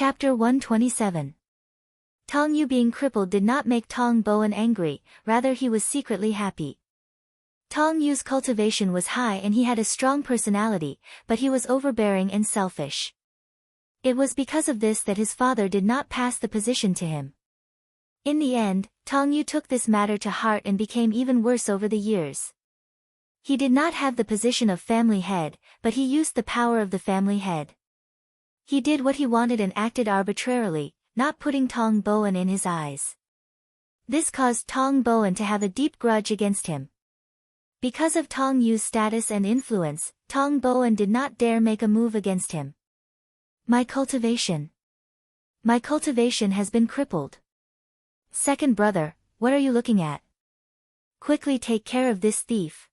Chapter 127. Tong Yu being crippled did not make Tong Boan angry, rather he was secretly happy. Tong Yu's cultivation was high and he had a strong personality, but he was overbearing and selfish. It was because of this that his father did not pass the position to him. In the end, Tong Yu took this matter to heart and became even worse over the years. He did not have the position of family head, but he used the power of the family head. He did what he wanted and acted arbitrarily, not putting Tong Boan in his eyes. This caused Tong Boan to have a deep grudge against him. Because of Tong Yu's status and influence, Tong Boan did not dare make a move against him. My cultivation has been crippled. Second brother, what are you looking at? Quickly take care of this thief.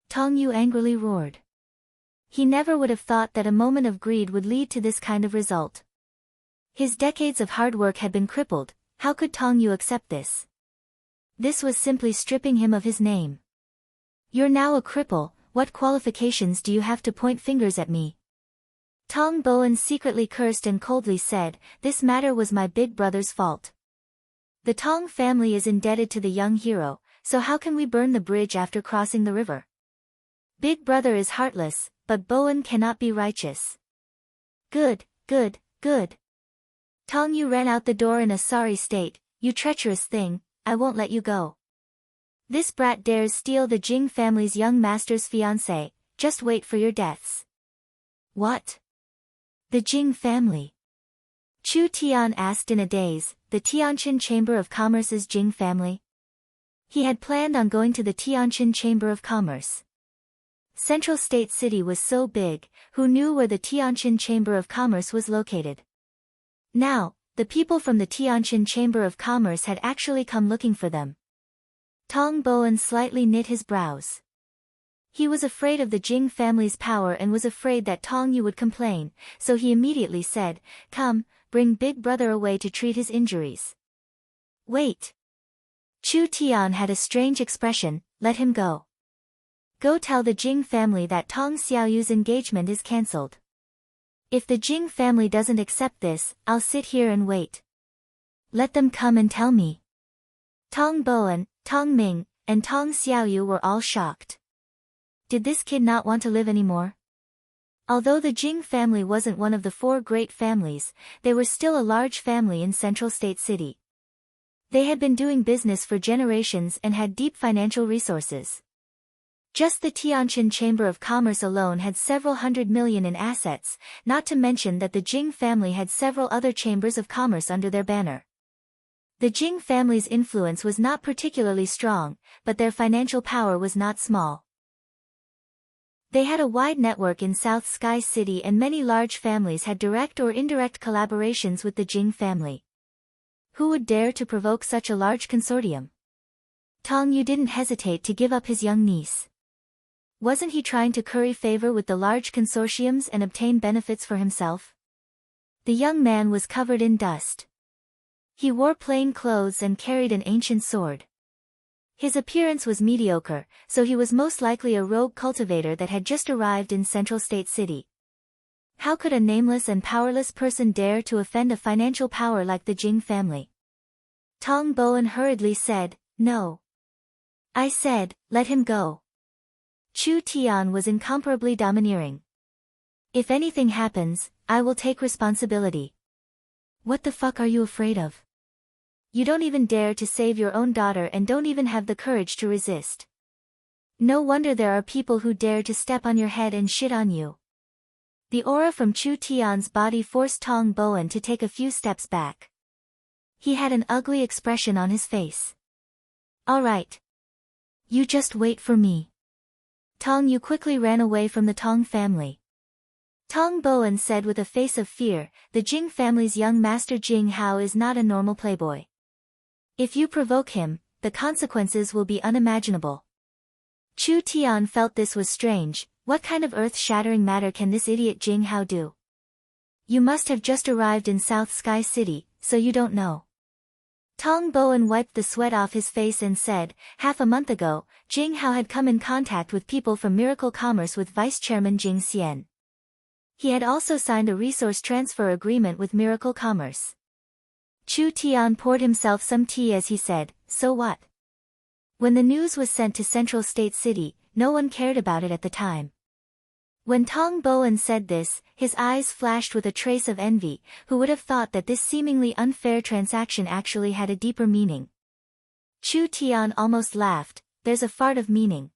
Tong Yu angrily roared. He never would have thought that a moment of greed would lead to this kind of result. His decades of hard work had been crippled, how could Tong Yu accept this? This was simply stripping him of his name. You're now a cripple, what qualifications do you have to point fingers at me? Tong Boan secretly cursed and coldly said, this matter was my big brother's fault. The Tong family is indebted to the young hero, so how can we burn the bridge after crossing the river? Big brother is heartless, but Boan cannot be righteous. Good. Tong Yu ran out the door in a sorry state, you treacherous thing, I won't let you go. This brat dares steal the Jing family's young master's fiancé, just wait for your deaths. What? The Jing family? Chu Tian asked in a daze, the Tianqin Chamber of Commerce's Jing family? He had planned on going to the Tianqin Chamber of Commerce. Central State City was so big, who knew where the Tianqin Chamber of Commerce was located? Now, the people from the Tianqin Chamber of Commerce had actually come looking for them. Tong Boan slightly knit his brows. He was afraid of the Jing family's power and was afraid that Tong Yu would complain, so he immediately said, come, bring big brother away to treat his injuries. Wait. Chu Tian had a strange expression, let him go. Go tell the Jing family that Tong Xiaoyu's engagement is cancelled. If the Jing family doesn't accept this, I'll sit here and wait. Let them come and tell me. Tong Boan, Tong Ming, and Tong Xiaoyu were all shocked. Did this kid not want to live anymore? Although the Jing family wasn't one of the four great families, they were still a large family in Central State City. They had been doing business for generations and had deep financial resources. Just the Tianqin Chamber of Commerce alone had several hundred million in assets, not to mention that the Jing family had several other chambers of commerce under their banner. The Jing family's influence was not particularly strong, but their financial power was not small. They had a wide network in South Sky City and many large families had direct or indirect collaborations with the Jing family. Who would dare to provoke such a large consortium? Tong Yu didn't hesitate to give up his young niece. Wasn't he trying to curry favor with the large consortiums and obtain benefits for himself? The young man was covered in dust. He wore plain clothes and carried an ancient sword. His appearance was mediocre, so he was most likely a rogue cultivator that had just arrived in Central State City. How could a nameless and powerless person dare to offend a financial power like the Jing family? Tong Boan hurriedly said, no. I said, let him go. Chu Tian was incomparably domineering. If anything happens, I will take responsibility. What the fuck are you afraid of? You don't even dare to save your own daughter and don't even have the courage to resist. No wonder there are people who dare to step on your head and shit on you. The aura from Chu Tian's body forced Tong Boan to take a few steps back. He had an ugly expression on his face. All right. You just wait for me. Tong Yu quickly ran away from the Tong family. Tong Boan said with a face of fear, the Jing family's young master Jing Hao is not a normal playboy. If you provoke him, the consequences will be unimaginable. Chu Tian felt this was strange. What kind of earth-shattering matter can this idiot Jing Hao do? You must have just arrived in South Sky City, so you don't know. Tong Boan wiped the sweat off his face and said, half a month ago, Jing Hao had come in contact with people from Miracle Commerce with Vice Chairman Jing Xian. He had also signed a resource transfer agreement with Miracle Commerce. Chu Tian poured himself some tea as he said, "So what?" When the news was sent to Central State City, no one cared about it at the time. When Tong Boan said this, his eyes flashed with a trace of envy. Who would have thought that this seemingly unfair transaction actually had a deeper meaning? Chu Tian almost laughed. "There's a fart of meaning."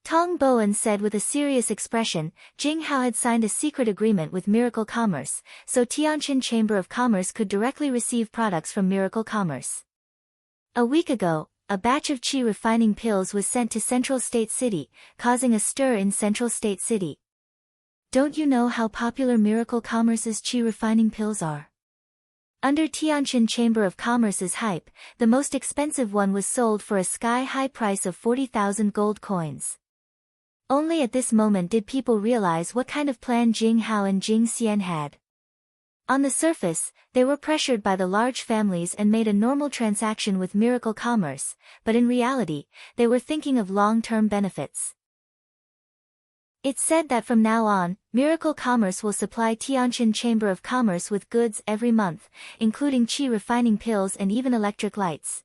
Tong Boan said with a serious expression. Jing Hao had signed a secret agreement with Miracle Commerce, so Tianjin Chamber of Commerce could directly receive products from Miracle Commerce. A week ago, a batch of qi refining pills was sent to Central State City, causing a stir in Central State City. Don't you know how popular Miracle Commerce's qi refining pills are? Under Tianjin Chamber of Commerce's hype, the most expensive one was sold for a sky-high price of 40,000 gold coins. Only at this moment did people realize what kind of plan Jing Hao and Jing Xian had. On the surface, they were pressured by the large families and made a normal transaction with Miracle Commerce, but in reality, they were thinking of long-term benefits. It's said that from now on, Miracle Commerce will supply Tianjin Chamber of Commerce with goods every month, including qi refining pills and even electric lights.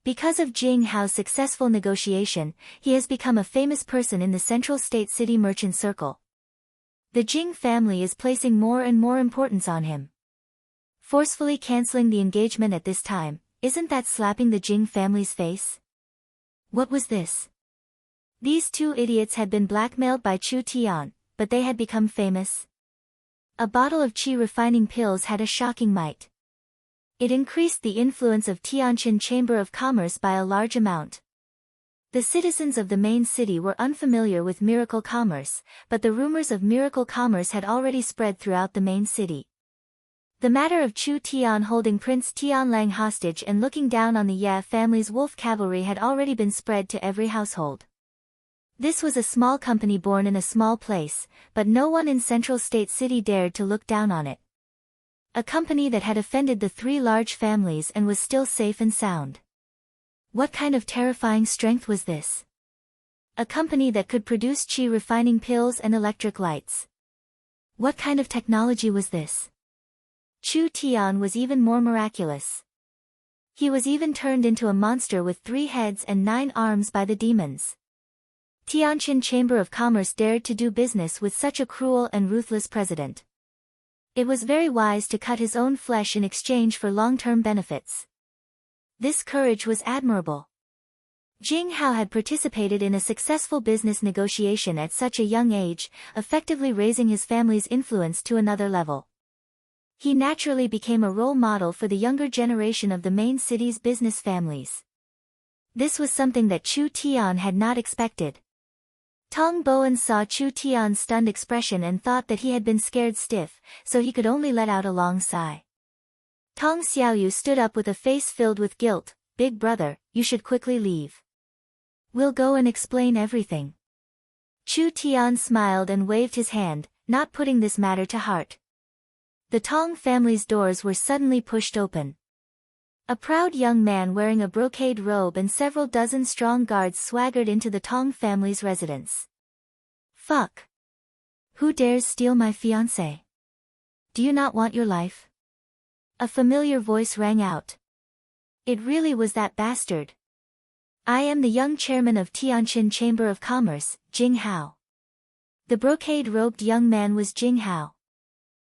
Because of Jing Hao's successful negotiation, he has become a famous person in the Central State City merchant circle. The Jing family is placing more and more importance on him. Forcefully canceling the engagement at this time, isn't that slapping the Jing family's face? What was this? These two idiots had been blackmailed by Chu Tian, but they had become famous. A bottle of qi refining pills had a shocking might. It increased the influence of Tianjin Chamber of Commerce by a large amount. The citizens of the main city were unfamiliar with Miracle Commerce, but the rumors of Miracle Commerce had already spread throughout the main city. The matter of Chu Tian holding Prince Tianlang hostage and looking down on the Ye family's wolf cavalry had already been spread to every household. This was a small company born in a small place, but no one in Central State City dared to look down on it. A company that had offended the three large families and was still safe and sound. What kind of terrifying strength was this? A company that could produce qi refining pills and electric lights. What kind of technology was this? Chu Tian was even more miraculous. He was even turned into a monster with 3 heads and 9 arms by the demons. Tianjin Chamber of Commerce dared to do business with such a cruel and ruthless president. It was very wise to cut his own flesh in exchange for long-term benefits. This courage was admirable. Jing Hao had participated in a successful business negotiation at such a young age, effectively raising his family's influence to another level. He naturally became a role model for the younger generation of the main city's business families. This was something that Chu Tian had not expected. Tong Boan saw Chu Tian's stunned expression and thought that he had been scared stiff, so he could only let out a long sigh. Tong Xiaoyu stood up with a face filled with guilt. "Big brother, you should quickly leave. We'll go and explain everything." Chu Tian smiled and waved his hand, not putting this matter to heart. The Tong family's doors were suddenly pushed open. A proud young man wearing a brocade robe and several dozen strong guards swaggered into the Tong family's residence. "Fuck! Who dares steal my fiancé? Do you not want your life?" A familiar voice rang out. It really was that bastard. "I am the young chairman of Tianjin Chamber of Commerce, Jing Hao." The brocade-robed young man was Jing Hao.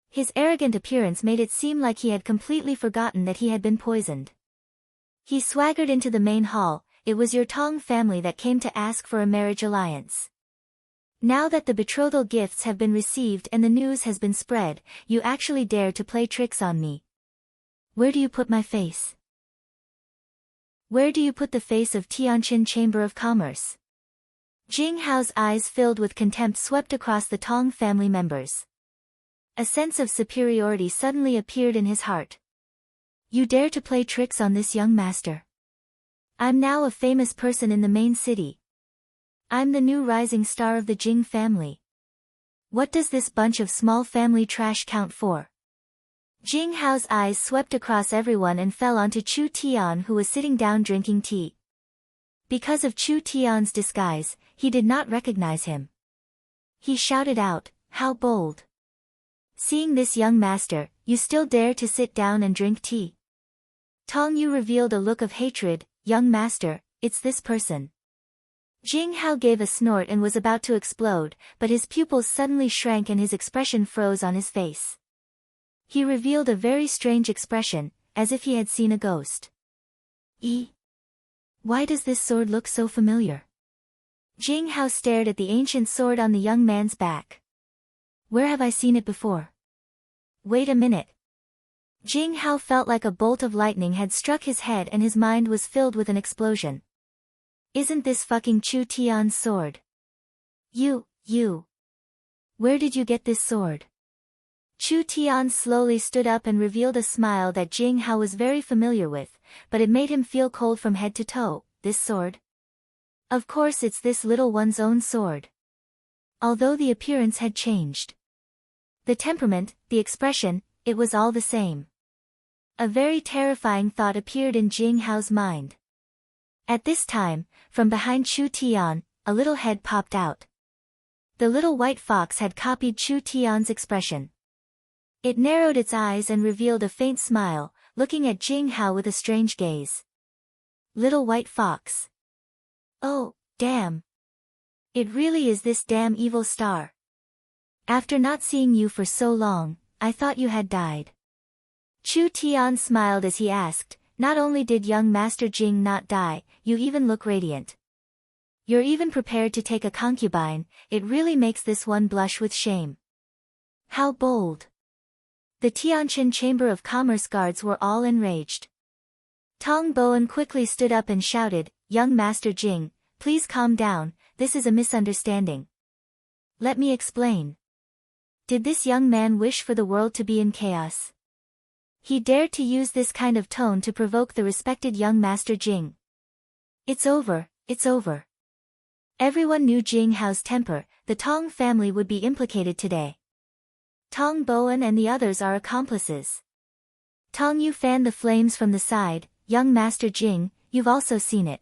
His arrogant appearance made it seem like he had completely forgotten that he had been poisoned. He swaggered into the main hall. "It was your Tong family that came to ask for a marriage alliance. Now that the betrothal gifts have been received and the news has been spread, you actually dare to play tricks on me. Where do you put my face? Where do you put the face of Tianjin Chamber of Commerce?" Jing Hao's eyes filled with contempt swept across the Tong family members. A sense of superiority suddenly appeared in his heart. "You dare to play tricks on this young master? I'm now a famous person in the main city. I'm the new rising star of the Jing family. What does this bunch of small family trash count for?" Jing Hao's eyes swept across everyone and fell onto Chu Tian, who was sitting down drinking tea. Because of Chu Tian's disguise, he did not recognize him. He shouted out, "How bold! Seeing this young master, you still dare to sit down and drink tea? Tong Yu revealed a look of hatred. Young master, it's this person. Jing Hao gave a snort and was about to explode, but his pupils suddenly shrank and his expression froze on his face. He revealed a very strange expression, as if he had seen a ghost. Why does this sword look so familiar? Jing Hao stared at the ancient sword on the young man's back. Where have I seen it before? Wait a minute. Jing Hao felt like a bolt of lightning had struck his head and his mind was filled with an explosion. Isn't this fucking Chu Tian's sword? You. Where did you get this sword? Chu Tian slowly stood up and revealed a smile that Jing Hao was very familiar with, but it made him feel cold from head to toe. This sword? Of course it's this little one's own sword. Although the appearance had changed. The temperament, the expression, it was all the same. A very terrifying thought appeared in Jing Hao's mind. At this time, from behind Chu Tian, a little head popped out. The little white fox had copied Chu Tian's expression. It narrowed its eyes and revealed a faint smile, looking at Jing Hao with a strange gaze. Little white fox. Oh, damn. It really is this damn evil star. After not seeing you for so long, I thought you had died. Chu Tian smiled as he asked, not only did young Master Jing not die, you even look radiant. You're even prepared to take a concubine, it really makes this one blush with shame. How bold. The Tianjin Chamber of Commerce guards were all enraged. Tong Boan quickly stood up and shouted, Young Master Jing, please calm down, this is a misunderstanding. Let me explain. Did this young man wish for the world to be in chaos? He dared to use this kind of tone to provoke the respected young Master Jing. It's over, it's over. Everyone knew Jing Hao's temper, the Tong family would be implicated today. Tong Boan and the others are accomplices. Tong Yu fanned the flames from the side, young Master Jing, you've also seen it.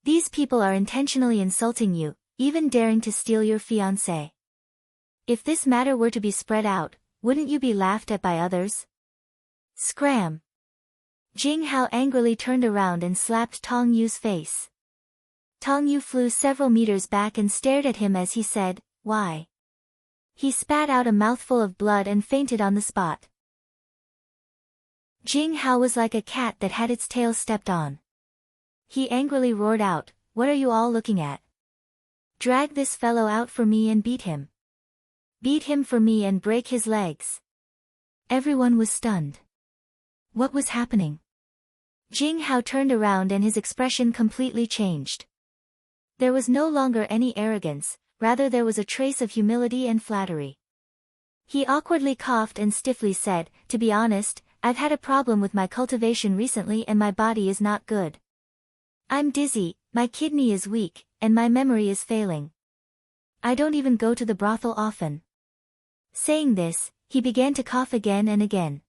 These people are intentionally insulting you, even daring to steal your fiancé. If this matter were to be spread out, wouldn't you be laughed at by others? Scram! Jing Hao angrily turned around and slapped Tong Yu's face. Tong Yu flew several meters back and stared at him as he said, Why? He spat out a mouthful of blood and fainted on the spot. Jing Hao was like a cat that had its tail stepped on. He angrily roared out, What are you all looking at? Drag this fellow out for me and beat him. Beat him for me and break his legs. Everyone was stunned. What was happening? Jing Hao turned around and his expression completely changed. There was no longer any arrogance, rather there was a trace of humility and flattery. He awkwardly coughed and stiffly said, To be honest, I've had a problem with my cultivation recently and my body is not good. I'm dizzy, my kidney is weak, and my memory is failing. I don't even go to the brothel often. Saying this, he began to cough again and again.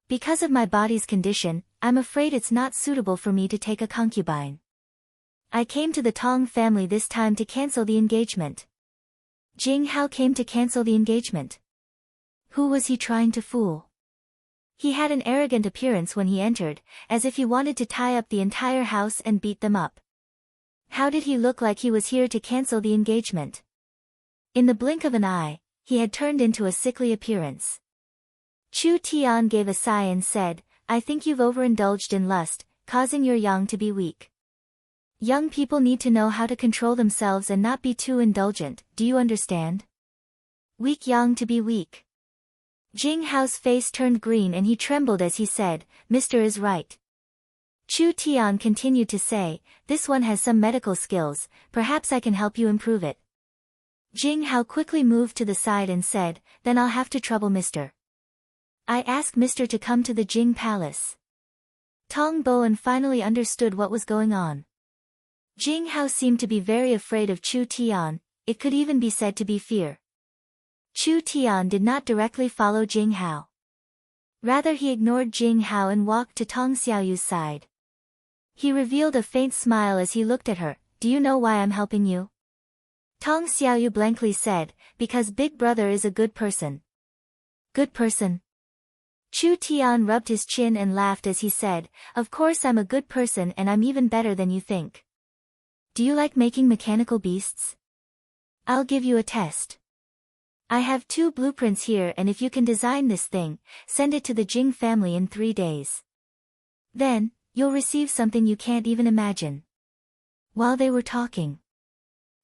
Because of my body's condition, I'm afraid it's not suitable for me to take a concubine. I came to the Tong family this time to cancel the engagement. Jing Hao came to cancel the engagement. Who was he trying to fool? He had an arrogant appearance when he entered, as if he wanted to tie up the entire house and beat them up. How did he look like he was here to cancel the engagement? In the blink of an eye, he had turned into a sickly appearance. Chu Tian gave a sigh and said, I think you've overindulged in lust, causing your yang to be weak. Young people need to know how to control themselves and not be too indulgent, do you understand? Weak yang to be weak. Jing Hao's face turned green and he trembled as he said, Mr. is right. Chu Tian continued to say, This one has some medical skills, perhaps I can help you improve it. Jing Hao quickly moved to the side and said, Then I'll have to trouble Mr. I asked Mr. to come to the Jing Palace. Tong Boan finally understood what was going on. Jing Hao seemed to be very afraid of Chu Tian, it could even be said to be fear. Chu Tian did not directly follow Jing Hao. Rather he ignored Jing Hao and walked to Tong Xiaoyu's side. He revealed a faint smile as he looked at her, Do you know why I'm helping you? Tong Xiaoyu blankly said, because Big Brother is a good person. Good person? Chu Tian rubbed his chin and laughed as he said, of course I'm a good person and I'm even better than you think. Do you like making mechanical beasts? I'll give you a test. I have 2 blueprints here, and if you can design this thing, send it to the Jing family in 3 days. Then, you'll receive something you can't even imagine. While they were talking,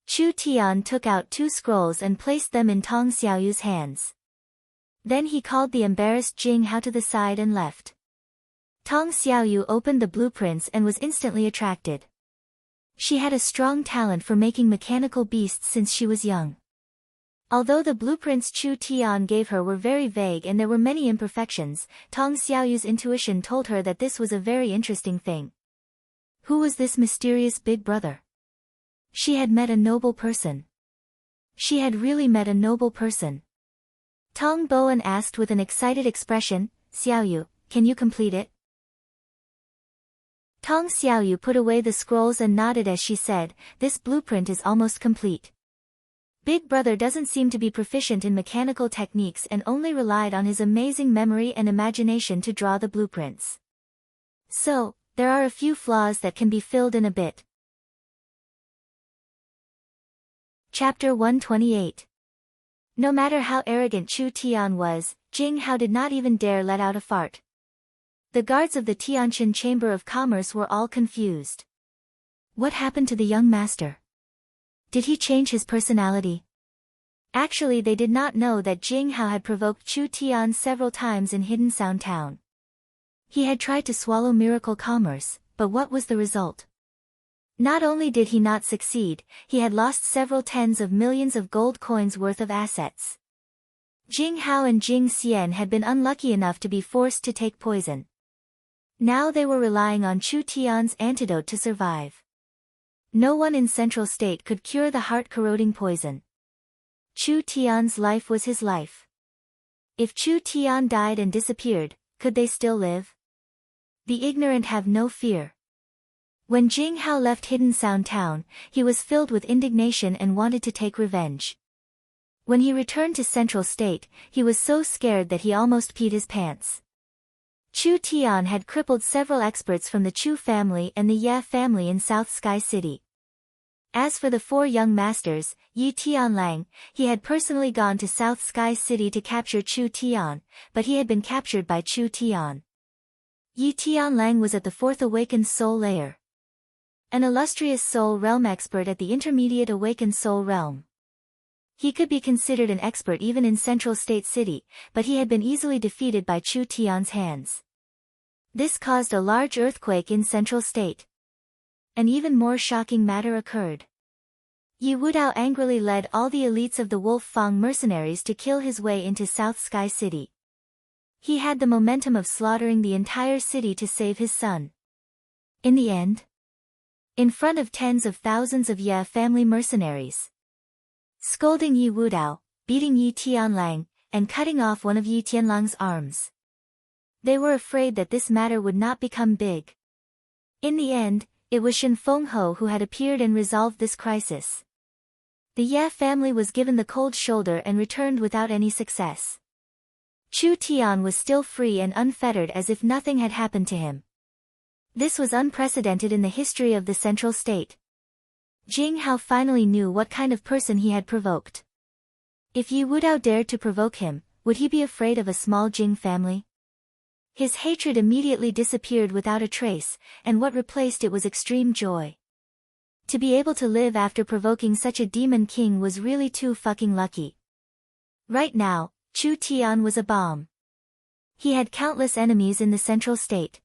Chu Tian took out 2 scrolls and placed them in Tong Xiaoyu's hands. Then he called the embarrassed Jing Hao to the side and left. Tong Xiaoyu opened the blueprints and was instantly attracted. She had a strong talent for making mechanical beasts since she was young. Although the blueprints Chu Tian gave her were very vague and there were many imperfections, Tong Xiaoyu's intuition told her that this was a very interesting thing. Who was this mysterious Big Brother? She had met a noble person. She had really met a noble person. Tong Boan asked with an excited expression, Xiaoyu, can you complete it? Tong Xiaoyu put away the scrolls and nodded as she said, this blueprint is almost complete. Big Brother doesn't seem to be proficient in mechanical techniques and only relied on his amazing memory and imagination to draw the blueprints. So, there are a few flaws that can be filled in a bit. Chapter 128. No matter how arrogant Chu Tian was, Jing Hao did not even dare let out a fart. The guards of the Tianjin Chamber of Commerce were all confused. What happened to the young master? Did he change his personality? Actually, they did not know that Jing Hao had provoked Chu Tian several times in Hidden Sound Town. He had tried to swallow Miracle Commerce, but what was the result? Not only did he not succeed, he had lost several tens of millions of gold coins worth of assets. Jing Hao and Jing Xian had been unlucky enough to be forced to take poison. Now they were relying on Chu Tian's antidote to survive. No one in Central State could cure the heart-corroding poison. Chu Tian's life was his life. If Chu Tian died and disappeared, could they still live? The ignorant have no fear. When Jing Hao left Hidden Sound Town, he was filled with indignation and wanted to take revenge. When he returned to Central State, he was so scared that he almost peed his pants. Chu Tian had crippled several experts from the Chu family and the Ye family in South Sky City. As for the 4 young masters, Yi Tianlang, he had personally gone to South Sky City to capture Chu Tian, but he had been captured by Chu Tian. Yi Tianlang was at the 4th Awakened Soul Layer. An illustrious Soul Realm expert at the Intermediate Awakened Soul Realm. He could be considered an expert even in Central State City, but he had been easily defeated by Chu Tian's hands. This caused a large earthquake in Central State. An even more shocking matter occurred. Yi Wudao angrily led all the elites of the Wolf Fang mercenaries to kill his way into South Sky City. He had the momentum of slaughtering the entire city to save his son. In the end, in front of tens of thousands of Ye family mercenaries, scolding Yi Wudao, beating Yi Tianlang, and cutting off one of Yi Tianlang's arms. They were afraid that this matter would not become big. In the end, it was Shen Fengho who had appeared and resolved this crisis. The Ye family was given the cold shoulder and returned without any success. Chu Tian was still free and unfettered as if nothing had happened to him. This was unprecedented in the history of the Central State. Jing Hao finally knew what kind of person he had provoked. If Yi Wudao dared to provoke him, would he be afraid of a small Jing family? His hatred immediately disappeared without a trace, and what replaced it was extreme joy. To be able to live after provoking such a demon king was really too fucking lucky. Right now, Chu Tian was a bomb. He had countless enemies in the Central State.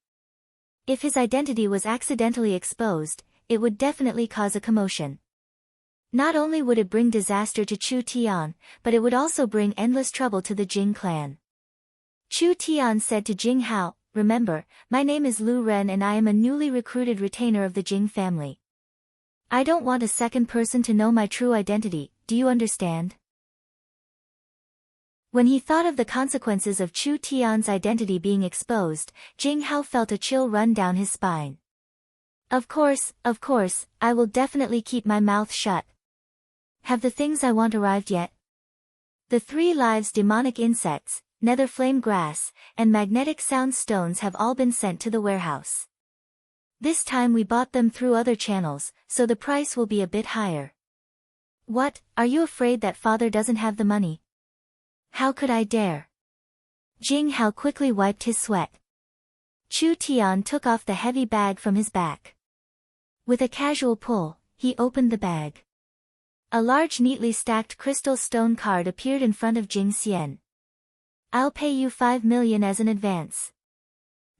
If his identity was accidentally exposed, it would definitely cause a commotion. Not only would it bring disaster to Chu Tian, but it would also bring endless trouble to the Jing clan. Chu Tian said to Jing Hao, "Remember, my name is Lu Ren and I am a newly recruited retainer of the Jing family. I don't want a second person to know my true identity, do you understand?" When he thought of the consequences of Chu Tian's identity being exposed, Jing Hao felt a chill run down his spine. Of course, I will definitely keep my mouth shut. Have the things I want arrived yet? The 3 lives demonic insects, nether flame grass, and magnetic sound stones have all been sent to the warehouse. This time we bought them through other channels, so the price will be a bit higher. What, are you afraid that father doesn't have the money? How could I dare? Jing Hao quickly wiped his sweat. Chu Tian took off the heavy bag from his back. With a casual pull, he opened the bag. A large neatly stacked crystal stone card appeared in front of Jing Xian. I'll pay you 5 million as an advance.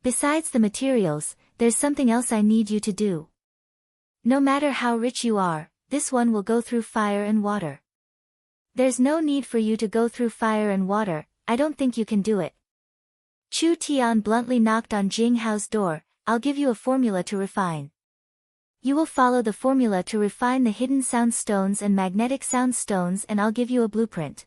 Besides the materials, there's something else I need you to do. No matter how rich you are, this one will go through fire and water. There's no need for you to go through fire and water, I don't think you can do it. Chu Tian bluntly knocked on Jing Hao's door. I'll give you a formula to refine. You will follow the formula to refine the hidden sound stones and magnetic sound stones, and I'll give you a blueprint.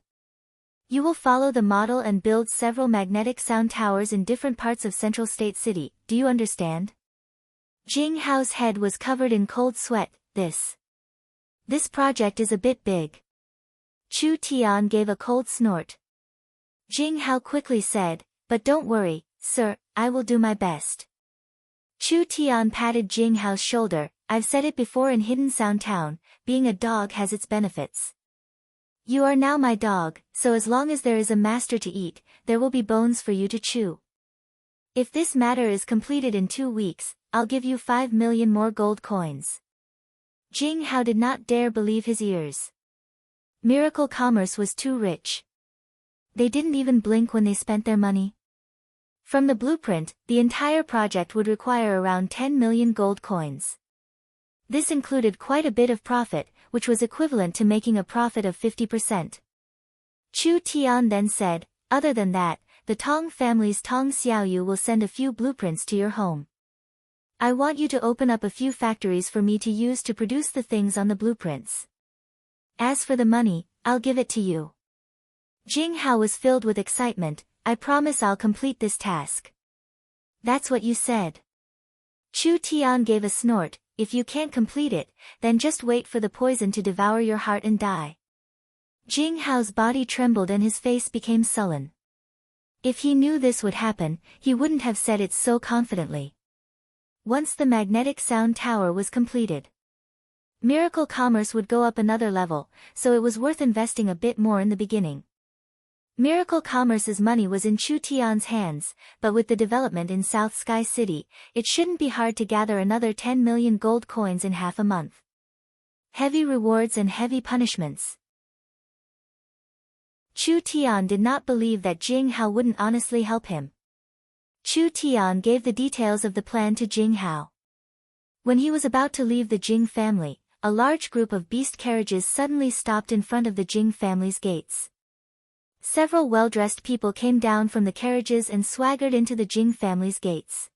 You will follow the model and build several magnetic sound towers in different parts of Central State City, do you understand? Jing Hao's head was covered in cold sweat. This project is a bit big. Chu Tian gave a cold snort. Jing Hao quickly said, but don't worry, sir, I will do my best. Chu Tian patted Jing Hao's shoulder. I've said it before in Hidden Sound Town, being a dog has its benefits. You are now my dog, so as long as there is a master to eat, there will be bones for you to chew. If this matter is completed in 2 weeks, I'll give you 5 million more gold coins. Jing Hao did not dare believe his ears. Miracle Commerce was too rich. They didn't even blink when they spent their money. From the blueprint, the entire project would require around 10 million gold coins. This included quite a bit of profit, which was equivalent to making a profit of 50%. Chu Tian then said, other than that, the Tong family's Tong Xiaoyu will send a few blueprints to your home. I want you to open up a few factories for me to use to produce the things on the blueprints. As for the money, I'll give it to you. Jing Hao was filled with excitement. I promise I'll complete this task. That's what you said. Chu Tian gave a snort. If you can't complete it, then just wait for the poison to devour your heart and die. Jing Hao's body trembled and his face became sullen. If he knew this would happen, he wouldn't have said it so confidently. Once the magnetic sound tower was completed, Miracle Commerce would go up another level, so it was worth investing a bit more in the beginning. Miracle Commerce's money was in Chu Tian's hands, but with the development in South Sky City, it shouldn't be hard to gather another 10 million gold coins in half a month. Heavy rewards and heavy punishments. Chu Tian did not believe that Jing Hao wouldn't honestly help him. Chu Tian gave the details of the plan to Jing Hao. When he was about to leave the Jing family, a large group of beast carriages suddenly stopped in front of the Jing family's gates. Several well-dressed people came down from the carriages and swaggered into the Jing family's gates.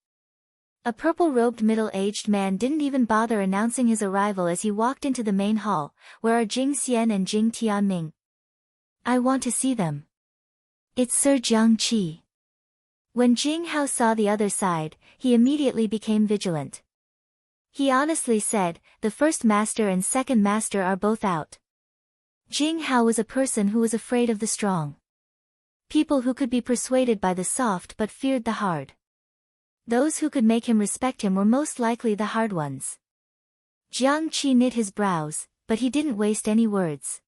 A purple-robed middle-aged man didn't even bother announcing his arrival as he walked into the main hall, where are Jing Xian and Jing Tianming. I want to see them. It's Sir Jiang Qi. When Jing Hao saw the other side, he immediately became vigilant. He honestly said, the first master and second master are both out. Jing Hao was a person who was afraid of the strong. People who could be persuaded by the soft but feared the hard. Those who could make him respect him were most likely the hard ones. Jiang Qi knit his brows, but he didn't waste any words.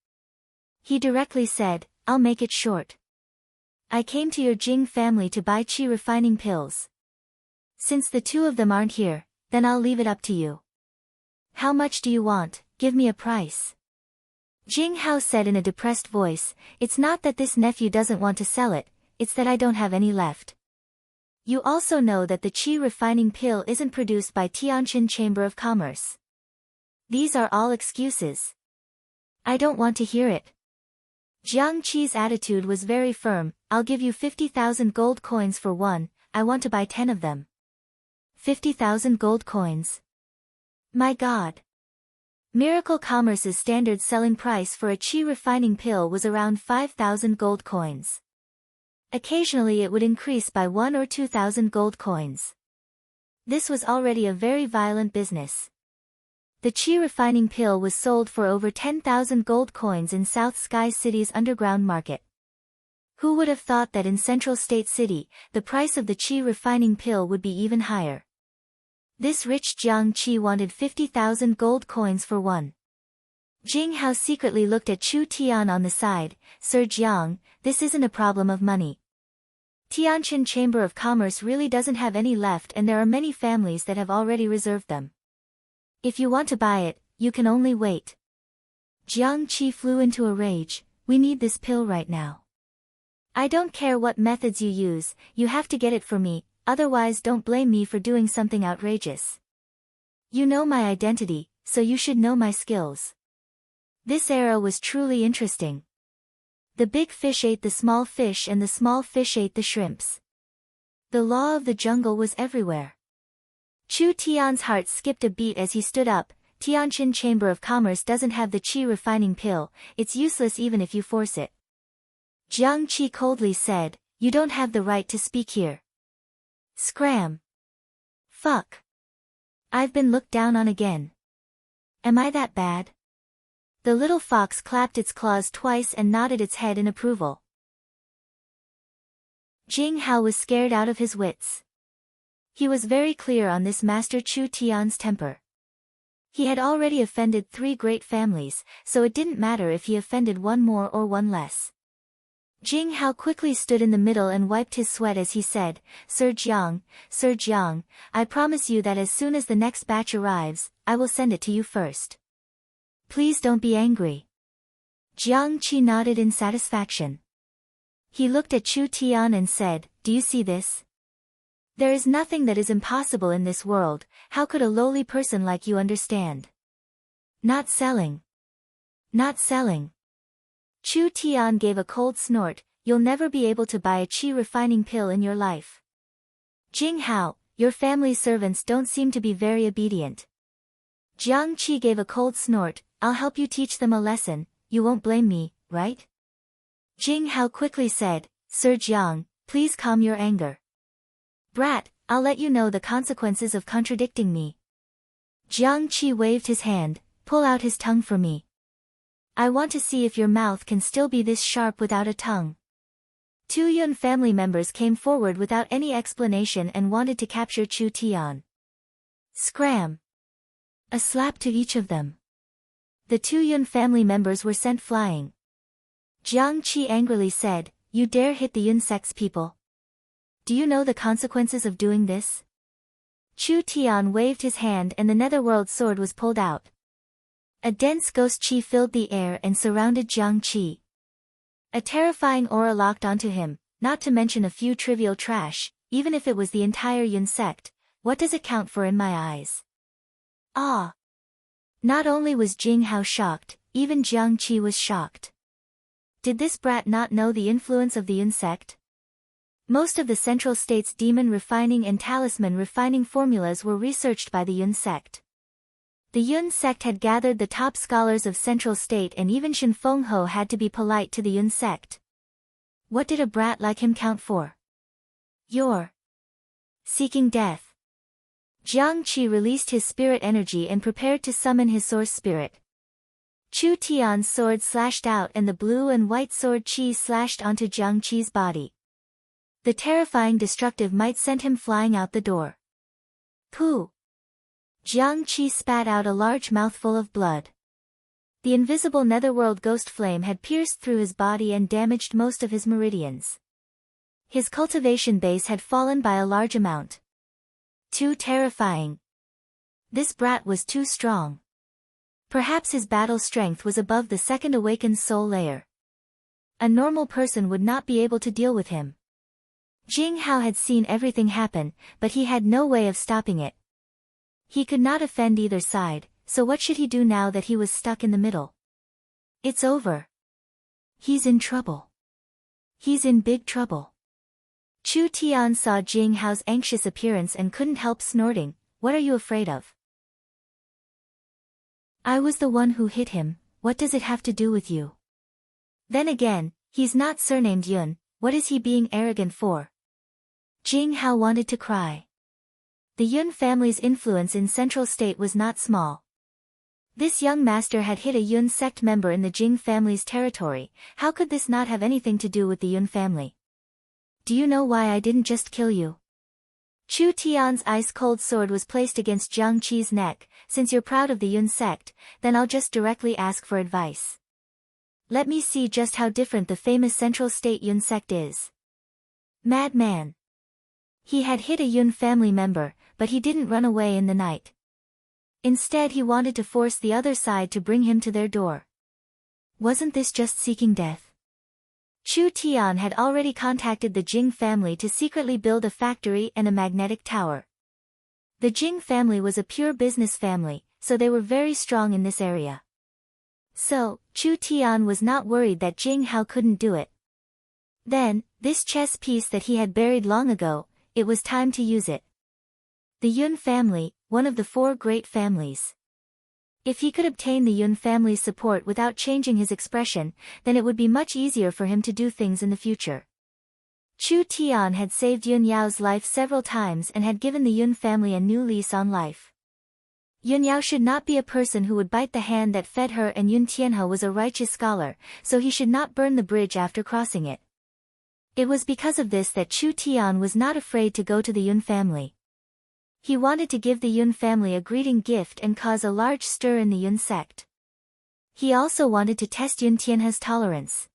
He directly said, I'll make it short. I came to your Jing family to buy qi refining pills. Since the two of them aren't here, then I'll leave it up to you. How much do you want? Give me a price. Jing Hao said in a depressed voice, it's not that this nephew doesn't want to sell it, it's that I don't have any left. You also know that the qi refining pill isn't produced by Tianjin Chamber of Commerce. These are all excuses. I don't want to hear it. Jiang Qi's attitude was very firm. I'll give you 50,000 gold coins for one, I want to buy 10 of them. 50,000 gold coins. My God. Miracle Commerce's standard selling price for a qi refining pill was around 5,000 gold coins. Occasionally it would increase by 1 or 2,000 gold coins. This was already a very violent business. The qi refining pill was sold for over 10,000 gold coins in South Sky City's underground market. Who would have thought that in Central State City, the price of the qi refining pill would be even higher? This rich Jiang Qi wanted 50,000 gold coins for one. Jing Hao secretly looked at Chu Tian on the side. Sir Jiang, this isn't a problem of money. Tianjin Chamber of Commerce really doesn't have any left, and there are many families that have already reserved them. If you want to buy it, you can only wait. Jiang Qi flew into a rage. We need this pill right now. I don't care what methods you use, you have to get it for me, otherwise don't blame me for doing something outrageous. You know my identity, so you should know my skills. This era was truly interesting. The big fish ate the small fish and the small fish ate the shrimps. The law of the jungle was everywhere. Chu Tian's heart skipped a beat as he stood up. Tianjin Chamber of Commerce doesn't have the qi refining pill, it's useless even if you force it. Jiang Qi coldly said, you don't have the right to speak here. Scram. Fuck. I've been looked down on again. Am I that bad? The little fox clapped its claws twice and nodded its head in approval. Jing Hao was scared out of his wits. He was very clear on this Master Chu Tian's temper. He had already offended 3 great families, so it didn't matter if he offended one more or one less. Jing Hao quickly stood in the middle and wiped his sweat as he said, Sir Jiang, I promise you that as soon as the next batch arrives, I will send it to you first. Please don't be angry. Jiang Qi nodded in satisfaction. He looked at Chu Tian and said, do you see this? There is nothing that is impossible in this world, how could a lowly person like you understand? Not selling. Not selling. Chu Tian gave a cold snort, you'll never be able to buy a qi refining pill in your life. Jing Hao, your family servants don't seem to be very obedient. Jiang Qi gave a cold snort, I'll help you teach them a lesson, you won't blame me, right? Jing Hao quickly said, Sir Jiang, please calm your anger. Brat, I'll let you know the consequences of contradicting me. Jiang Qi waved his hand, pull out his tongue for me. I want to see if your mouth can still be this sharp without a tongue. 2 Yun family members came forward without any explanation and wanted to capture Chu Tian. Scram. A slap to each of them. The 2 Yun family members were sent flying. Jiang Qi angrily said, you dare hit the Yun sect's people? Do you know the consequences of doing this? Chu Tian waved his hand and the netherworld sword was pulled out. A dense ghost qi filled the air and surrounded Jiang Qi. A terrifying aura locked onto him, not to mention a few trivial trash, even if it was the entire Yun sect, what does it count for in my eyes? Ah! Not only was Jing Hao shocked, even Jiang Qi was shocked. Did this brat not know the influence of the Yun sect? Most of the Central State's demon refining and talisman refining formulas were researched by the Yun sect. The Yun sect had gathered the top scholars of Central State, and even Shen Fengho had to be polite to the Yun sect. What did a brat like him count for? You're seeking death. Jiang Qi released his spirit energy and prepared to summon his source spirit. Chu Tian's sword slashed out and the blue and white sword qi slashed onto Jiang Qi's body. The terrifying destructive might sent him flying out the door. Pooh! Jiang Qi spat out a large mouthful of blood. The invisible netherworld ghost flame had pierced through his body and damaged most of his meridians. His cultivation base had fallen by a large amount. Too terrifying. This brat was too strong. Perhaps his battle strength was above the second awakened soul layer. A normal person would not be able to deal with him. Jing Hao had seen everything happen, but he had no way of stopping it. He could not offend either side, so what should he do now that he was stuck in the middle? It's over. He's in trouble. He's in big trouble. Chu Tian saw Jing Hao's anxious appearance and couldn't help snorting, what are you afraid of? I was the one who hit him, what does it have to do with you? Then again, he's not surnamed Yun, what is he being arrogant for? Jing Hao wanted to cry. The Yun family's influence in Central State was not small. This young master had hit a Yun sect member in the Jing family's territory. How could this not have anything to do with the Yun family? Do you know why I didn't just kill you? Chu Tian's ice-cold sword was placed against Jiang Qi's neck. Since you're proud of the Yun sect, then I'll just directly ask for advice. Let me see just how different the famous Central State Yun sect is. Madman. He had hit a Yun family member, but he didn't run away in the night. Instead he wanted to force the other side to bring him to their door. Wasn't this just seeking death? Chu Tian had already contacted the Jing family to secretly build a factory and a magnetic tower. The Jing family was a pure business family, so they were very strong in this area. So, Chu Tian was not worried that Jing Hao couldn't do it. Then, this chess piece that he had buried long ago, it was time to use it. The Yun family, one of the 4 great families. If he could obtain the Yun family's support without changing his expression, then it would be much easier for him to do things in the future. Chu Tian had saved Yun Yao's life several times and had given the Yun family a new lease on life. Yun Yao should not be a person who would bite the hand that fed her, and Yun Tianhe was a righteous scholar, so he should not burn the bridge after crossing it. It was because of this that Chu Tian was not afraid to go to the Yun family. He wanted to give the Yun family a greeting gift and cause a large stir in the Yun sect. He also wanted to test Yun Tianhe's tolerance.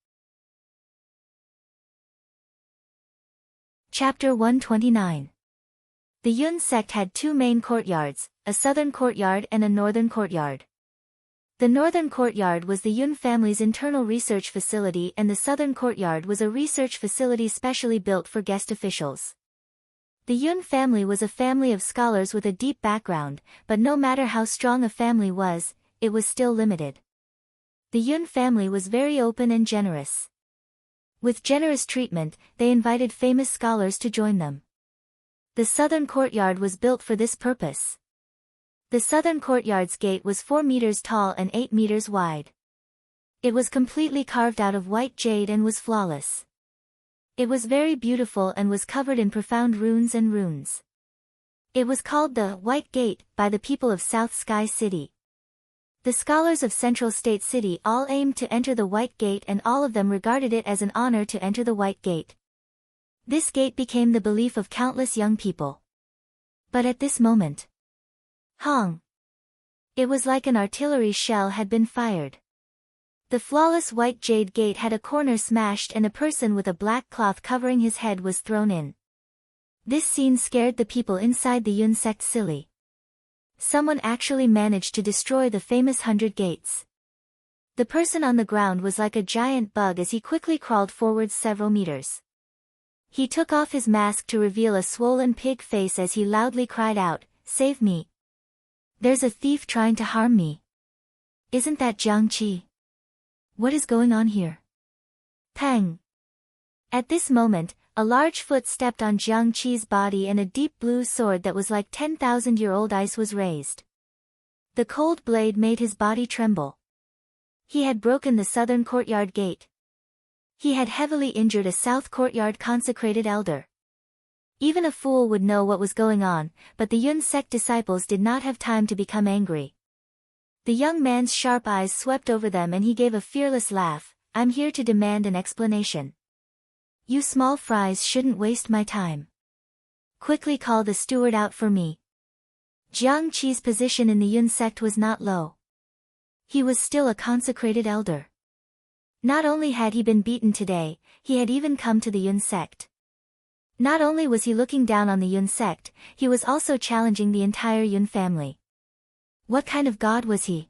Chapter 129. The Yun sect had 2 main courtyards, a southern courtyard and a northern courtyard. The northern courtyard was the Yun family's internal research facility, and the southern courtyard was a research facility specially built for guest officials. The Yun family was a family of scholars with a deep background, but no matter how strong a family was, it was still limited. The Yun family was very open and generous. With generous treatment, they invited famous scholars to join them. The southern courtyard was built for this purpose. The southern courtyard's gate was 4 meters tall and 8 meters wide. It was completely carved out of white jade and was flawless. It was very beautiful and was covered in profound runes and runes. It was called the White Gate by the people of South Sky City. The scholars of Central State City all aimed to enter the White Gate, and all of them regarded it as an honor to enter the White Gate. This gate became the belief of countless young people. But at this moment, Hong! It was like an artillery shell had been fired. The flawless white jade gate had a corner smashed and a person with a black cloth covering his head was thrown in. This scene scared the people inside the Yun sect silly. Someone actually managed to destroy the famous 100 gates. The person on the ground was like a giant bug as he quickly crawled forwards several meters. He took off his mask to reveal a swollen pig face as he loudly cried out, "Save me! There's a thief trying to harm me! Isn't that Jiang Qi? What is going on here?" Pang! At this moment, a large foot stepped on Jiang Qi's body and a deep blue sword that was like 10,000-year-old ice was raised. The cold blade made his body tremble. He had broken the southern courtyard gate. He had heavily injured a south courtyard consecrated elder. Even a fool would know what was going on, but the Yun sect disciples did not have time to become angry. The young man's sharp eyes swept over them and he gave a fearless laugh. "I'm here to demand an explanation. You small fries shouldn't waste my time. Quickly call the steward out for me." Jiang Qi's position in the Yun sect was not low. He was still a consecrated elder. Not only had he been beaten today, he had even come to the Yun sect. Not only was he looking down on the Yun sect, he was also challenging the entire Yun family. What kind of god was he?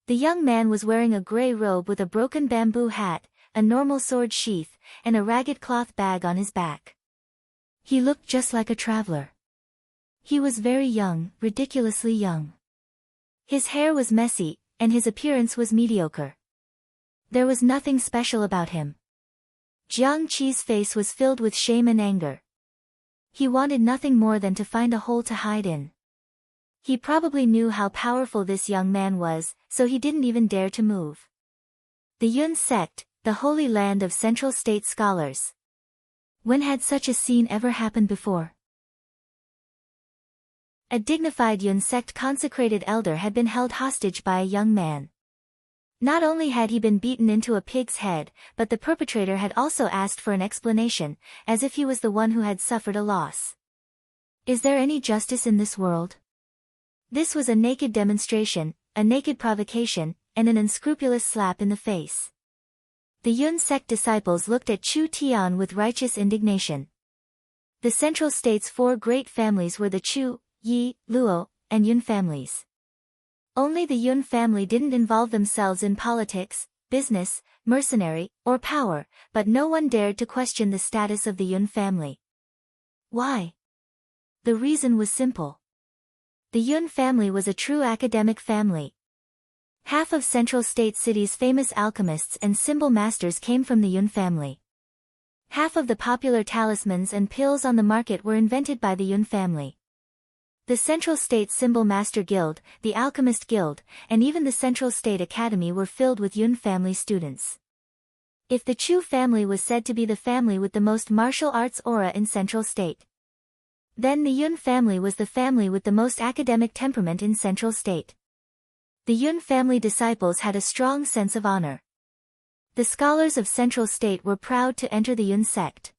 The young man was wearing a gray robe with a broken bamboo hat, a normal sword sheath, and a ragged cloth bag on his back. He looked just like a traveler. He was very young, ridiculously young. His hair was messy, and his appearance was mediocre. There was nothing special about him. Jiang Qi's face was filled with shame and anger. He wanted nothing more than to find a hole to hide in. He probably knew how powerful this young man was, so he didn't even dare to move. The Yun sect, the holy land of Central State scholars. When had such a scene ever happened before? A dignified Yun sect consecrated elder had been held hostage by a young man. Not only had he been beaten into a pig's head, but the perpetrator had also asked for an explanation, as if he was the one who had suffered a loss. Is there any justice in this world? This was a naked demonstration, a naked provocation, and an unscrupulous slap in the face. The Yun sect disciples looked at Chu Tian with righteous indignation. The Central State's 4 great families were the Chu, Yi, Luo, and Yun families. Only the Yun family didn't involve themselves in politics, business, mercenary, or power, but no one dared to question the status of the Yun family. Why? The reason was simple. The Yun family was a true academic family. Half of Central State City's famous alchemists and symbol masters came from the Yun family. Half of the popular talismans and pills on the market were invented by the Yun family. The Central State Symbol Master Guild, the Alchemist Guild, and even the Central State Academy were filled with Yun family students. If the Chu family was said to be the family with the most martial arts aura in Central State, then the Yun family was the family with the most academic temperament in Central State. The Yun family disciples had a strong sense of honor. The scholars of Central State were proud to enter the Yun sect.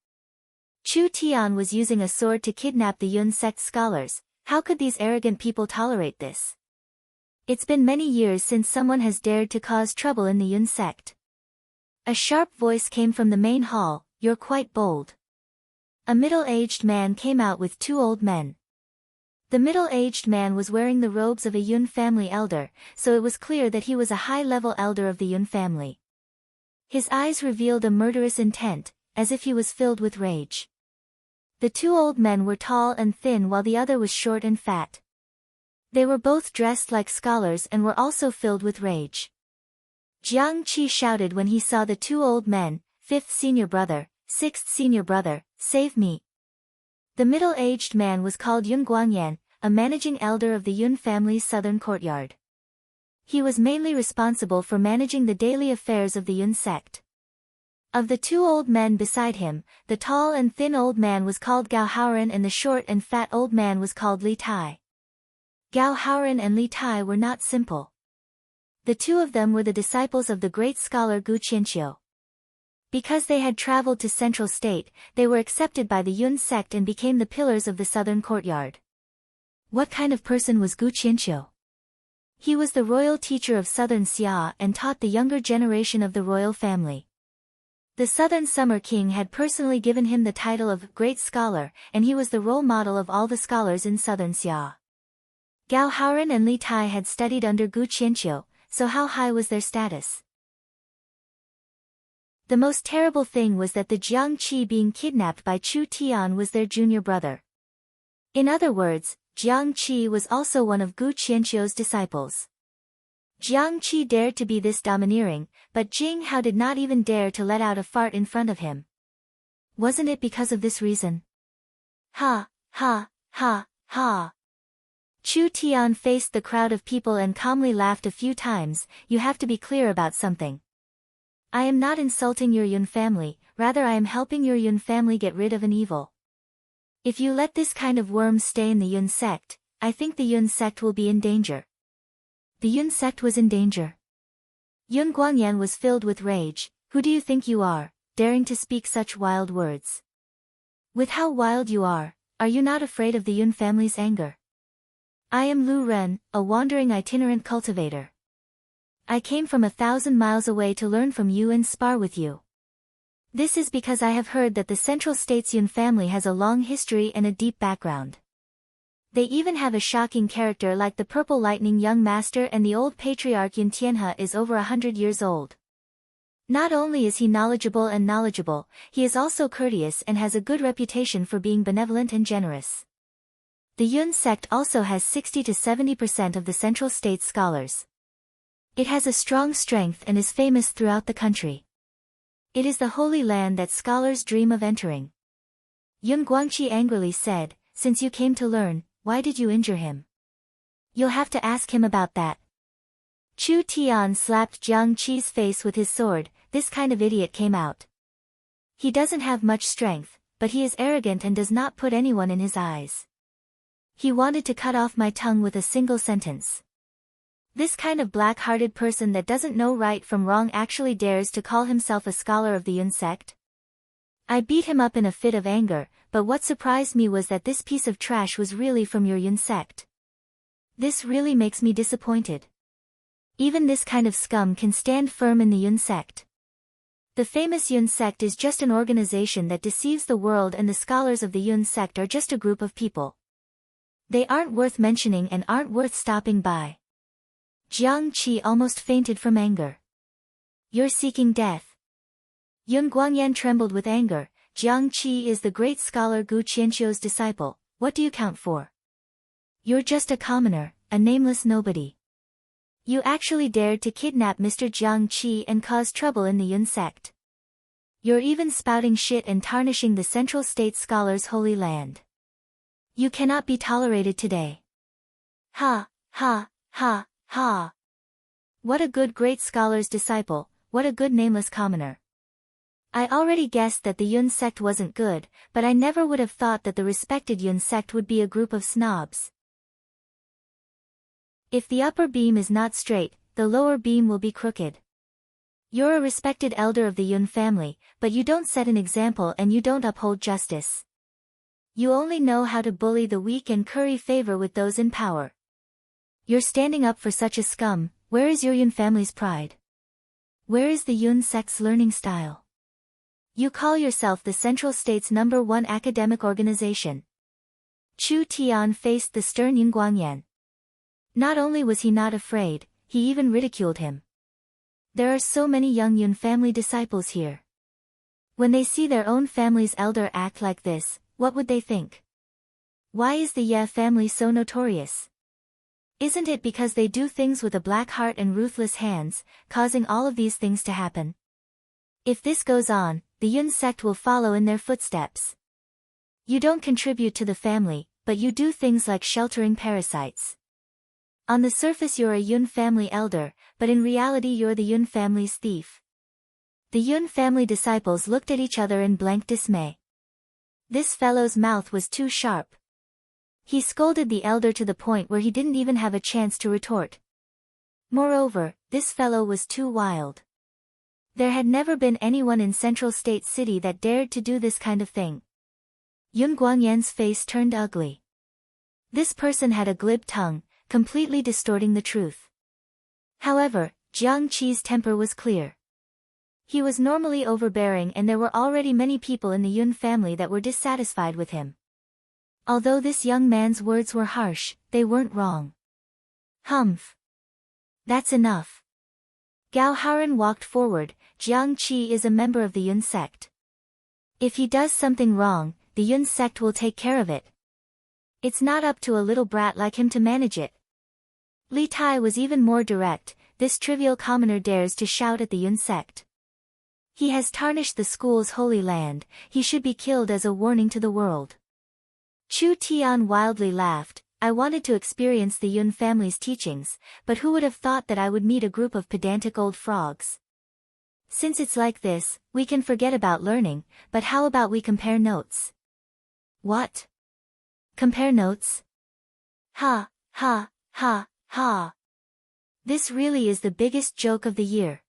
Chu Tian was using a sword to kidnap the Yun sect scholars. How could these arrogant people tolerate this? It's been many years since someone has dared to cause trouble in the Yun sect. A sharp voice came from the main hall, "You're quite bold." A middle-aged man came out with 2 old men. The middle-aged man was wearing the robes of a Yun family elder, so it was clear that he was a high-level elder of the Yun family. His eyes revealed a murderous intent, as if he was filled with rage. The 2 old men were tall and thin while the other was short and fat. They were both dressed like scholars and were also filled with rage. Jiang Qi shouted when he saw the 2 old men, "5th senior brother, 6th senior brother, save me." The middle-aged man was called Yun Guangyan, a managing elder of the Yun family's southern courtyard. He was mainly responsible for managing the daily affairs of the Yun sect. Of the 2 old men beside him, the tall and thin old man was called Gao Haoran and the short and fat old man was called Li Tai. Gao Haoran and Li Tai were not simple. The 2 of them were the disciples of the great scholar Gu Qianqiu. Because they had traveled to Central State, they were accepted by the Yun sect and became the pillars of the southern courtyard. What kind of person was Gu Qianqiu? He was the royal teacher of southern Xia and taught the younger generation of the royal family. The Southern Summer King had personally given him the title of Great Scholar, and he was the role model of all the scholars in Southern Xia. Gao Haoran and Li Tai had studied under Gu Qianqiu, so how high was their status? The most terrible thing was that the Jiang Qi being kidnapped by Chu Tian was their junior brother. In other words, Jiang Qi was also one of Gu Qianqiu's disciples. Jiang Qi dared to be this domineering, but Jing Hao did not even dare to let out a fart in front of him. Wasn't it because of this reason? Ha, ha, ha, ha. Chu Tian faced the crowd of people and calmly laughed a few times. "You have to be clear about something. I am not insulting your Yun family, rather I am helping your Yun family get rid of an evil. If you let this kind of worm stay in the Yun sect, I think the Yun sect will be in danger." The Yun sect was in danger. Yun Guangyan was filled with rage. "Who do you think you are, daring to speak such wild words? With how wild you are you not afraid of the Yun family's anger? I am Lu Ren, a wandering itinerant cultivator. I came from 1,000 miles away to learn from you and spar with you. This is because I have heard that the Central State's Yun family has a long history and a deep background. They even have a shocking character like the Purple Lightning young master, and the old patriarch Yun Tianhe is over 100 years old. Not only is he knowledgeable, he is also courteous and has a good reputation for being benevolent and generous. The Yun sect also has 60 to 70% of the Central State scholars. It has a strong strength and is famous throughout the country. It is the holy land that scholars dream of entering." Yun Guangqi angrily said, "Since you came to learn, why did you injure him? You'll have to ask him about that." Chu Tian slapped Jiang Qi's face with his sword. "This kind of idiot came out. He doesn't have much strength, but he is arrogant and does not put anyone in his eyes. He wanted to cut off my tongue with a single sentence. This kind of black-hearted person that doesn't know right from wrong actually dares to call himself a scholar of the Yun sect? I beat him up in a fit of anger, but what surprised me was that this piece of trash was really from your Yun sect. This really makes me disappointed. Even this kind of scum can stand firm in the Yun sect. The famous Yun sect is just an organization that deceives the world, and the scholars of the Yun sect are just a group of people. They aren't worth mentioning and aren't worth stopping by. Jiang Qi almost fainted from anger. You're seeking death. Yun Guangyan trembled with anger. Jiang Qi is the great scholar Gu Qianqiu's disciple. What do you count for? You're just a commoner, a nameless nobody. You actually dared to kidnap Mr. Jiang Qi and cause trouble in the Yun sect. You're even spouting shit and tarnishing the Central State Scholars' holy land. You cannot be tolerated today. Ha, ha, ha, ha. What a good great scholar's disciple, what a good nameless commoner. I already guessed that the Yun sect wasn't good, but I never would have thought that the respected Yun sect would be a group of snobs. If the upper beam is not straight, the lower beam will be crooked. You're a respected elder of the Yun family, but you don't set an example and you don't uphold justice. You only know how to bully the weak and curry favor with those in power. You're standing up for such a scum. Where is your Yun family's pride? Where is the Yun sect's learning style? You call yourself the Central State's #1 academic organization. Chu Tian faced the stern Yun Guangyan. Not only was he not afraid, he even ridiculed him. There are so many young Yun family disciples here. When they see their own family's elder act like this, what would they think? Why is the Ye family so notorious? Isn't it because they do things with a black heart and ruthless hands, causing all of these things to happen? If this goes on, the Yun sect will follow in their footsteps. You don't contribute to the family, but you do things like sheltering parasites. On the surface you're a Yun family elder, but in reality you're the Yun family's thief. The Yun family disciples looked at each other in blank dismay. This fellow's mouth was too sharp. He scolded the elder to the point where he didn't even have a chance to retort. Moreover, this fellow was too wild. There had never been anyone in Central State City that dared to do this kind of thing. Yun Guangyan's face turned ugly. This person had a glib tongue, completely distorting the truth. However, Jiang Qi's temper was clear. He was normally overbearing and there were already many people in the Yun family that were dissatisfied with him. Although this young man's words were harsh, they weren't wrong. Humph. That's enough. Gao Haran walked forward. Jiang Qi is a member of the Yun sect. If he does something wrong, the Yun sect will take care of it. It's not up to a little brat like him to manage it. Li Tai was even more direct. This trivial commoner dares to shout at the Yun sect. He has tarnished the school's holy land. He should be killed as a warning to the world. Chu Tian wildly laughed. I wanted to experience the Yun family's teachings, but who would have thought that I would meet a group of pedantic old frogs? Since it's like this, we can forget about learning, but how about we compare notes? What? Compare notes? Ha, ha, ha, ha. This really is the biggest joke of the year.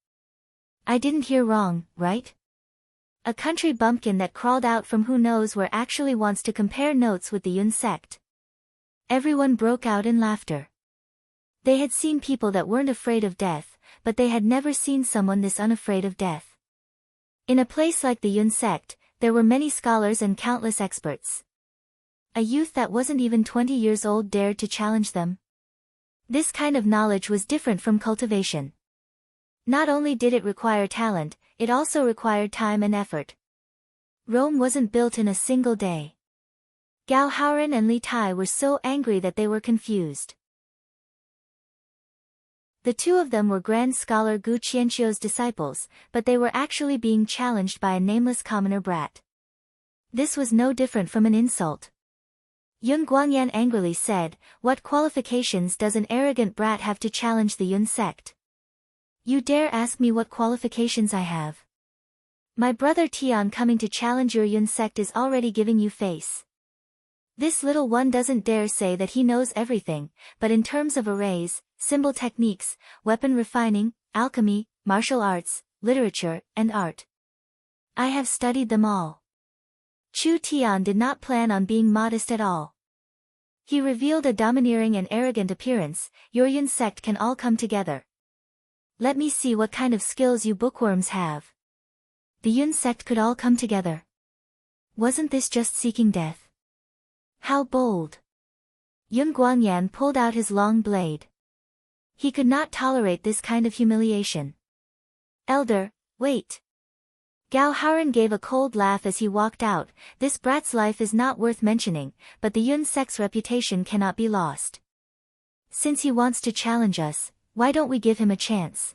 I didn't hear wrong, right? A country bumpkin that crawled out from who knows where actually wants to compare notes with the Yun sect. Everyone broke out in laughter. They had seen people that weren't afraid of death, but they had never seen someone this unafraid of death. In a place like the Yun sect, there were many scholars and countless experts. A youth that wasn't even 20 years old dared to challenge them. This kind of knowledge was different from cultivation. Not only did it require talent, it also required time and effort. Rome wasn't built in a single day. Gao Haoran and Li Tai were so angry that they were confused. The two of them were Grand Scholar Gu Qianqiu's disciples, but they were actually being challenged by a nameless commoner brat. This was no different from an insult. Yun Guangyan angrily said, "What qualifications does an arrogant brat have to challenge the Yun sect? You dare ask me what qualifications I have? My brother Tian coming to challenge your Yun sect is already giving you face." This little one doesn't dare say that he knows everything, but in terms of arrays, symbol techniques, weapon refining, alchemy, martial arts, literature, and art, I have studied them all. Chu Tian did not plan on being modest at all. He revealed a domineering and arrogant appearance. Your Yun sect can all come together. Let me see what kind of skills you bookworms have. The Yun sect could all come together. Wasn't this just seeking death? How bold! Yun Guangyan pulled out his long blade. He could not tolerate this kind of humiliation. Elder, wait. Gao Haoran gave a cold laugh as he walked out. This brat's life is not worth mentioning, but the Yun sect's reputation cannot be lost. Since he wants to challenge us, why don't we give him a chance?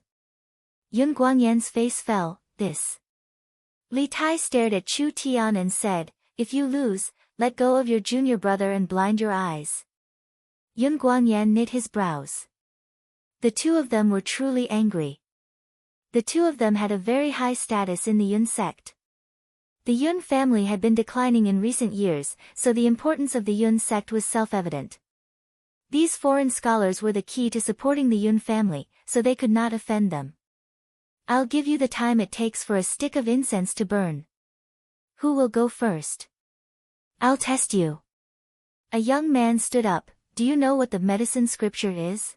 Yun Guangyan's face fell. This. Li Tai stared at Chu Tian and said, if you lose, let go of your junior brother and blind your eyes. Yun Guangyan knit his brows. The two of them were truly angry. The two of them had a very high status in the Yun sect. The Yun family had been declining in recent years, so the importance of the Yun sect was self-evident. These foreign scholars were the key to supporting the Yun family, so they could not offend them. I'll give you the time it takes for a stick of incense to burn. Who will go first? I'll test you. A young man stood up. Do you know what the medicine scripture is?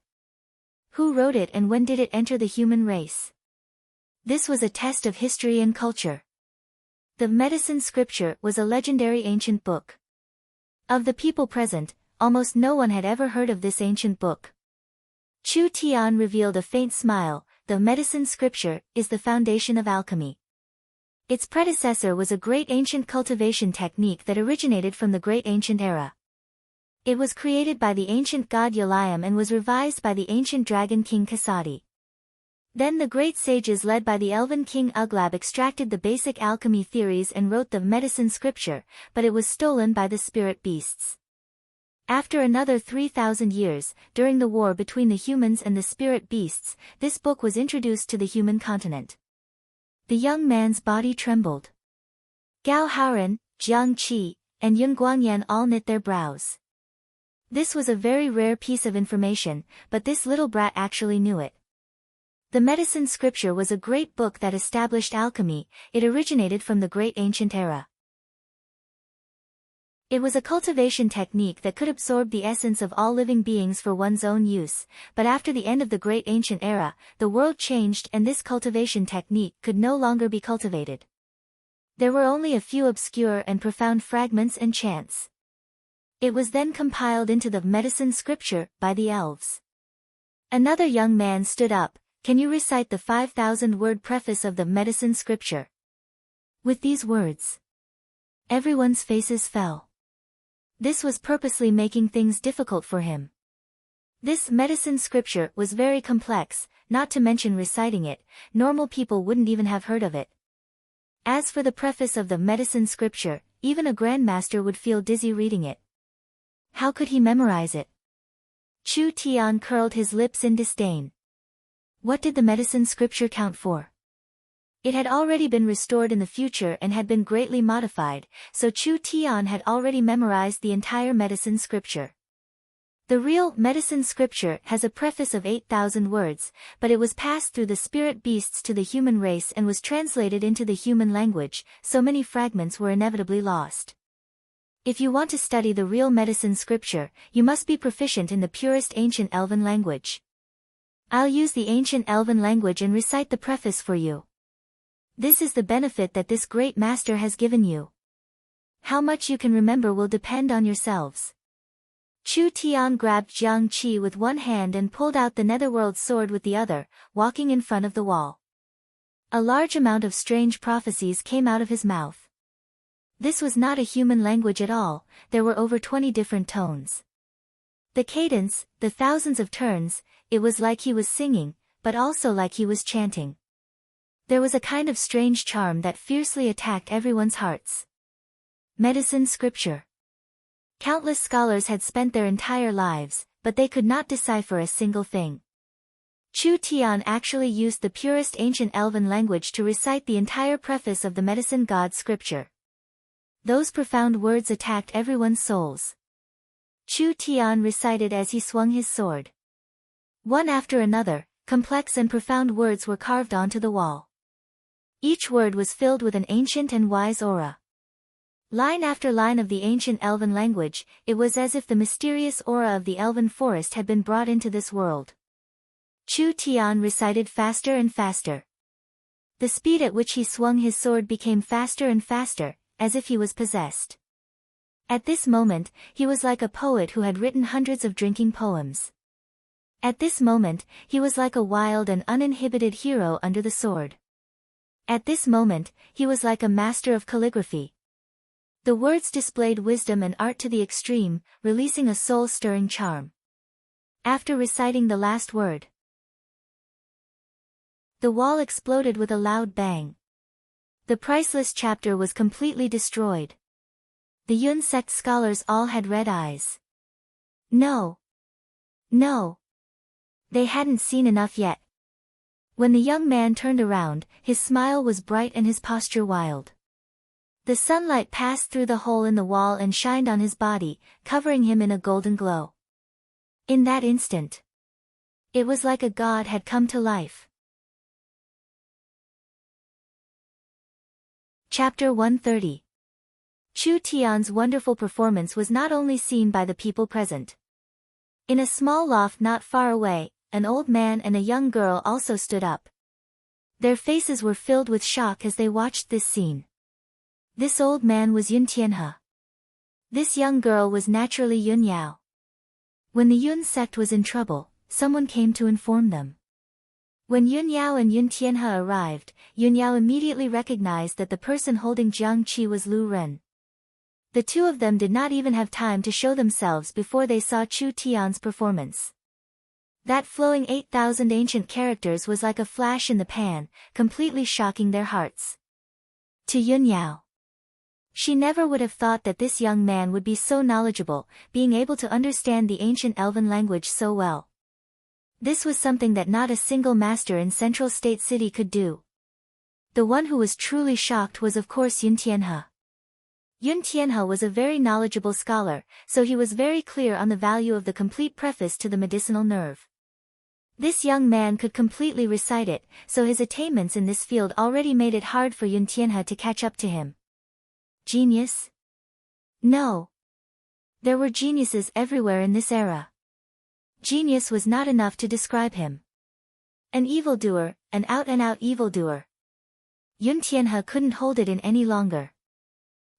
Who wrote it and when did it enter the human race? This was a test of history and culture. The medicine scripture was a legendary ancient book. Of the people present, almost no one had ever heard of this ancient book. Chu Tian revealed a faint smile. The medicine scripture is the foundation of alchemy. Its predecessor was a great ancient cultivation technique that originated from the great ancient era. It was created by the ancient god Yalayam and was revised by the ancient dragon king Kasadi. Then the great sages led by the elven king Uglab extracted the basic alchemy theories and wrote the medicine scripture, but it was stolen by the spirit beasts. After another 3,000 years, during the war between the humans and the spirit beasts, this book was introduced to the human continent. The young man's body trembled. Gao Haoran, Jiang Qi, and Yun Guangyan all knit their brows. This was a very rare piece of information, but this little brat actually knew it. The medicine scripture was a great book that established alchemy. It originated from the great ancient era. It was a cultivation technique that could absorb the essence of all living beings for one's own use, but after the end of the great ancient era, the world changed and this cultivation technique could no longer be cultivated. There were only a few obscure and profound fragments and chants. It was then compiled into the medicine scripture by the elves. Another young man stood up. Can you recite the 5,000-word preface of the medicine scripture? With these words, everyone's faces fell. This was purposely making things difficult for him. This medicine scripture was very complex, not to mention reciting it, normal people wouldn't even have heard of it. As for the preface of the medicine scripture, even a grandmaster would feel dizzy reading it. How could he memorize it? Chu Tian curled his lips in disdain. What did the medicine scripture count for? It had already been restored in the future and had been greatly modified, so Chu Tian had already memorized the entire medicine scripture. The real medicine scripture has a preface of 8,000 words, but it was passed through the spirit beasts to the human race and was translated into the human language, so many fragments were inevitably lost. If you want to study the real medicine scripture, you must be proficient in the purest ancient elven language. I'll use the ancient elven language and recite the preface for you. This is the benefit that this great master has given you. How much you can remember will depend on yourselves. Chu Tian grabbed Jiang Qi with one hand and pulled out the netherworld sword with the other, walking in front of the wall. A large amount of strange prophecies came out of his mouth. This was not a human language at all, there were over 20 different tones. The cadence, the thousands of turns, it was like he was singing, but also like he was chanting. There was a kind of strange charm that fiercely attacked everyone's hearts. Medicine scripture. Countless scholars had spent their entire lives, but they could not decipher a single thing. Chu Tian actually used the purest ancient elven language to recite the entire preface of the medicine god scripture. Those profound words attacked everyone's souls. Chu Tian recited as he swung his sword. One after another, complex and profound words were carved onto the wall. Each word was filled with an ancient and wise aura. Line after line of the ancient elven language, it was as if the mysterious aura of the elven forest had been brought into this world. Chu Tian recited faster and faster. The speed at which he swung his sword became faster and faster, as if he was possessed. At this moment, he was like a poet who had written hundreds of drinking poems. At this moment, he was like a wild and uninhibited hero under the sword. At this moment, he was like a master of calligraphy. The words displayed wisdom and art to the extreme, releasing a soul-stirring charm. After reciting the last word, the wall exploded with a loud bang. The priceless chapter was completely destroyed. The Yun sect scholars all had red eyes. No. No. They hadn't seen enough yet. When the young man turned around, his smile was bright and his posture wild. The sunlight passed through the hole in the wall and shined on his body, covering him in a golden glow. In that instant, it was like a god had come to life. Chapter 130. Chu Tian's wonderful performance was not only seen by the people present. In a small loft not far away, an old man and a young girl also stood up. Their faces were filled with shock as they watched this scene. This old man was Yun Tianhe. This young girl was naturally Yun Yao. When the Yun sect was in trouble, someone came to inform them. When Yun Yao and Yun Tianhe arrived, Yun Yao immediately recognized that the person holding Jiang Qi was Lu Ren. The two of them did not even have time to show themselves before they saw Chu Tian's performance. That flowing 8,000 ancient characters was like a flash in the pan, completely shocking their hearts. To Yun Yao, she never would have thought that this young man would be so knowledgeable, being able to understand the ancient elven language so well. This was something that not a single master in Central State City could do. The one who was truly shocked was of course Yun Tianhe. Yun Tianhe was a very knowledgeable scholar, so he was very clear on the value of the complete preface to the medicinal nerve. This young man could completely recite it, so his attainments in this field already made it hard for Yun Tianhe to catch up to him. Genius? No. There were geniuses everywhere in this era. Genius was not enough to describe him. An evildoer, an out-and-out evildoer. Yun Tianhe couldn't hold it in any longer.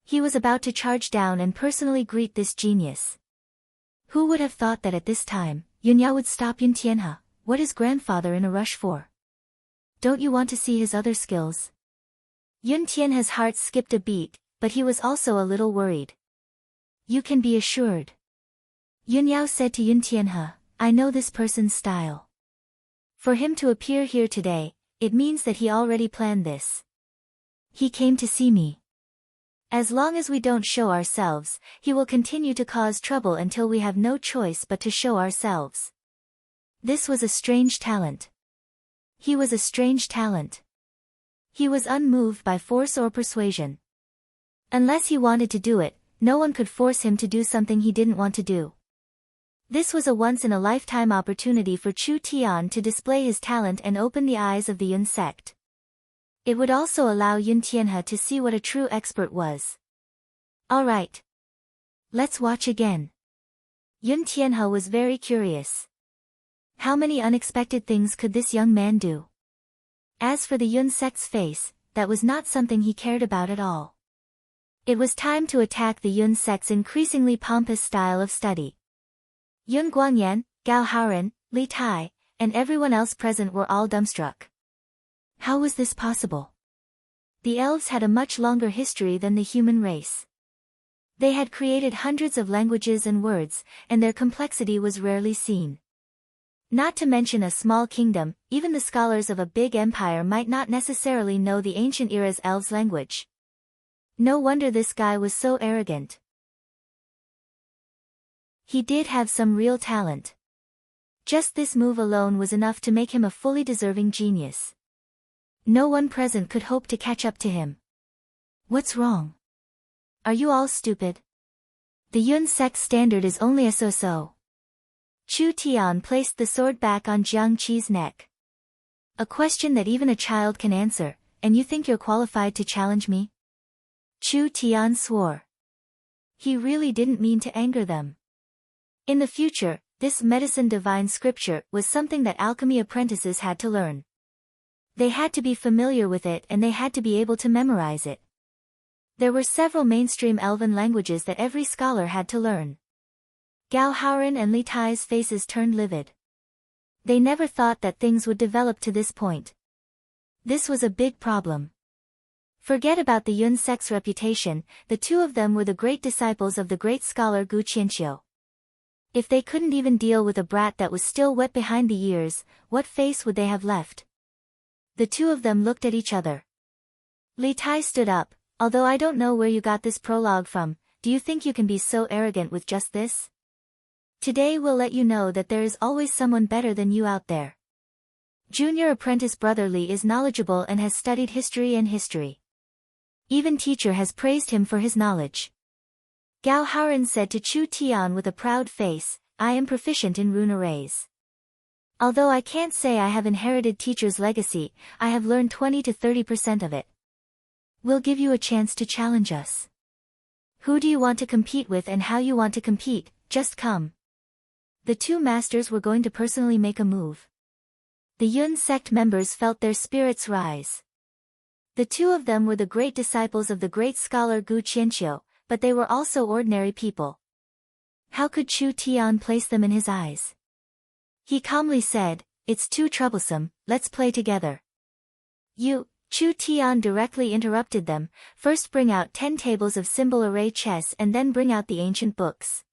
He was about to charge down and personally greet this genius. Who would have thought that at this time, Yun Yao would stop Yun Tianhe? What is grandfather in a rush for? Don't you want to see his other skills? Yun Tianhe's heart skipped a beat, but he was also a little worried. You can be assured. Yun Yao said to Yun Tianhe, I know this person's style. For him to appear here today, it means that he already planned this. He came to see me. As long as we don't show ourselves, he will continue to cause trouble until we have no choice but to show ourselves. This was a strange talent. He was a strange talent. He was unmoved by force or persuasion. Unless he wanted to do it, no one could force him to do something he didn't want to do. This was a once-in-a-lifetime opportunity for Chu Tian to display his talent and open the eyes of the Yun sect. It would also allow Yun Tianhe to see what a true expert was. All right. Let's watch again. Yun Tianhe was very curious. How many unexpected things could this young man do? As for the Yun sect's face, that was not something he cared about at all. It was time to attack the Yun sect's increasingly pompous style of study. Yun Guangyan, Gao Haoren, Li Tai, and everyone else present were all dumbstruck. How was this possible? The elves had a much longer history than the human race. They had created hundreds of languages and words, and their complexity was rarely seen. Not to mention a small kingdom, even the scholars of a big empire might not necessarily know the ancient era's elves' language. No wonder this guy was so arrogant. He did have some real talent. Just this move alone was enough to make him a fully deserving genius. No one present could hope to catch up to him. What's wrong? Are you all stupid? The Yun sect standard is only a so-so. Chu Tian placed the sword back on Jiang Qi's neck. A question that even a child can answer, and you think you're qualified to challenge me? Chu Tian swore. He really didn't mean to anger them. In the future, this medicine divine scripture was something that alchemy apprentices had to learn. They had to be familiar with it and they had to be able to memorize it. There were several mainstream elven languages that every scholar had to learn. Gao Haoran and Li Tai's faces turned livid. They never thought that things would develop to this point. This was a big problem. Forget about the Yun sect's reputation, the two of them were the great disciples of the great scholar Gu Qianqiu. If they couldn't even deal with a brat that was still wet behind the ears, what face would they have left? The two of them looked at each other. Li Tai stood up. Although I don't know where you got this prologue from, do you think you can be so arrogant with just this? Today we'll let you know that there is always someone better than you out there. Junior apprentice brother Li is knowledgeable and has studied history and history. Even teacher has praised him for his knowledge. Gao Haoran said to Chu Tian with a proud face, I am proficient in rune arrays. Although I can't say I have inherited teacher's legacy, I have learned 20 to 30% of it. We'll give you a chance to challenge us. Who do you want to compete with and how you want to compete, just come. The two masters were going to personally make a move. The Yun sect members felt their spirits rise. The two of them were the great disciples of the great scholar Gu Qianqiu, but they were also ordinary people. How could Chu Tian place them in his eyes? He calmly said, it's too troublesome, let's play together. Chu Tian directly interrupted them, first bring out 10 tables of symbol array chess and then bring out the ancient books.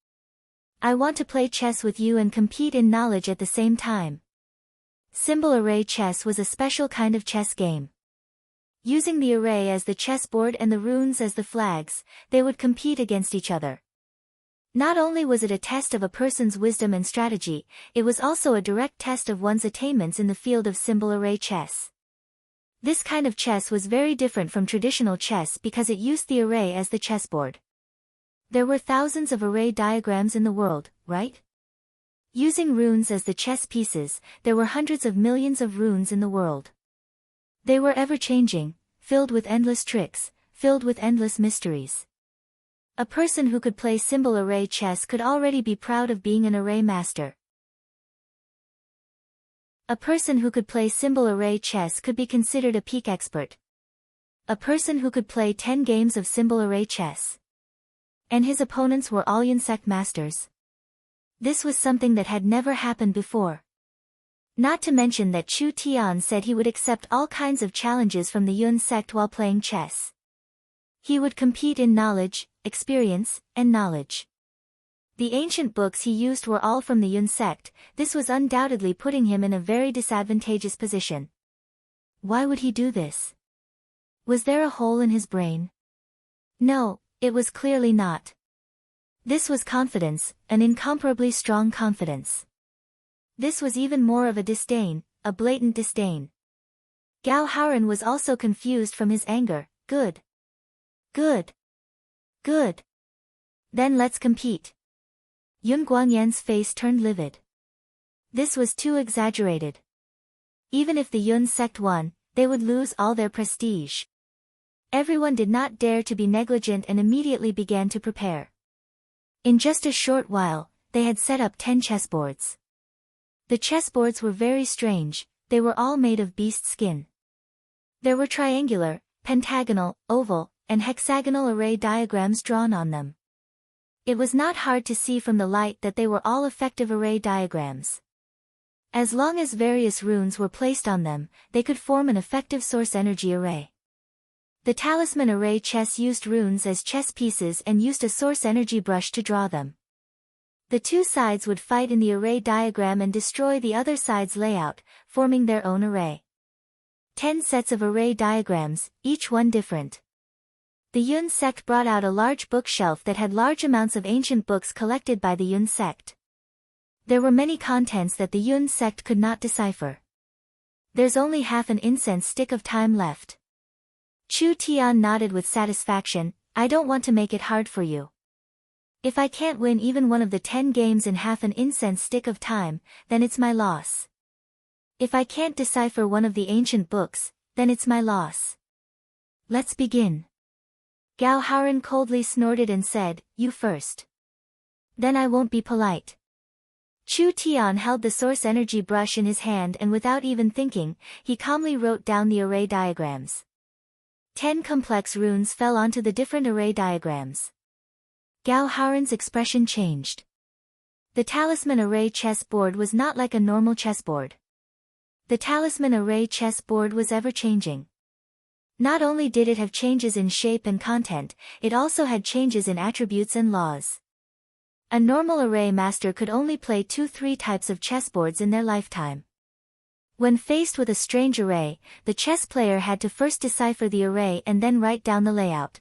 I want to play chess with you and compete in knowledge at the same time. Symbol array chess was a special kind of chess game. Using the array as the chessboard and the runes as the flags, they would compete against each other. Not only was it a test of a person's wisdom and strategy, it was also a direct test of one's attainments in the field of symbol array chess. This kind of chess was very different from traditional chess because it used the array as the chessboard. There were thousands of array diagrams in the world, right? Using runes as the chess pieces, there were hundreds of millions of runes in the world. They were ever-changing, filled with endless tricks, filled with endless mysteries. A person who could play symbol array chess could already be proud of being an array master. A person who could play symbol array chess could be considered a peak expert. A person who could play 10 games of symbol array chess. And his opponents were all Yun sect masters. This was something that had never happened before. Not to mention that Chu Tian said he would accept all kinds of challenges from the Yun sect while playing chess. He would compete in knowledge, experience, and knowledge. The ancient books he used were all from the Yun sect. This was undoubtedly putting him in a very disadvantageous position. Why would he do this? Was there a hole in his brain? No, it was clearly not. This was confidence, an incomparably strong confidence. This was even more of a disdain, a blatant disdain. Gao Haoran was also confused from his anger. Good. Good. Good. Then let's compete. Yun Guangyan's face turned livid. This was too exaggerated. Even if the Yun sect won, they would lose all their prestige. Everyone did not dare to be negligent and immediately began to prepare. In just a short while, they had set up 10 chessboards. The chessboards were very strange, they were all made of beast skin. There were triangular, pentagonal, oval, and hexagonal array diagrams drawn on them. It was not hard to see from the light that they were all effective array diagrams. As long as various runes were placed on them, they could form an effective source energy array. The talisman array chess used runes as chess pieces and used a source energy brush to draw them. The two sides would fight in the array diagram and destroy the other side's layout, forming their own array. 10 sets of array diagrams, each one different. The Yun sect brought out a large bookshelf that had large amounts of ancient books collected by the Yun sect. There were many contents that the Yun sect could not decipher. There's only half an incense stick of time left. Chu Tian nodded with satisfaction. I don't want to make it hard for you. If I can't win even one of the 10 games in half an incense stick of time, then it's my loss. If I can't decipher one of the ancient books, then it's my loss. Let's begin. Gao Haoren coldly snorted and said, "You first. Then I won't be polite." Chu Tian held the source energy brush in his hand and without even thinking, he calmly wrote down the array diagrams. 10 complex runes fell onto the different array diagrams. Gao Haoren's expression changed. The talisman array chess board was not like a normal chessboard. The talisman array chess board was ever-changing. Not only did it have changes in shape and content, it also had changes in attributes and laws. A normal array master could only play 2-3 types of chessboards in their lifetime. When faced with a strange array, the chess player had to first decipher the array and then write down the layout.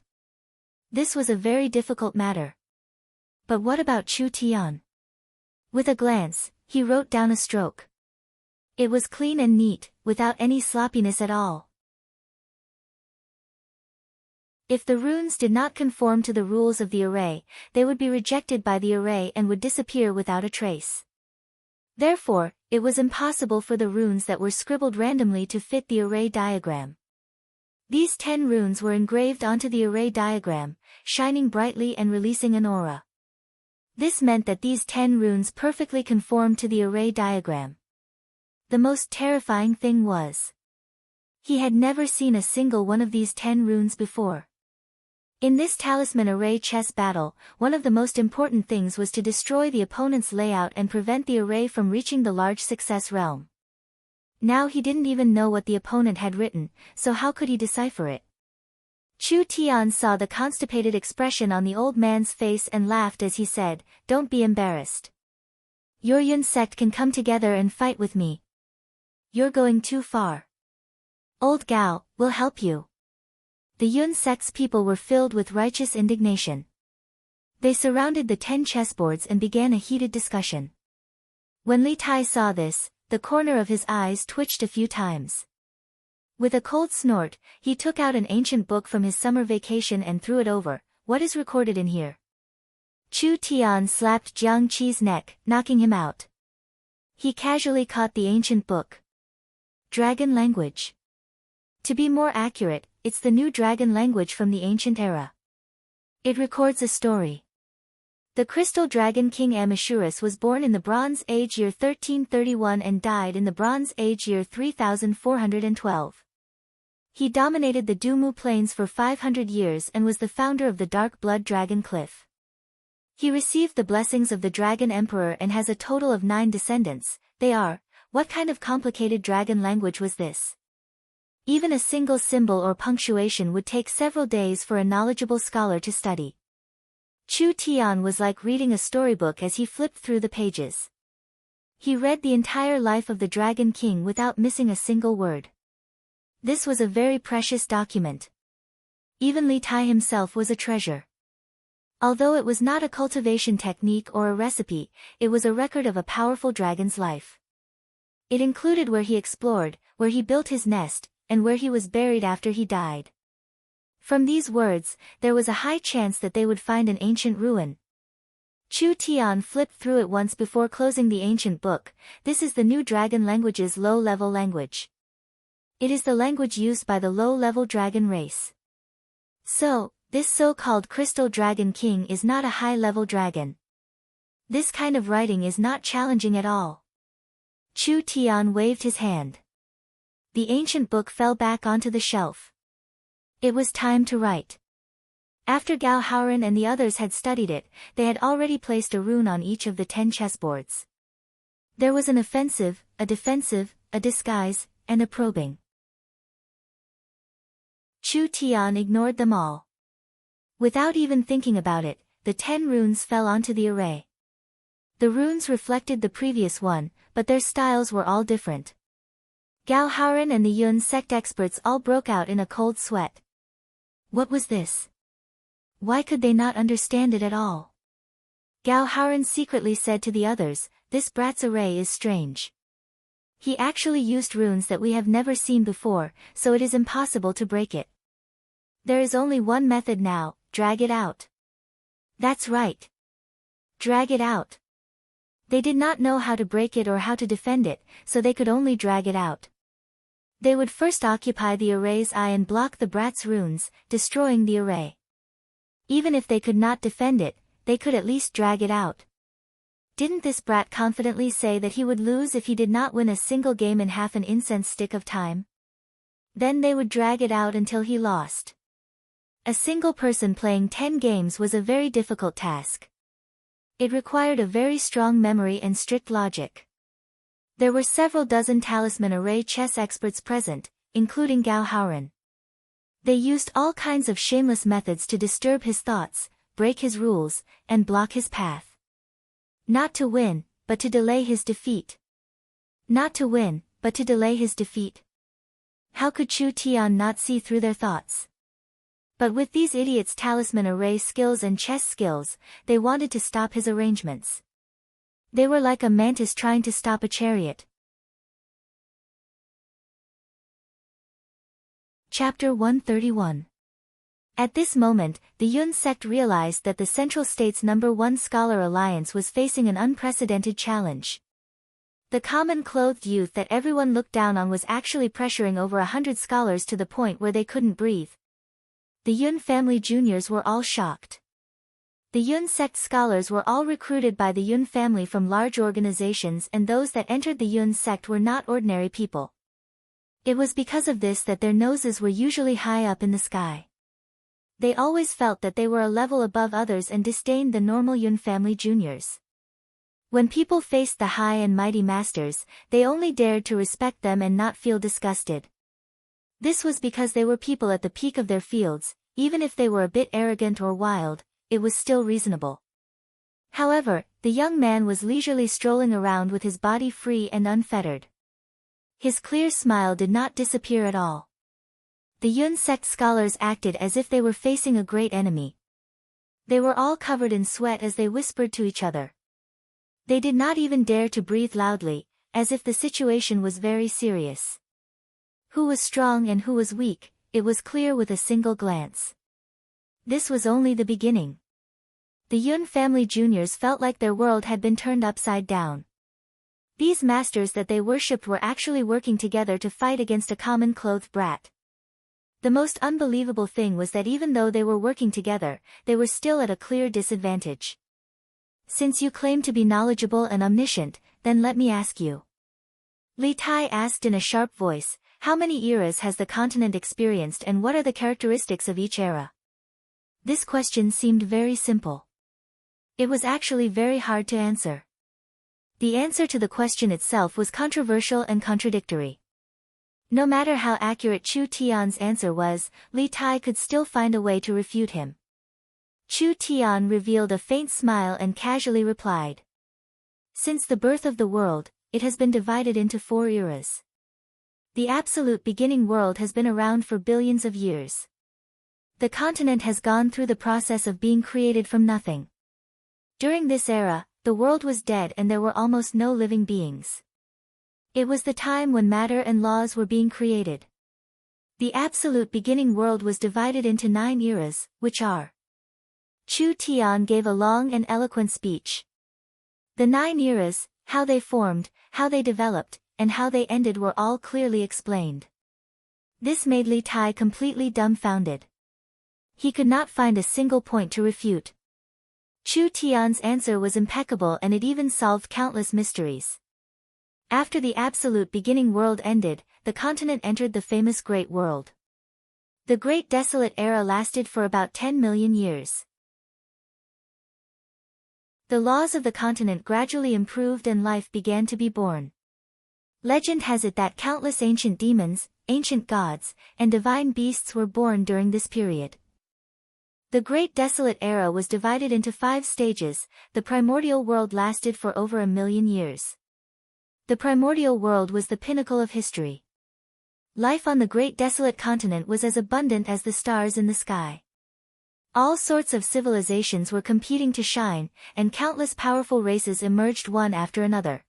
This was a very difficult matter. But what about Chu Tian? With a glance, he wrote down a stroke. It was clean and neat, without any sloppiness at all. If the runes did not conform to the rules of the array, they would be rejected by the array and would disappear without a trace. Therefore, it was impossible for the runes that were scribbled randomly to fit the array diagram. These 10 runes were engraved onto the array diagram, shining brightly and releasing an aura. This meant that these 10 runes perfectly conformed to the array diagram. The most terrifying thing was, he had never seen a single one of these 10 runes before. In this talisman array chess battle, one of the most important things was to destroy the opponent's layout and prevent the array from reaching the large success realm. Now he didn't even know what the opponent had written, so how could he decipher it? Chu Tian saw the constipated expression on the old man's face and laughed as he said, "Don't be embarrassed. Your Yun sect can come together and fight with me. You're going too far. Old Gao, we'll help you." The Yun sect's people were filled with righteous indignation. They surrounded the 10 chessboards and began a heated discussion. When Li Tai saw this, the corner of his eyes twitched a few times. With a cold snort, he took out an ancient book from his summer vacation and threw it over. "What is recorded in here?" Chu Tian slapped Jiang Qi's neck, knocking him out. He casually caught the ancient book. Dragon language. To be more accurate, it's the new dragon language from the ancient era. It records a story. The crystal dragon King Amashurus was born in the Bronze Age year 1331 and died in the Bronze Age year 3412. He dominated the Dumu Plains for 500 years and was the founder of the Dark Blood Dragon Cliff. He received the blessings of the Dragon Emperor and has a total of 9 descendants. They are, what kind of complicated dragon language was this? Even a single symbol or punctuation would take several days for a knowledgeable scholar to study. Chu Tian was like reading a storybook as he flipped through the pages. He read the entire life of the Dragon King without missing a single word. This was a very precious document. Even Li Tai himself was a treasure. Although it was not a cultivation technique or a recipe, it was a record of a powerful dragon's life. It included where he explored, where he built his nest, and where he was buried after he died. From these words, there was a high chance that they would find an ancient ruin. Chu Tian flipped through it once before closing the ancient book. This is the new dragon language's low-level language. It is the language used by the low-level dragon race. So, this so-called Crystal Dragon King is not a high-level dragon. This kind of writing is not challenging at all. Chu Tian waved his hand. The ancient book fell back onto the shelf. It was time to write. After Gao Haoren and the others had studied it, they had already placed a rune on each of the 10 chessboards. There was an offensive, a defensive, a disguise, and a probing. Chu Tian ignored them all. Without even thinking about it, the 10 runes fell onto the array. The runes reflected the previous one, but their styles were all different. Gao Haoren and the Yun sect experts all broke out in a cold sweat. What was this? Why could they not understand it at all? Gao Haoren secretly said to the others, "This brat's array is strange. He actually used runes that we have never seen before, so it is impossible to break it. There is only one method now, drag it out." That's right. Drag it out. They did not know how to break it or how to defend it, so they could only drag it out. They would first occupy the array's eye and block the brat's runes, destroying the array. Even if they could not defend it, they could at least drag it out. Didn't this brat confidently say that he would lose if he did not win a single game in half an incense stick of time? Then they would drag it out until he lost. A single person playing 10 games was a very difficult task. It required a very strong memory and strict logic. There were several dozen talisman array chess experts present, including Gao Haoren. They used all kinds of shameless methods to disturb his thoughts, break his rules, and block his path. Not to win, but to delay his defeat. Not to win, but to delay his defeat. How could Chu Tian not see through their thoughts? But with these idiots' talisman array skills and chess skills, they wanted to stop his arrangements. They were like a mantis trying to stop a chariot. Chapter 131. At this moment, the Yun sect realized that the Central States' #1 scholar alliance was facing an unprecedented challenge. The common-clothed youth that everyone looked down on was actually pressuring over 100 scholars to the point where they couldn't breathe. The Yun family juniors were all shocked. The Yun sect scholars were all recruited by the Yun family from large organizations, and those that entered the Yun sect were not ordinary people. It was because of this that their noses were usually high up in the sky. They always felt that they were a level above others and disdained the normal Yun family juniors. When people faced the high and mighty masters, they only dared to respect them and not feel disgusted. This was because they were people at the peak of their fields. Even if they were a bit arrogant or wild, it was still reasonable. However, the young man was leisurely strolling around with his body free and unfettered. His clear smile did not disappear at all. The Yun sect scholars acted as if they were facing a great enemy. They were all covered in sweat as they whispered to each other. They did not even dare to breathe loudly, as if the situation was very serious. Who was strong and who was weak, it was clear with a single glance. This was only the beginning. The Yun family juniors felt like their world had been turned upside down. These masters that they worshipped were actually working together to fight against a common-clothed brat. The most unbelievable thing was that even though they were working together, they were still at a clear disadvantage. Since you claim to be knowledgeable and omniscient, then let me ask you. Li Tai asked in a sharp voice, how many eras has the continent experienced and what are the characteristics of each era? This question seemed very simple. It was actually very hard to answer. The answer to the question itself was controversial and contradictory. No matter how accurate Chu Tian's answer was, Li Tai could still find a way to refute him. Chu Tian revealed a faint smile and casually replied. Since the birth of the world, it has been divided into 4 eras. The absolute beginning world has been around for billions of years. The continent has gone through the process of being created from nothing. During this era, the world was dead and there were almost no living beings. It was the time when matter and laws were being created. The absolute beginning world was divided into 9 eras, which are. Chu Tian gave a long and eloquent speech. The 9 eras, how they formed, how they developed, and how they ended were all clearly explained. This made Li Tai completely dumbfounded. He could not find a single point to refute. Chu Tian's answer was impeccable and it even solved countless mysteries. After the absolute beginning world ended, the continent entered the famous Great World. The Great Desolate Era lasted for about 10 million years. The laws of the continent gradually improved and life began to be born. Legend has it that countless ancient demons, ancient gods, and divine beasts were born during this period. The Great Desolate Era was divided into 5 stages. The primordial world lasted for over 1 million years. The primordial world was the pinnacle of history. Life on the Great Desolate Continent was as abundant as the stars in the sky. All sorts of civilizations were competing to shine, and countless powerful races emerged one after another.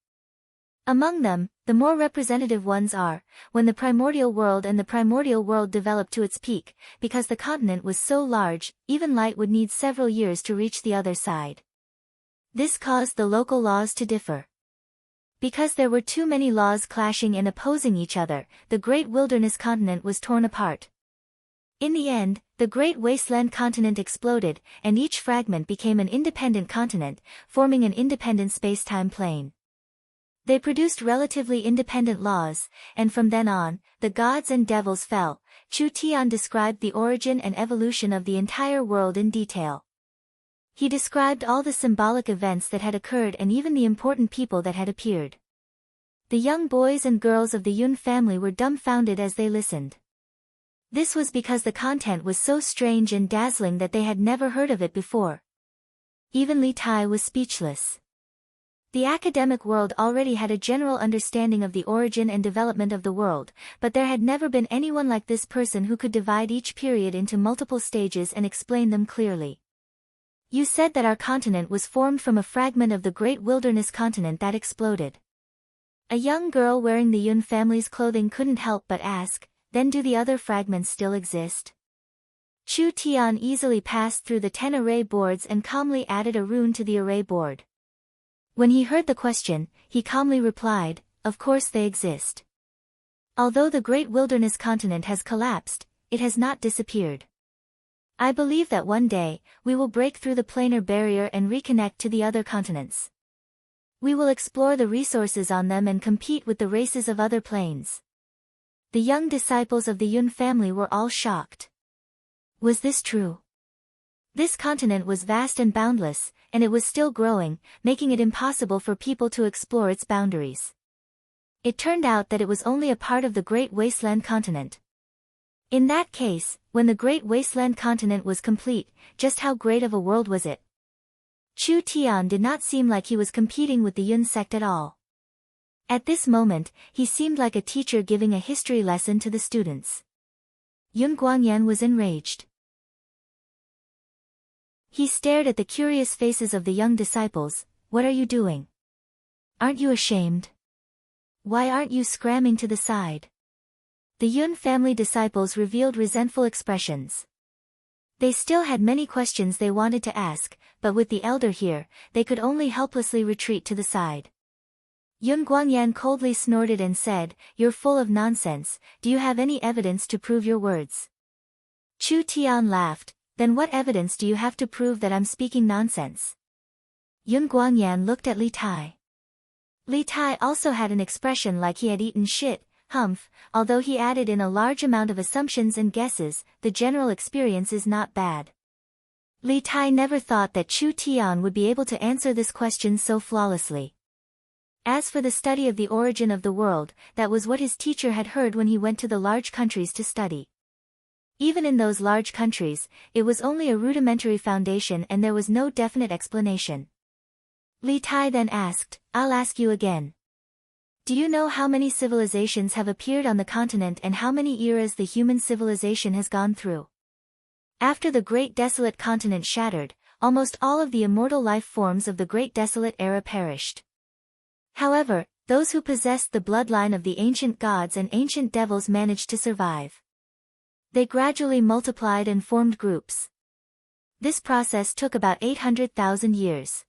Among them, the more representative ones are, when the primordial world developed to its peak, because the continent was so large, even light would need several years to reach the other side. This caused the local laws to differ. Because there were too many laws clashing and opposing each other, the Great Wilderness Continent was torn apart. In the end, the Great Wasteland Continent exploded, and each fragment became an independent continent, forming an independent space-time plane. They produced relatively independent laws, and from then on, the gods and devils fell. Chu Tian described the origin and evolution of the entire world in detail. He described all the symbolic events that had occurred and even the important people that had appeared. The young boys and girls of the Yun family were dumbfounded as they listened. This was because the content was so strange and dazzling that they had never heard of it before. Even Li Tai was speechless. The academic world already had a general understanding of the origin and development of the world, but there had never been anyone like this person who could divide each period into multiple stages and explain them clearly. You said that our continent was formed from a fragment of the Great Wilderness Continent that exploded. A young girl wearing the Yun family's clothing couldn't help but ask, then do the other fragments still exist? Chu Tian easily passed through the 10 array boards and calmly added a rune to the array board. When he heard the question, he calmly replied, of course they exist. Although the Great Wilderness Continent has collapsed, it has not disappeared. I believe that one day, we will break through the planar barrier and reconnect to the other continents. We will explore the resources on them and compete with the races of other planes. The young disciples of the Yun family were all shocked. Was this true? This continent was vast and boundless, and it was still growing, making it impossible for people to explore its boundaries. It turned out that it was only a part of the Great Wasteland Continent. In that case, when the Great Wasteland Continent was complete, just how great of a world was it? Chu Tian did not seem like he was competing with the Yun sect at all. At this moment, he seemed like a teacher giving a history lesson to the students. Yun Guangyan was enraged. He stared at the curious faces of the young disciples. What are you doing? Aren't you ashamed? Why aren't you scramming to the side? The Yun family disciples revealed resentful expressions. They still had many questions they wanted to ask, but with the elder here, they could only helplessly retreat to the side. Yun Guangyan coldly snorted and said, "You're full of nonsense. Do you have any evidence to prove your words?" Chu Tian laughed. Then what evidence do you have to prove that I'm speaking nonsense? Yun Guangyan looked at Li Tai. Li Tai also had an expression like he had eaten shit, humph, although he added in a large amount of assumptions and guesses, the general experience is not bad. Li Tai never thought that Chu Tian would be able to answer this question so flawlessly. As for the study of the origin of the world, that was what his teacher had heard when he went to the large countries to study. Even in those large countries, it was only a rudimentary foundation and there was no definite explanation. Li Tai then asked, "I'll ask you again. Do you know how many civilizations have appeared on the continent and how many eras the human civilization has gone through?" After the Great Desolate Continent shattered, almost all of the immortal life forms of the Great Desolate Era perished. However, those who possessed the bloodline of the ancient gods and ancient devils managed to survive. They gradually multiplied and formed groups. This process took about 800,000 years.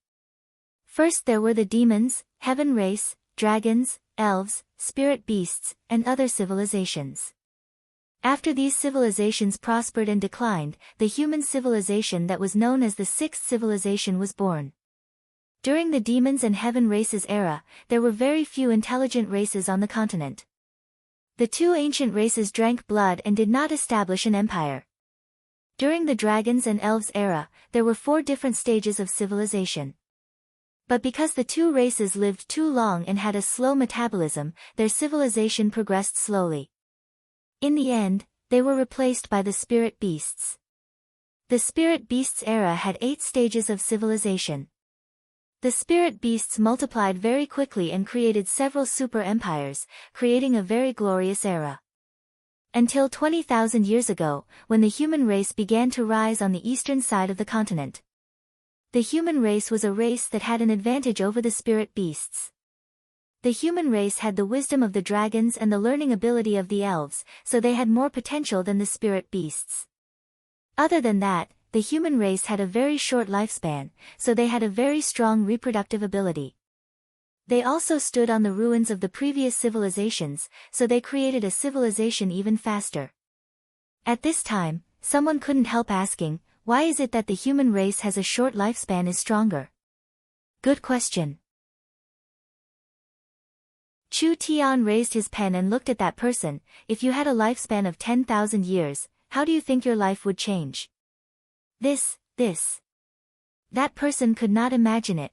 First there were the demons, heaven race, dragons, elves, spirit beasts, and other civilizations. After these civilizations prospered and declined, the human civilization that was known as the sixth civilization was born. During the demons and heaven races era, there were very few intelligent races on the continent. The two ancient races drank blood and did not establish an empire. During the dragons and elves era, there were 4 different stages of civilization. But because the two races lived too long and had a slow metabolism, their civilization progressed slowly. In the end, they were replaced by the spirit beasts. The spirit beasts era had 8 stages of civilization. The spirit beasts multiplied very quickly and created several super empires, creating a very glorious era. Until 20,000 years ago, when the human race began to rise on the eastern side of the continent. The human race was a race that had an advantage over the spirit beasts. The human race had the wisdom of the dragons and the learning ability of the elves, so they had more potential than the spirit beasts. Other than that, the human race had a very short lifespan, so they had a very strong reproductive ability. They also stood on the ruins of the previous civilizations, so they created a civilization even faster. At this time, someone couldn't help asking, why is it that the human race has a short lifespan is stronger? Good question. Chu Tian raised his pen and looked at that person. If you had a lifespan of 10,000 years, how do you think your life would change? This. That person could not imagine it.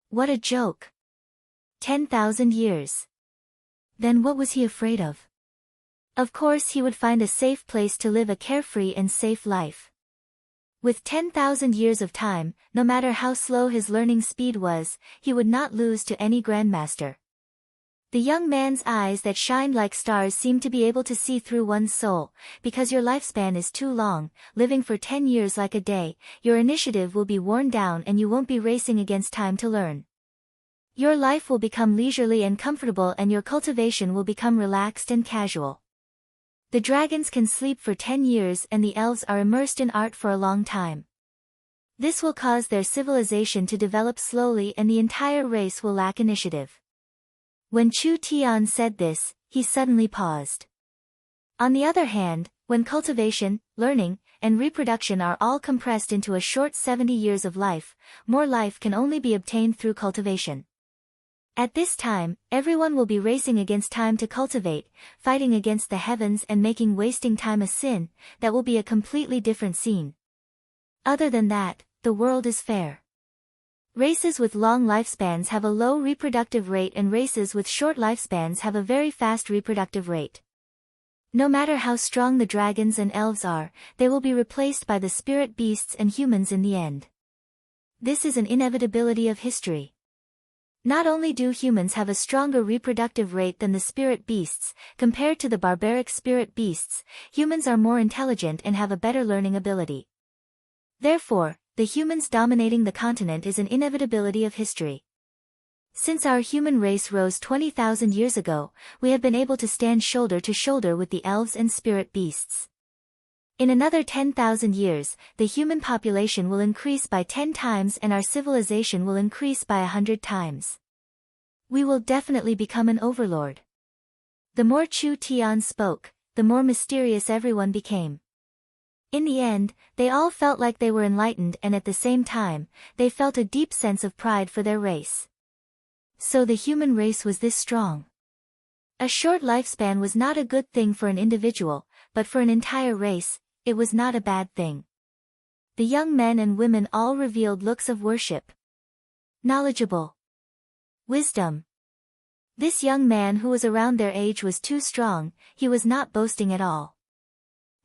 What a joke. 10,000 years. Then what was he afraid of? Of course he would find a safe place to live a carefree and safe life. With 10,000 years of time, no matter how slow his learning speed was, he would not lose to any grandmaster. The young man's eyes that shined like stars seemed to be able to see through one's soul. Because your lifespan is too long, living for 10 years like a day, your initiative will be worn down and you won't be racing against time to learn. Your life will become leisurely and comfortable and your cultivation will become relaxed and casual. The dragons can sleep for 10 years and the elves are immersed in art for a long time. This will cause their civilization to develop slowly and the entire race will lack initiative. When Chu Tian said this, he suddenly paused. On the other hand, when cultivation, learning, and reproduction are all compressed into a short 70 years of life, more life can only be obtained through cultivation. At this time, everyone will be racing against time to cultivate, fighting against the heavens and making wasting time a sin. That will be a completely different scene. Other than that, the world is fair. Races with long lifespans have a low reproductive rate and races with short lifespans have a very fast reproductive rate. No matter how strong the dragons and elves are, they will be replaced by the spirit beasts and humans in the end. This is an inevitability of history. Not only do humans have a stronger reproductive rate than the spirit beasts, compared to the barbaric spirit beasts, humans are more intelligent and have a better learning ability. Therefore, the humans dominating the continent is an inevitability of history. Since our human race rose 20,000 years ago, we have been able to stand shoulder to shoulder with the elves and spirit beasts. In another 10,000 years, the human population will increase by 10 times and our civilization will increase by 100 times. We will definitely become an overlord. The more Chu Tian spoke, the more mysterious everyone became. In the end, they all felt like they were enlightened and at the same time, they felt a deep sense of pride for their race. So the human race was this strong. A short lifespan was not a good thing for an individual, but for an entire race, it was not a bad thing. The young men and women all revealed looks of worship. Knowledgeable. Wisdom. This young man who was around their age was too strong, he was not boasting at all.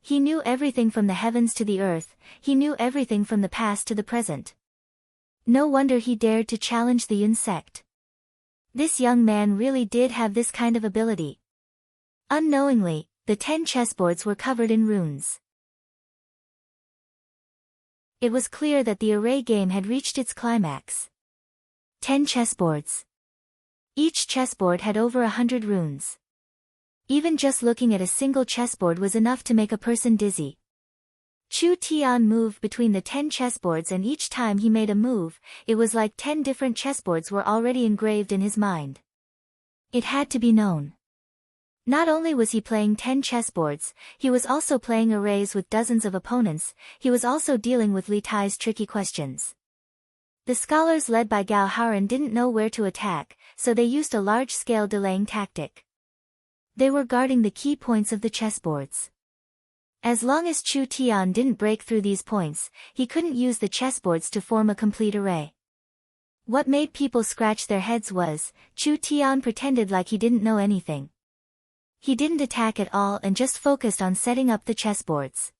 He knew everything from the heavens to the earth, he knew everything from the past to the present. No wonder he dared to challenge the Yun sect. This young man really did have this kind of ability. Unknowingly, the 10 chessboards were covered in runes. It was clear that the array game had reached its climax. 10 chessboards. Each chessboard had over 100 runes. Even just looking at a single chessboard was enough to make a person dizzy. Chu Tian moved between the 10 chessboards and each time he made a move, it was like 10 different chessboards were already engraved in his mind. It had to be known. Not only was he playing 10 chessboards, he was also playing arrays with dozens of opponents, he was also dealing with Li Tai's tricky questions. The scholars led by Gao Haoran didn't know where to attack, so they used a large-scale delaying tactic. They were guarding the key points of the chessboards. As long as Chu Tian didn't break through these points, he couldn't use the chessboards to form a complete array. What made people scratch their heads was, Chu Tian pretended like he didn't know anything. He didn't attack at all and just focused on setting up the chessboards.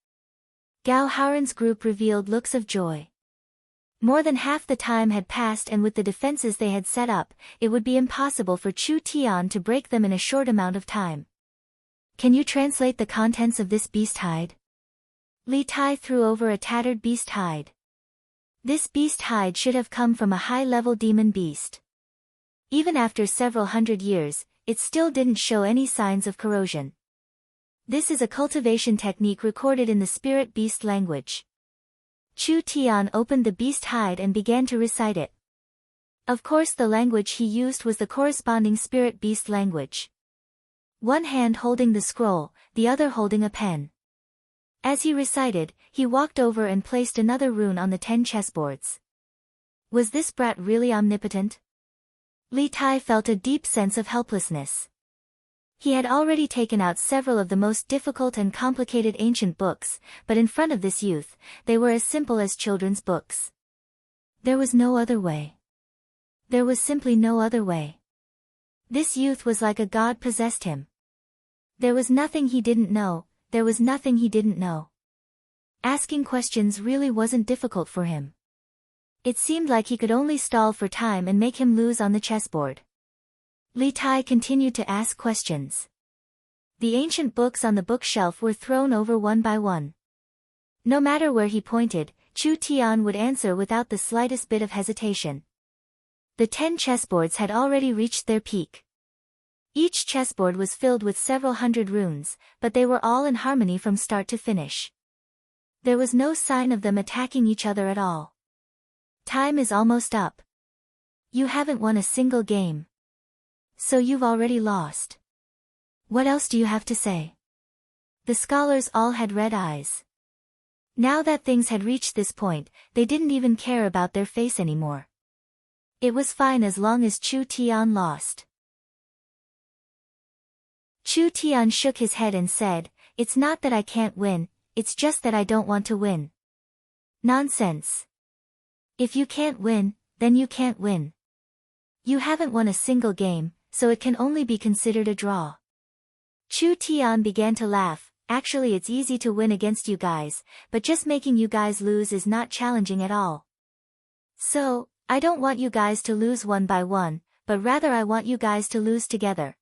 Gao Haoran's group revealed looks of joy. More than half the time had passed and with the defenses they had set up, it would be impossible for Chu Tian to break them in a short amount of time. Can you translate the contents of this beast hide? Li Tai threw over a tattered beast hide. This beast hide should have come from a high-level demon beast. Even after several hundred years, it still didn't show any signs of corrosion. This is a cultivation technique recorded in the spirit beast language. Chu Tian opened the beast hide and began to recite it. Of course the language he used was the corresponding spirit beast language. One hand holding the scroll, the other holding a pen. As he recited, he walked over and placed another rune on the 10 chessboards. Was this brat really omnipotent? Li Tai felt a deep sense of helplessness. He had already taken out several of the most difficult and complicated ancient books, but in front of this youth, they were as simple as children's books. There was no other way. There was simply no other way. This youth was like a god possessed him. There was nothing he didn't know, there was nothing he didn't know. Asking questions really wasn't difficult for him. It seemed like he could only stall for time and make him lose on the chessboard. Li Tai continued to ask questions. The ancient books on the bookshelf were thrown over one by one. No matter where he pointed, Chu Tian would answer without the slightest bit of hesitation. The 10 chessboards had already reached their peak. Each chessboard was filled with several hundred runes, but they were all in harmony from start to finish. There was no sign of them attacking each other at all. Time is almost up. You haven't won a single game. So you've already lost. What else do you have to say? The scholars all had red eyes. Now that things had reached this point, they didn't even care about their face anymore. It was fine as long as Chu Tian lost. Chu Tian shook his head and said, "It's not that I can't win, it's just that I don't want to win." Nonsense. If you can't win, then you can't win. You haven't won a single game, so it can only be considered a draw. Chu Tian began to laugh. Actually, it's easy to win against you guys, but just making you guys lose is not challenging at all. So, I don't want you guys to lose one by one, but rather I want you guys to lose together.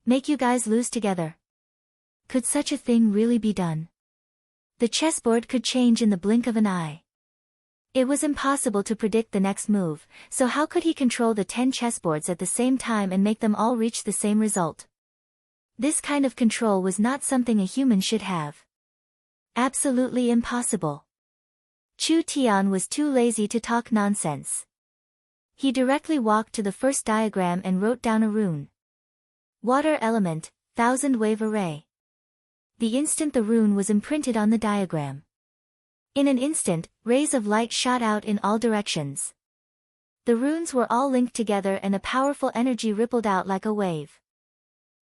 Make you guys lose together. Could such a thing really be done? The chessboard could change in the blink of an eye. It was impossible to predict the next move, so how could he control the 10 chessboards at the same time and make them all reach the same result? This kind of control was not something a human should have. Absolutely impossible. Chu Tian was too lazy to talk nonsense. He directly walked to the first diagram and wrote down a rune. Water element, 1000-wave array. The instant the rune was imprinted on the diagram. In an instant, rays of light shot out in all directions. The runes were all linked together and a powerful energy rippled out like a wave.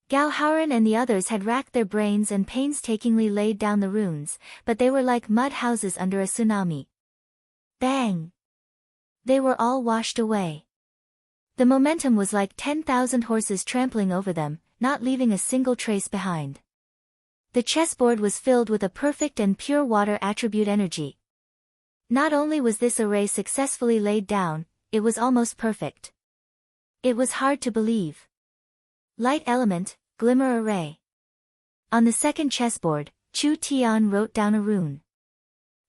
Gao Haoren and the others had racked their brains and painstakingly laid down the runes, but they were like mud houses under a tsunami. Bang! They were all washed away. The momentum was like 10,000 horses trampling over them, not leaving a single trace behind. The chessboard was filled with a perfect and pure water attribute energy. Not only was this array successfully laid down, it was almost perfect. It was hard to believe. Light element, glimmer array. On the second chessboard, Chu Tian wrote down a rune.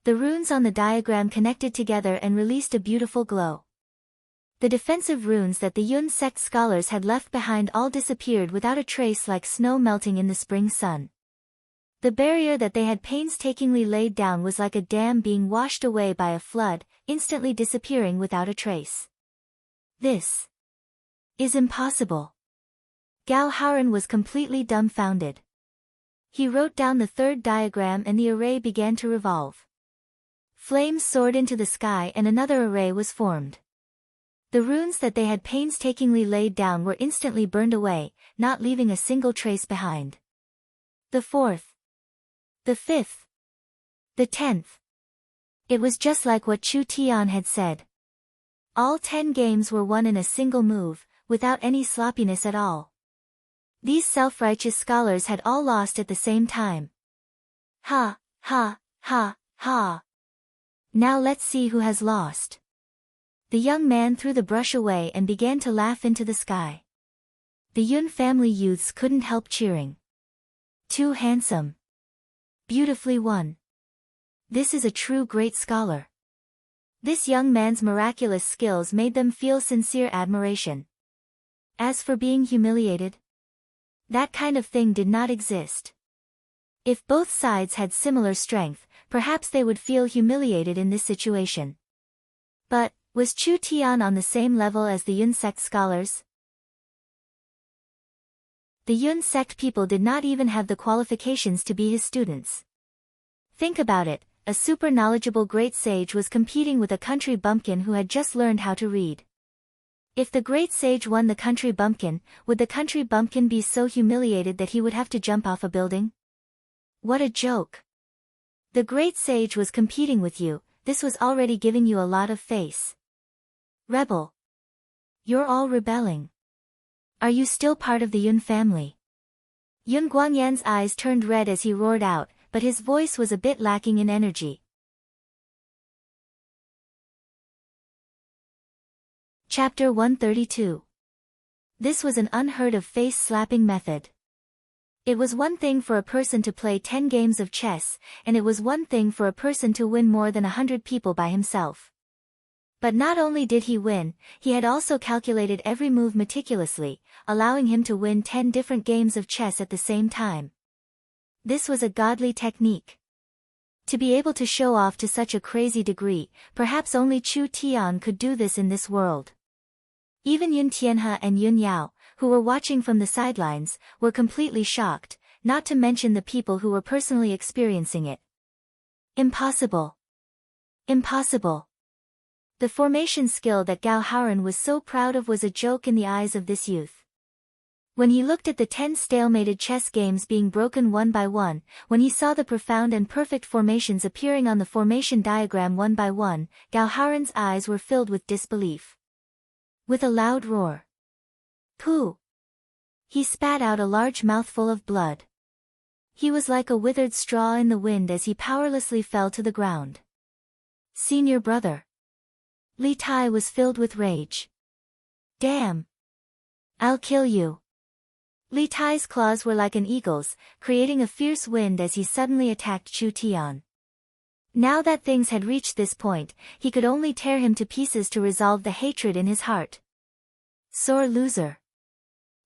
The runes on the diagram connected together and released a beautiful glow. The defensive runes that the Yun sect scholars had left behind all disappeared without a trace, like snow melting in the spring sun. The barrier that they had painstakingly laid down was like a dam being washed away by a flood, instantly disappearing without a trace. This is impossible. Gao Haoren was completely dumbfounded. He wrote down the third diagram and the array began to revolve. Flames soared into the sky and another array was formed. The runes that they had painstakingly laid down were instantly burned away, not leaving a single trace behind. The fourth. The fifth. The 10th. It was just like what Chu Tian had said. All 10 games were won in a single move, without any sloppiness at all. These self-righteous scholars had all lost at the same time. Ha, ha, ha, ha. Now let's see who has lost. The young man threw the brush away and began to laugh into the sky. The Yun family youths couldn't help cheering. Too handsome. Beautifully won. This is a true great scholar. This young man's miraculous skills made them feel sincere admiration. As for being humiliated, that kind of thing did not exist. If both sides had similar strength, perhaps they would feel humiliated in this situation. But, was Chu Tian on the same level as the Yun sect scholars? The Yun sect people did not even have the qualifications to be his students. Think about it, a super knowledgeable great sage was competing with a country bumpkin who had just learned how to read. If the great sage won the country bumpkin, would the country bumpkin be so humiliated that he would have to jump off a building? What a joke! The great sage was competing with you, this was already giving you a lot of face. Rebel. You're all rebelling. Are you still part of the Yun family? Yun Guangyan's eyes turned red as he roared out, but his voice was a bit lacking in energy. Chapter 132. This was an unheard of face-slapping method. It was one thing for a person to play 10 games of chess, and it was one thing for a person to win more than 100 people by himself. But not only did he win, he had also calculated every move meticulously, allowing him to win 10 different games of chess at the same time. This was a godly technique. To be able to show off to such a crazy degree, perhaps only Chu Tian could do this in this world. Even Yun Tianhe and Yun Yao, who were watching from the sidelines, were completely shocked, not to mention the people who were personally experiencing it. Impossible. Impossible. The formation skill that Gao Haoren was so proud of was a joke in the eyes of this youth. When he looked at the 10 stalemated chess games being broken one by one, when he saw the profound and perfect formations appearing on the formation diagram one by one, Gao Haoren's eyes were filled with disbelief. With a loud roar. Pooh! He spat out a large mouthful of blood. He was like a withered straw in the wind as he powerlessly fell to the ground. Senior brother. Li Tai was filled with rage. Damn! I'll kill you. Li Tai's claws were like an eagle's, creating a fierce wind as he suddenly attacked Chu Tian. Now that things had reached this point, he could only tear him to pieces to resolve the hatred in his heart. Sore loser.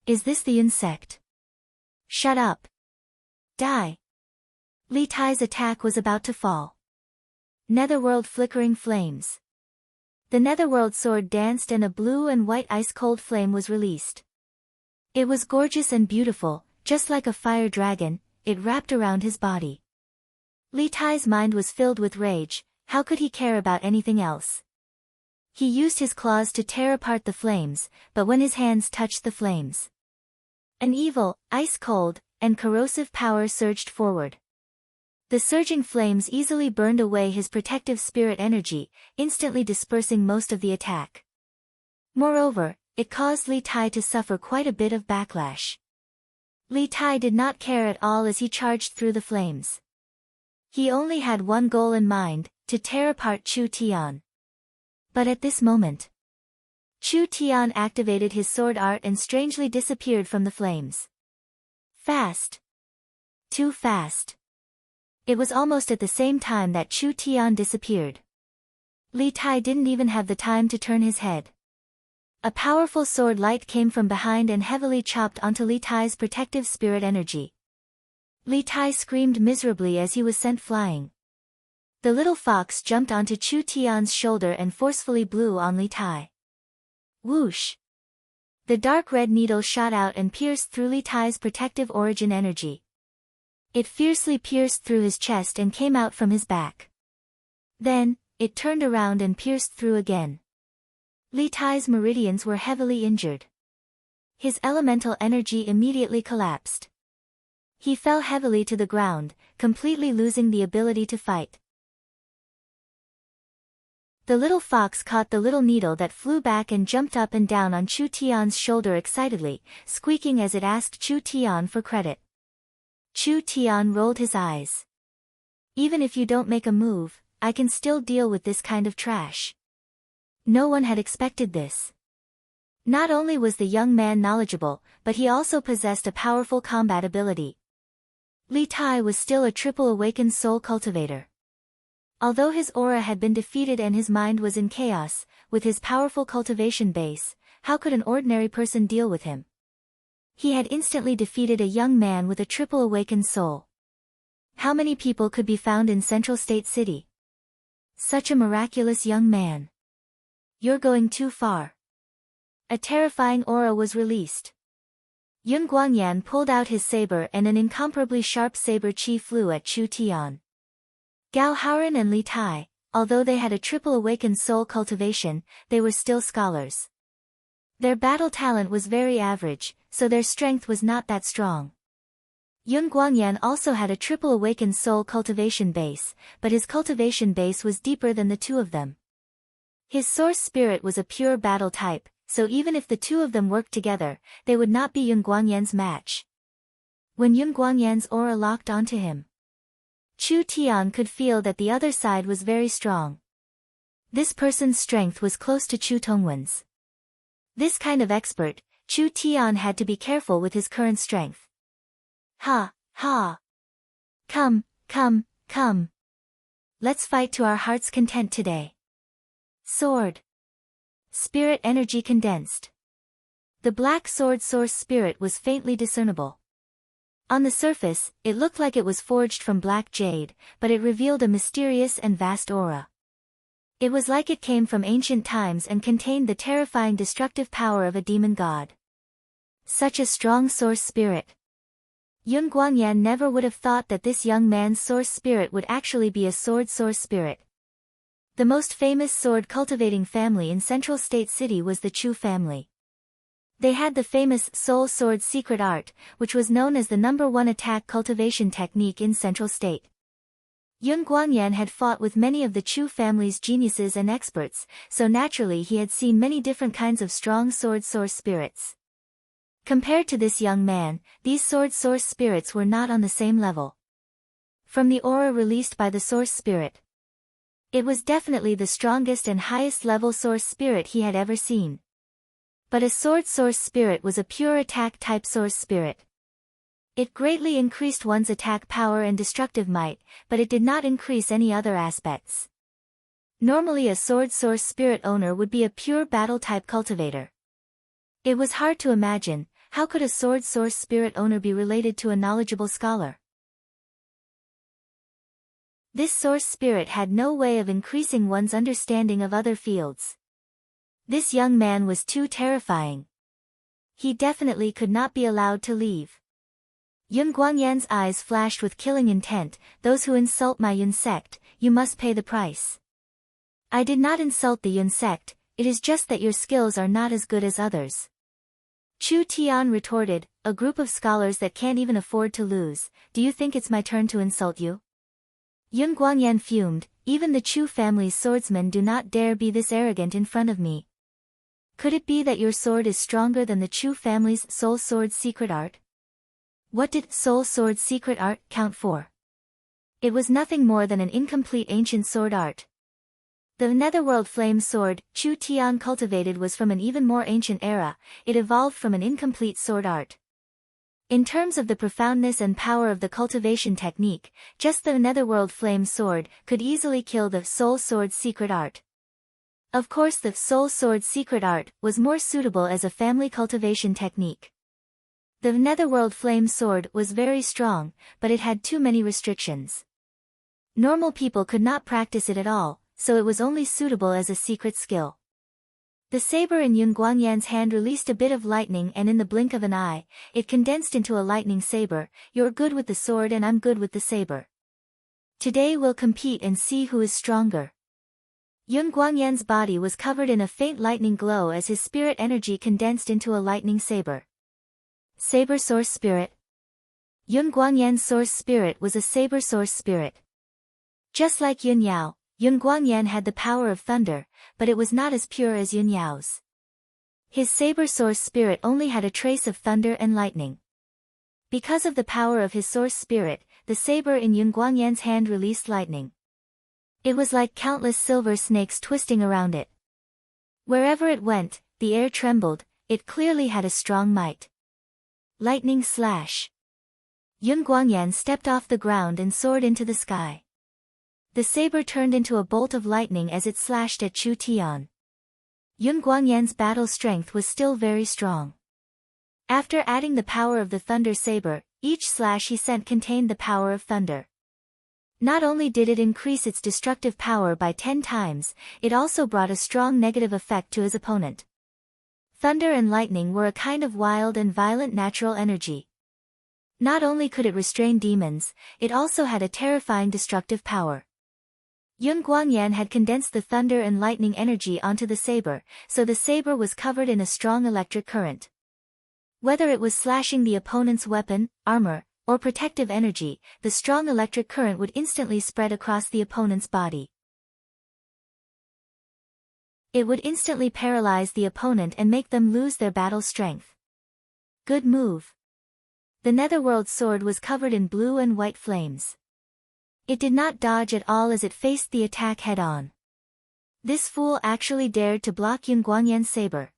Is this the Yun sect? Shut up. Die. Li Tai's attack was about to fall. Netherworld flickering flames. The Netherworld sword danced and a blue and white ice-cold flame was released. It was gorgeous and beautiful, just like a fire dragon, it wrapped around his body. Li Tai's mind was filled with rage, how could he care about anything else? He used his claws to tear apart the flames, but when his hands touched the flames, an evil, ice-cold, and corrosive power surged forward. The surging flames easily burned away his protective spirit energy, instantly dispersing most of the attack. Moreover, it caused Li Tai to suffer quite a bit of backlash. Li Tai did not care at all as he charged through the flames. He only had one goal in mind, to tear apart Chu Tian. But at this moment, Chu Tian activated his sword art and strangely disappeared from the flames. Fast. Too fast. It was almost at the same time that Chu Tian disappeared. Li Tai didn't even have the time to turn his head. A powerful sword light came from behind and heavily chopped onto Li Tai's protective spirit energy. Li Tai screamed miserably as he was sent flying. The little fox jumped onto Chu Tian's shoulder and forcefully blew on Li Tai. Whoosh! The dark red needle shot out and pierced through Li Tai's protective origin energy. It fiercely pierced through his chest and came out from his back. Then, it turned around and pierced through again. Li Tai's meridians were heavily injured. His elemental energy immediately collapsed. He fell heavily to the ground, completely losing the ability to fight. The little fox caught the little needle that flew back and jumped up and down on Chu Tian's shoulder excitedly, squeaking as it asked Chu Tian for credit. Chu Tian rolled his eyes. Even if you don't make a move, I can still deal with this kind of trash. No one had expected this. Not only was the young man knowledgeable, but he also possessed a powerful combat ability. Li Tai was still a triple awakened soul cultivator. Although his aura had been defeated and his mind was in chaos, with his powerful cultivation base, how could an ordinary person deal with him? He had instantly defeated a young man with a triple awakened soul. How many people could be found in Central State City? Such a miraculous young man. You're going too far. A terrifying aura was released. Yun Guangyan pulled out his saber and an incomparably sharp saber chi flew at Chu Tian. Gao Haoran and Li Tai, although they had a triple awakened soul cultivation, they were still scholars. Their battle talent was very average, so their strength was not that strong. Yun Guangyan also had a triple awakened soul cultivation base, but his cultivation base was deeper than the two of them. His source spirit was a pure battle type, so even if the two of them worked together, they would not be Yun Guangyan's match. When Yun Guangyan's aura locked onto him, Chu Tian could feel that the other side was very strong. This person's strength was close to Chu Tongwen's. This kind of expert, Chu Tian had to be careful with his current strength. Ha, ha. Come, come, come. Let's fight to our heart's content today. Sword. Spirit energy condensed. The black sword source spirit was faintly discernible. On the surface, it looked like it was forged from black jade, but it revealed a mysterious and vast aura. It was like it came from ancient times and contained the terrifying destructive power of a demon god. Such a strong source spirit. Yun Guangyan never would have thought that this young man's source spirit would actually be a sword source spirit. The most famous sword cultivating family in Central State City was the Chu family. They had the famous soul sword secret art, which was known as the #1 attack cultivation technique in Central State. Yun Guangyan had fought with many of the Chu family's geniuses and experts, so naturally he had seen many different kinds of strong sword source spirits. Compared to this young man, these sword source spirits were not on the same level. From the aura released by the source spirit, it was definitely the strongest and highest level source spirit he had ever seen. But a sword source spirit was a pure attack type source spirit. It greatly increased one's attack power and destructive might, but it did not increase any other aspects. Normally a sword source spirit owner would be a pure battle type cultivator. It was hard to imagine, how could a sword source spirit owner be related to a knowledgeable scholar? This source spirit had no way of increasing one's understanding of other fields. This young man was too terrifying. He definitely could not be allowed to leave. Yun Guangyan's eyes flashed with killing intent. Those who insult my Yun sect, you must pay the price. I did not insult the Yun sect, it is just that your skills are not as good as others. Chu Tian retorted, a group of scholars that can't even afford to lose, do you think it's my turn to insult you? Yun Guangyan fumed, even the Chu family's swordsmen do not dare be this arrogant in front of me. Could it be that your sword is stronger than the Chu family's soul sword secret art? What did soul sword secret art count for? It was nothing more than an incomplete ancient sword art. The netherworld flame sword Chu Tian cultivated was from an even more ancient era, it evolved from an incomplete sword art. In terms of the profoundness and power of the cultivation technique, just the netherworld flame sword could easily kill the soul sword secret art. Of course the soul sword secret art was more suitable as a family cultivation technique. The netherworld flame sword was very strong, but it had too many restrictions. Normal people could not practice it at all, so it was only suitable as a secret skill. The saber in Yun Guangyan's hand released a bit of lightning and in the blink of an eye, it condensed into a lightning saber. You're good with the sword and I'm good with the saber. Today we'll compete and see who is stronger. Yun Guangyan's body was covered in a faint lightning glow as his spirit energy condensed into a lightning saber. Saber source spirit. Yun Guangyan's source spirit was a saber source spirit. Just like Yun Yao, Yun Guangyan had the power of thunder, but it was not as pure as Yun Yao's. His saber source spirit only had a trace of thunder and lightning. Because of the power of his source spirit, the saber in Yun Guangyan's hand released lightning. It was like countless silver snakes twisting around it. Wherever it went, the air trembled, it clearly had a strong might. Lightning slash. Yun Guangyan stepped off the ground and soared into the sky. The saber turned into a bolt of lightning as it slashed at Chu Tian. Yun Guangyan's battle strength was still very strong. After adding the power of the thunder saber, each slash he sent contained the power of thunder. Not only did it increase its destructive power by 10 times, it also brought a strong negative effect to his opponent. Thunder and lightning were a kind of wild and violent natural energy. Not only could it restrain demons, it also had a terrifying destructive power. Yun Guangyan had condensed the thunder and lightning energy onto the saber, so the saber was covered in a strong electric current. Whether it was slashing the opponent's weapon, armor, or protective energy, the strong electric current would instantly spread across the opponent's body. It would instantly paralyze the opponent and make them lose their battle strength. Good move. The Netherworld sword was covered in blue and white flames. It did not dodge at all as it faced the attack head-on. This fool actually dared to block Yun Guangyan's saber.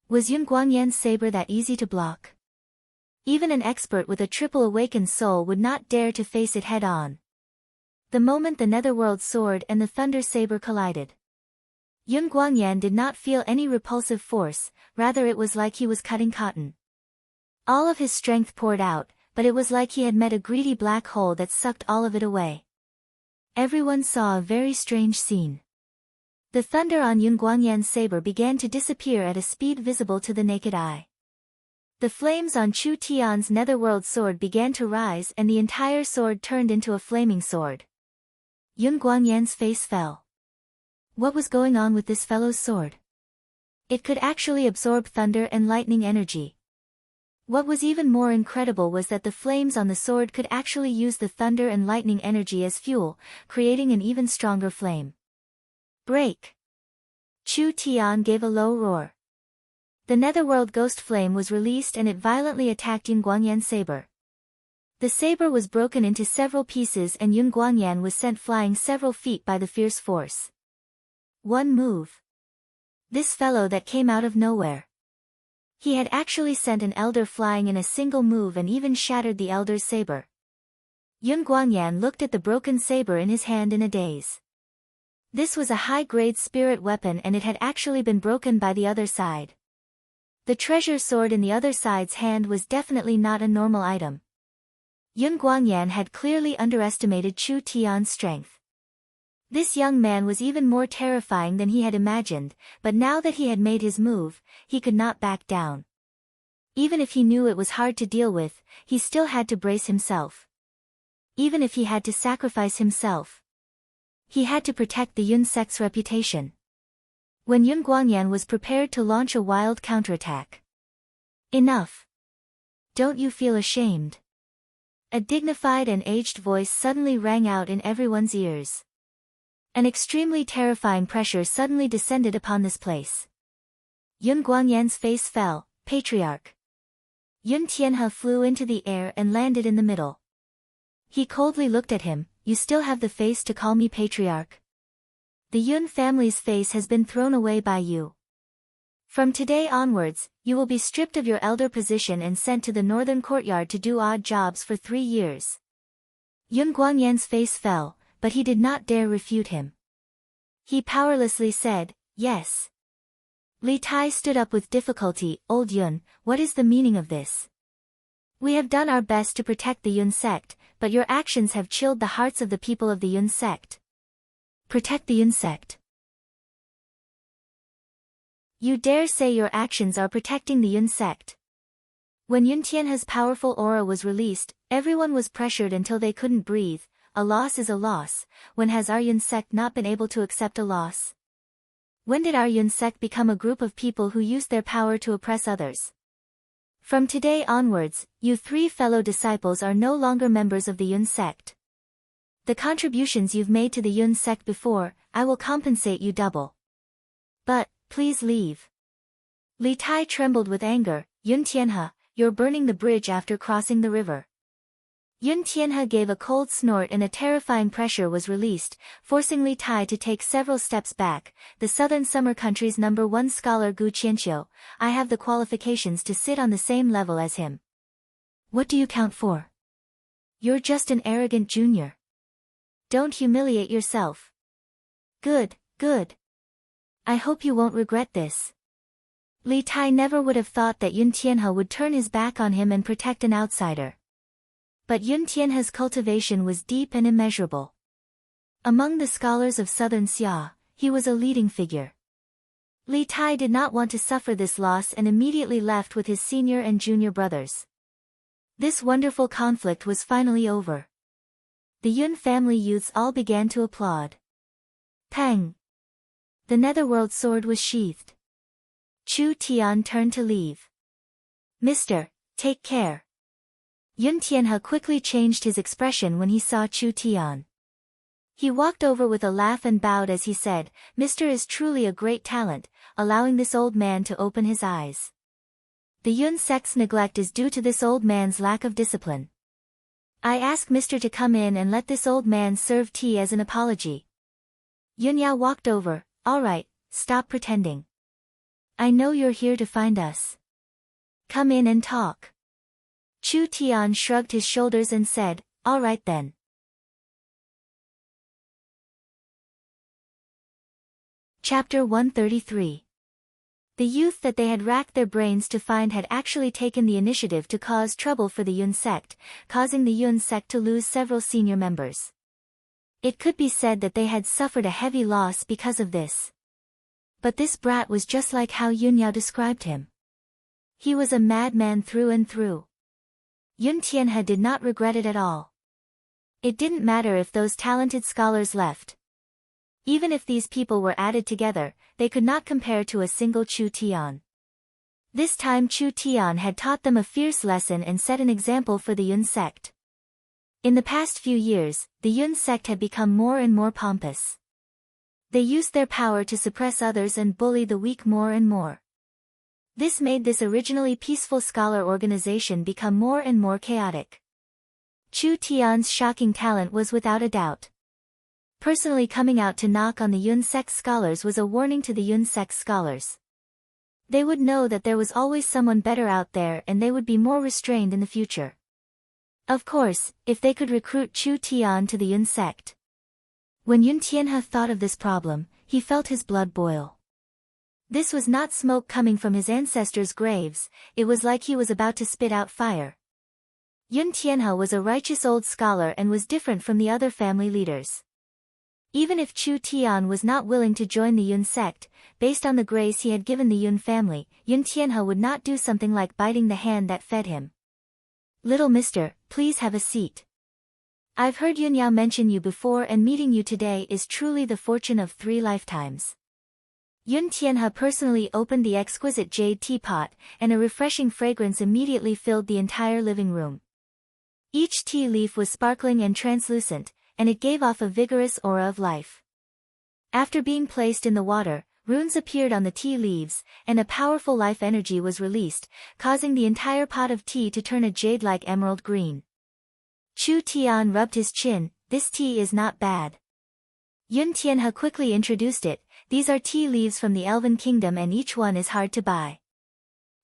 Was Yun Guangyan's saber that easy to block? Even an expert with a triple awakened soul would not dare to face it head-on. The moment the Netherworld sword and the Thunder saber collided, Yun Guangyan did not feel any repulsive force, rather it was like he was cutting cotton. All of his strength poured out, but it was like he had met a greedy black hole that sucked all of it away. Everyone saw a very strange scene. The thunder on Yun Guangyan's saber began to disappear at a speed visible to the naked eye. The flames on Chu Tian's Netherworld sword began to rise and the entire sword turned into a flaming sword. Yun Guangyan's face fell. What was going on with this fellow's sword? It could actually absorb thunder and lightning energy. What was even more incredible was that the flames on the sword could actually use the thunder and lightning energy as fuel, creating an even stronger flame. Break! Chu Tian gave a low roar. The Netherworld ghost flame was released and it violently attacked Yun Guangyan's saber. The saber was broken into several pieces and Yun Guangyan was sent flying several feet by the fierce force. One move. This fellow that came out of nowhere. He had actually sent an elder flying in a single move and even shattered the elder's saber. Yun Guangyan looked at the broken saber in his hand in a daze. This was a high-grade spirit weapon and it had actually been broken by the other side. The treasure sword in the other side's hand was definitely not a normal item. Yun Guangyan had clearly underestimated Chu Tian's strength. This young man was even more terrifying than he had imagined, but now that he had made his move, he could not back down. Even if he knew it was hard to deal with, he still had to brace himself. Even if he had to sacrifice himself, he had to protect the Yun sect's reputation. When Yun Guangyan was prepared to launch a wild counterattack. Enough! Don't you feel ashamed? A dignified and aged voice suddenly rang out in everyone's ears. An extremely terrifying pressure suddenly descended upon this place. Yun Guangyan's face fell. Patriarch. Yun Tianhe flew into the air and landed in the middle. He coldly looked at him. You still have the face to call me patriarch? The Yun family's face has been thrown away by you. From today onwards, you will be stripped of your elder position and sent to the northern courtyard to do odd jobs for 3 years. Yun Guangyan's face fell, but he did not dare refute him. He powerlessly said, yes. Li Tai stood up with difficulty. Old Yun, what is the meaning of this? We have done our best to protect the Yun sect, but your actions have chilled the hearts of the people of the Yun sect. Protect the Yun sect. You dare say your actions are protecting the Yun sect? When Yun Tianhe's powerful aura was released, everyone was pressured until they couldn't breathe. A loss is a loss. When has our Yun sect not been able to accept a loss? When did our Yun sect become a group of people who used their power to oppress others? From today onwards, you 3 fellow disciples are no longer members of the Yun sect. The contributions you've made to the Yun sect before, I will compensate you double. But, please leave. Li Tai trembled with anger. Yun Tianhe, you're burning the bridge after crossing the river. Yun Tianhe gave a cold snort and a terrifying pressure was released, forcing Li Tai to take several steps back. The Southern Summer Country's #1 scholar Gu Qianqiu, I have the qualifications to sit on the same level as him. What do you count for? You're just an arrogant junior. Don't humiliate yourself. Good, good. I hope you won't regret this. Li Tai never would have thought that Yun Tianhe would turn his back on him and protect an outsider. But Yun Tianhe's cultivation was deep and immeasurable. Among the scholars of southern Xia, he was a leading figure. Li Tai did not want to suffer this loss and immediately left with his senior and junior brothers. This wonderful conflict was finally over. The Yun family youths all began to applaud. Pang! The netherworld sword was sheathed. Chu Tian turned to leave. Mister, take care. Yun Tianhe quickly changed his expression when he saw Chu Tian. He walked over with a laugh and bowed as he said, Mister is truly a great talent, allowing this old man to open his eyes. The Yun sect's neglect is due to this old man's lack of discipline. I ask Mister to come in and let this old man serve tea as an apology. Yun Yao walked over. All right, stop pretending. I know you're here to find us. Come in and talk. Chu Tian shrugged his shoulders and said, all right then. Chapter 133. The youth that they had racked their brains to find had actually taken the initiative to cause trouble for the Yun sect, causing the Yun sect to lose several senior members. It could be said that they had suffered a heavy loss because of this. But this brat was just like how Yun Yao described him. He was a madman through and through. Yun Tianhe did not regret it at all. It didn't matter if those talented scholars left. Even if these people were added together, they could not compare to a single Chu Tian. This time Chu Tian had taught them a fierce lesson and set an example for the Yun sect. In the past few years, the Yun sect had become more and more pompous. They used their power to suppress others and bully the weak more and more. This made this originally peaceful scholar organization become more and more chaotic. Chu Tian's shocking talent was without a doubt. Personally coming out to knock on the Yun sect scholars was a warning to the Yun sect scholars. They would know that there was always someone better out there and they would be more restrained in the future. Of course, if they could recruit Chu Tian to the Yun sect. When Yun Tianhe thought of this problem, he felt his blood boil. This was not smoke coming from his ancestors' graves, it was like he was about to spit out fire. Yun Tianhe was a righteous old scholar and was different from the other family leaders. Even if Chu Tian was not willing to join the Yun sect, based on the grace he had given the Yun family, Yun Tianhe would not do something like biting the hand that fed him. Little mister, please have a seat. I've heard Yun Yao mention you before and meeting you today is truly the fortune of 3 lifetimes. Yun Tianhe personally opened the exquisite jade teapot, and a refreshing fragrance immediately filled the entire living room. Each tea leaf was sparkling and translucent, and it gave off a vigorous aura of life. After being placed in the water, runes appeared on the tea leaves, and a powerful life energy was released, causing the entire pot of tea to turn a jade-like emerald green. Chu Tian rubbed his chin, this tea is not bad. Yun Tianhe quickly introduced it, these are tea leaves from the Elven Kingdom and each one is hard to buy.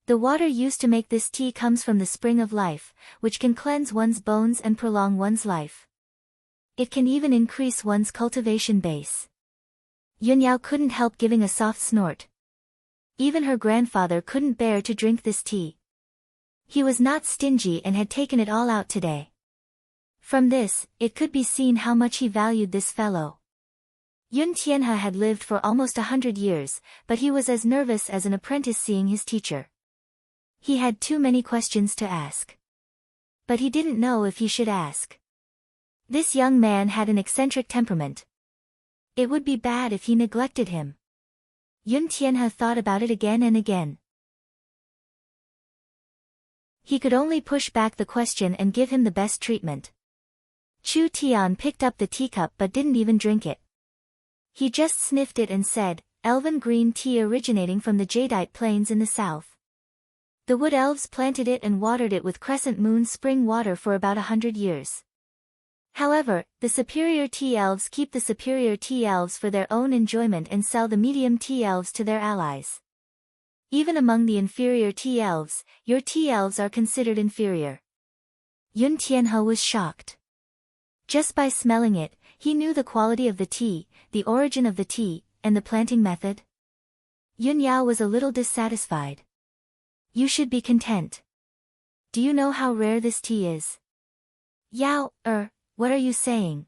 The water used to make this tea comes from the spring of life, which can cleanse one's bones and prolong one's life. It can even increase one's cultivation base. Yun Yao couldn't help giving a soft snort. Even her grandfather couldn't bear to drink this tea. He was not stingy and had taken it all out today. From this, it could be seen how much he valued this fellow. Yun Tianhe had lived for almost 100 years, but he was as nervous as an apprentice seeing his teacher. He had too many questions to ask. But he didn't know if he should ask. This young man had an eccentric temperament. It would be bad if he neglected him. Yun Tianhe thought about it again and again. He could only push back the question and give him the best treatment. Chu Tian picked up the teacup but didn't even drink it. He just sniffed it and said, elven green tea originating from the jadeite plains in the south. The wood elves planted it and watered it with crescent moon spring water for about 100 years. However, the superior tea elves keep the superior tea elves for their own enjoyment and sell the medium tea elves to their allies. Even among the inferior tea elves, your tea elves are considered inferior. Yun Tianhe was shocked. Just by smelling it, he knew the quality of the tea, the origin of the tea, and the planting method. Yun Yao was a little dissatisfied. You should be content. Do you know how rare this tea is? Yao, what are you saying?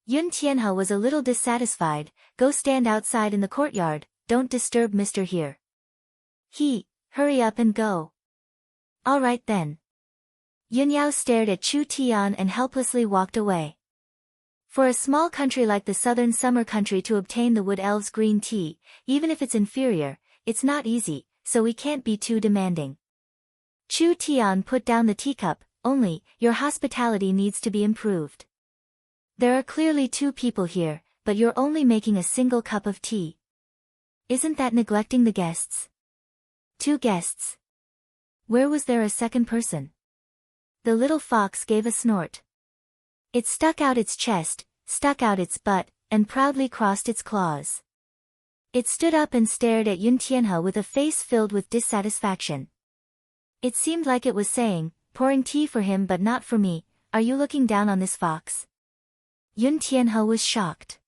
Yun Tianhe was a little dissatisfied. Go stand outside in the courtyard, don't disturb Mr. here. Hurry up and go. All right then. Yun Yao stared at Chu Tian and helplessly walked away. For a small country like the southern summer country to obtain the wood elves' green tea, even if it's inferior, it's not easy, so we can't be too demanding. Chu Tian put down the teacup. Only, your hospitality needs to be improved. There are clearly 2 people here, but you're only making a single cup of tea. Isn't that neglecting the guests? 2 guests. Where was there a second person? The little fox gave a snort. It stuck out its chest, stuck out its butt, and proudly crossed its claws. It stood up and stared at Yun Tianhe with a face filled with dissatisfaction. It seemed like it was saying, pouring tea for him but not for me, are you looking down on this fox? Yun Tianhe was shocked.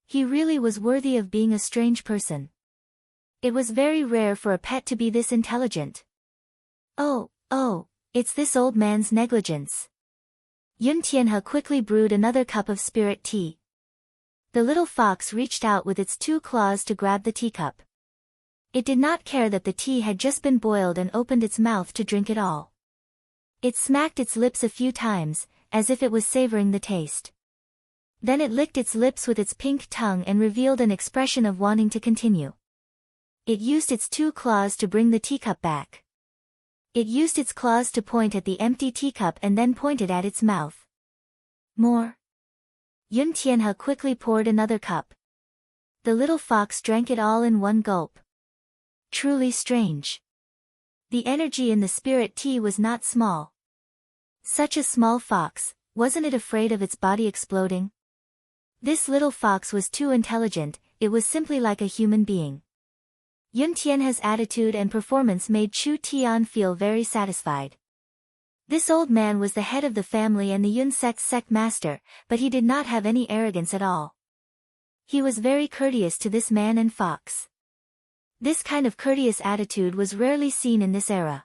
He really was worthy of being a strange person. It was very rare for a pet to be this intelligent. Oh, it's this old man's negligence. Yun Tianhe quickly brewed another cup of spirit tea. The little fox reached out with its 2 claws to grab the teacup. It did not care that the tea had just been boiled and opened its mouth to drink it all. It smacked its lips a few times, as if it was savoring the taste. Then it licked its lips with its pink tongue and revealed an expression of wanting to continue. It used its 2 claws to bring the teacup back. It used its claws to point at the empty teacup and then pointed at its mouth. More. Yun Tianhe quickly poured another cup. The little fox drank it all in one gulp. Truly strange. The energy in the spirit tea was not small. Such a small fox, wasn't it afraid of its body exploding? This little fox was too intelligent, it was simply like a human being. Yun Tianhe's attitude and performance made Chu Tian feel very satisfied. This old man was the head of the family and the Yun sect's sect master, but he did not have any arrogance at all. He was very courteous to this man and fox. This kind of courteous attitude was rarely seen in this era.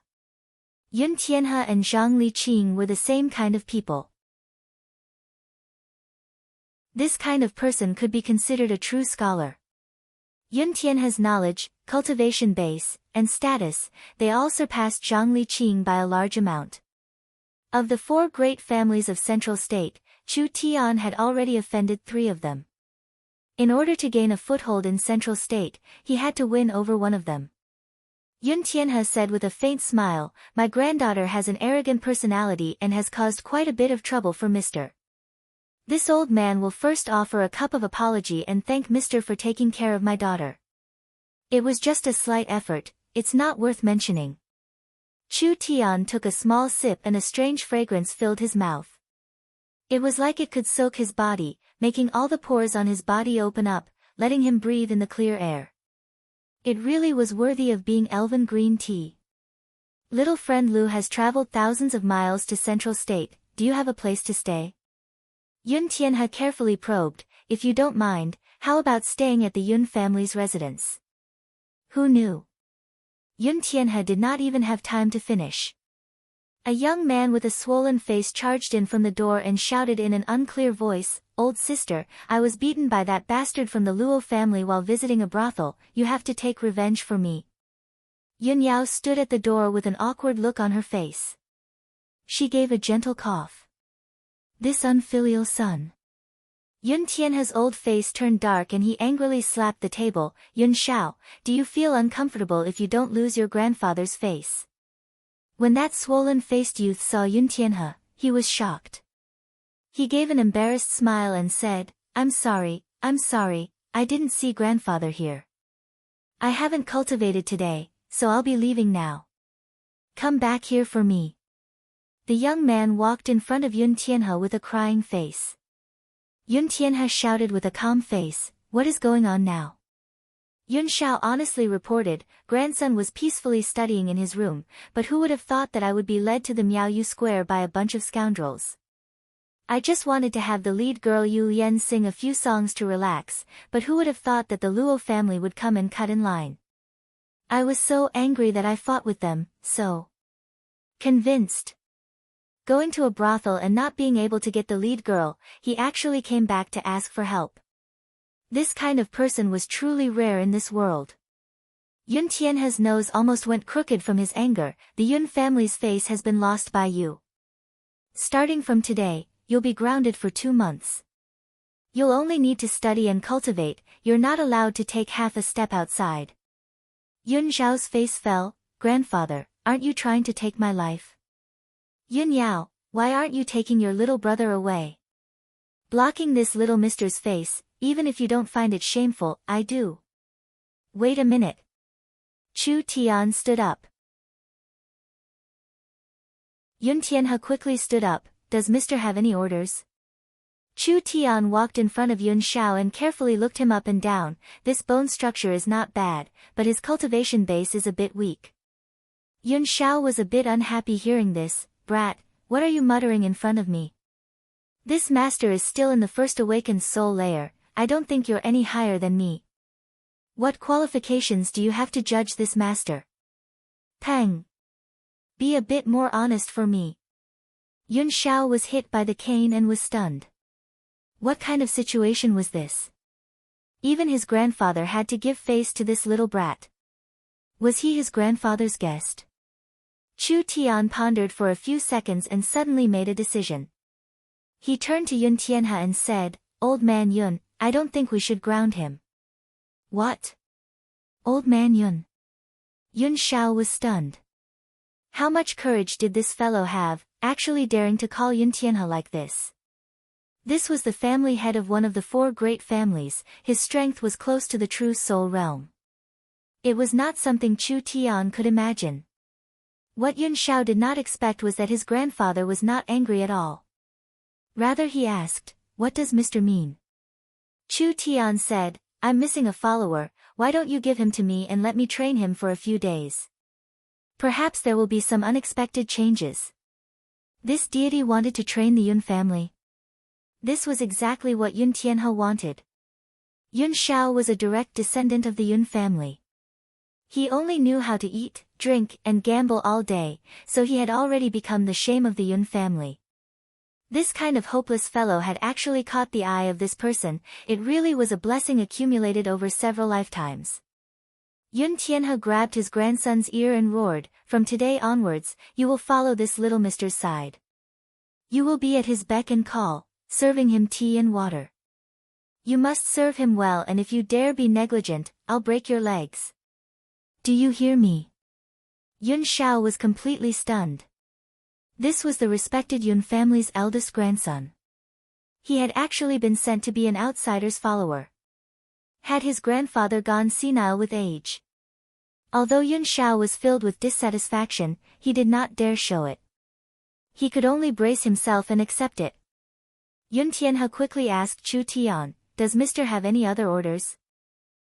Yun Tianhe and Zhang Liqing were the same kind of people. This kind of person could be considered a true scholar. Yun Tianhe's knowledge, cultivation base, and status, they all surpassed Zhang Liqing by a large amount. Of the 4 great families of Central State, Chu Tian had already offended 3 of them. In order to gain a foothold in Central State, he had to win over one of them. Yun Tianhe said with a faint smile, my granddaughter has an arrogant personality and has caused quite a bit of trouble for Mr. This old man will first offer a cup of apology and thank Mr. for taking care of my daughter. It was just a slight effort, it's not worth mentioning. Chu Tian took a small sip and a strange fragrance filled his mouth. It was like it could soak his body, making all the pores on his body open up, letting him breathe in the clear air. It really was worthy of being elven green tea. Little friend Lu has traveled thousands of miles to Central State, do you have a place to stay? Yun Tianhe carefully probed, if you don't mind, how about staying at the Yun family's residence? Who knew? Yun Tianhe did not even have time to finish. A young man with a swollen face charged in from the door and shouted in an unclear voice, old sister, I was beaten by that bastard from the Luo family while visiting a brothel, you have to take revenge for me. Yun Yao stood at the door with an awkward look on her face. She gave a gentle cough. This unfilial son. Yun Tianhe's old face turned dark and he angrily slapped the table. Yun Shao, do you feel uncomfortable if you don't lose your grandfather's face? When that swollen-faced youth saw Yun Tianhe, he was shocked. He gave an embarrassed smile and said, I'm sorry, I didn't see grandfather here. I haven't cultivated today, so I'll be leaving now. Come back here for me. The young man walked in front of Yun Tianhe with a crying face. Yun Tianhe shouted with a calm face, what is going on now? Yun Shao honestly reported, grandson was peacefully studying in his room, but who would have thought that I would be led to the Miaoyu Square by a bunch of scoundrels? I just wanted to have the lead girl Yu Lian sing a few songs to relax, but who would have thought that the Luo family would come and cut in line? I was so angry that I fought with them, so convinced. Going to a brothel and not being able to get the lead girl, he actually came back to ask for help. This kind of person was truly rare in this world. Yun Tianhe's nose almost went crooked from his anger. The Yun family's face has been lost by you. Starting from today, you'll be grounded for 2 months. You'll only need to study and cultivate, you're not allowed to take half a step outside. Yun Zhao's face fell. Grandfather, aren't you trying to take my life? Yun Yao, why aren't you taking your little brother away? Blocking this little mister's face, even if you don't find it shameful, I do. Wait a minute. Chu Tian stood up. Yun Tianhe quickly stood up. Does Mr. have any orders? Chu Tian walked in front of Yun Xiao and carefully looked him up and down. This bone structure is not bad, but his cultivation base is a bit weak. Yun Xiao was a bit unhappy hearing this. Brat, what are you muttering in front of me? This master is still in the first awakened soul layer. I don't think you're any higher than me. What qualifications do you have to judge this master? Peng. Be a bit more honest for me. Yun Xiao was hit by the cane and was stunned. What kind of situation was this? Even his grandfather had to give face to this little brat. Was he his grandfather's guest? Chu Tian pondered for a few seconds and suddenly made a decision. He turned to Yun Tianhe and said, Old man Yun, I don't think we should ground him. What? Old man Yun? Yun Xiao was stunned. How much courage did this fellow have, actually daring to call Yun Tianhe like this? This was the family head of one of the 4 great families. His strength was close to the true soul realm. It was not something Chu Tian could imagine. What Yun Xiao did not expect was that his grandfather was not angry at all. Rather he asked, what does Mr. mean? Chu Tian said, I'm missing a follower, why don't you give him to me and let me train him for a few days? Perhaps there will be some unexpected changes. This deity wanted to train the Yun family. This was exactly what Yun Tianhe wanted. Yun Xiao was a direct descendant of the Yun family. He only knew how to eat, drink, and gamble all day, so he had already become the shame of the Yun family. This kind of hopeless fellow had actually caught the eye of this person. It really was a blessing accumulated over several lifetimes. Yun Tianhe grabbed his grandson's ear and roared, from today onwards, you will follow this little mister's side. You will be at his beck and call, serving him tea and water. You must serve him well, and if you dare be negligent, I'll break your legs. Do you hear me? Yun Xiao was completely stunned. This was the respected Yun family's eldest grandson. He had actually been sent to be an outsider's follower. Had his grandfather gone senile with age? Although Yun Xiao was filled with dissatisfaction, he did not dare show it. He could only brace himself and accept it. Yun Tianhe quickly asked Chu Tian, does Mr. have any other orders?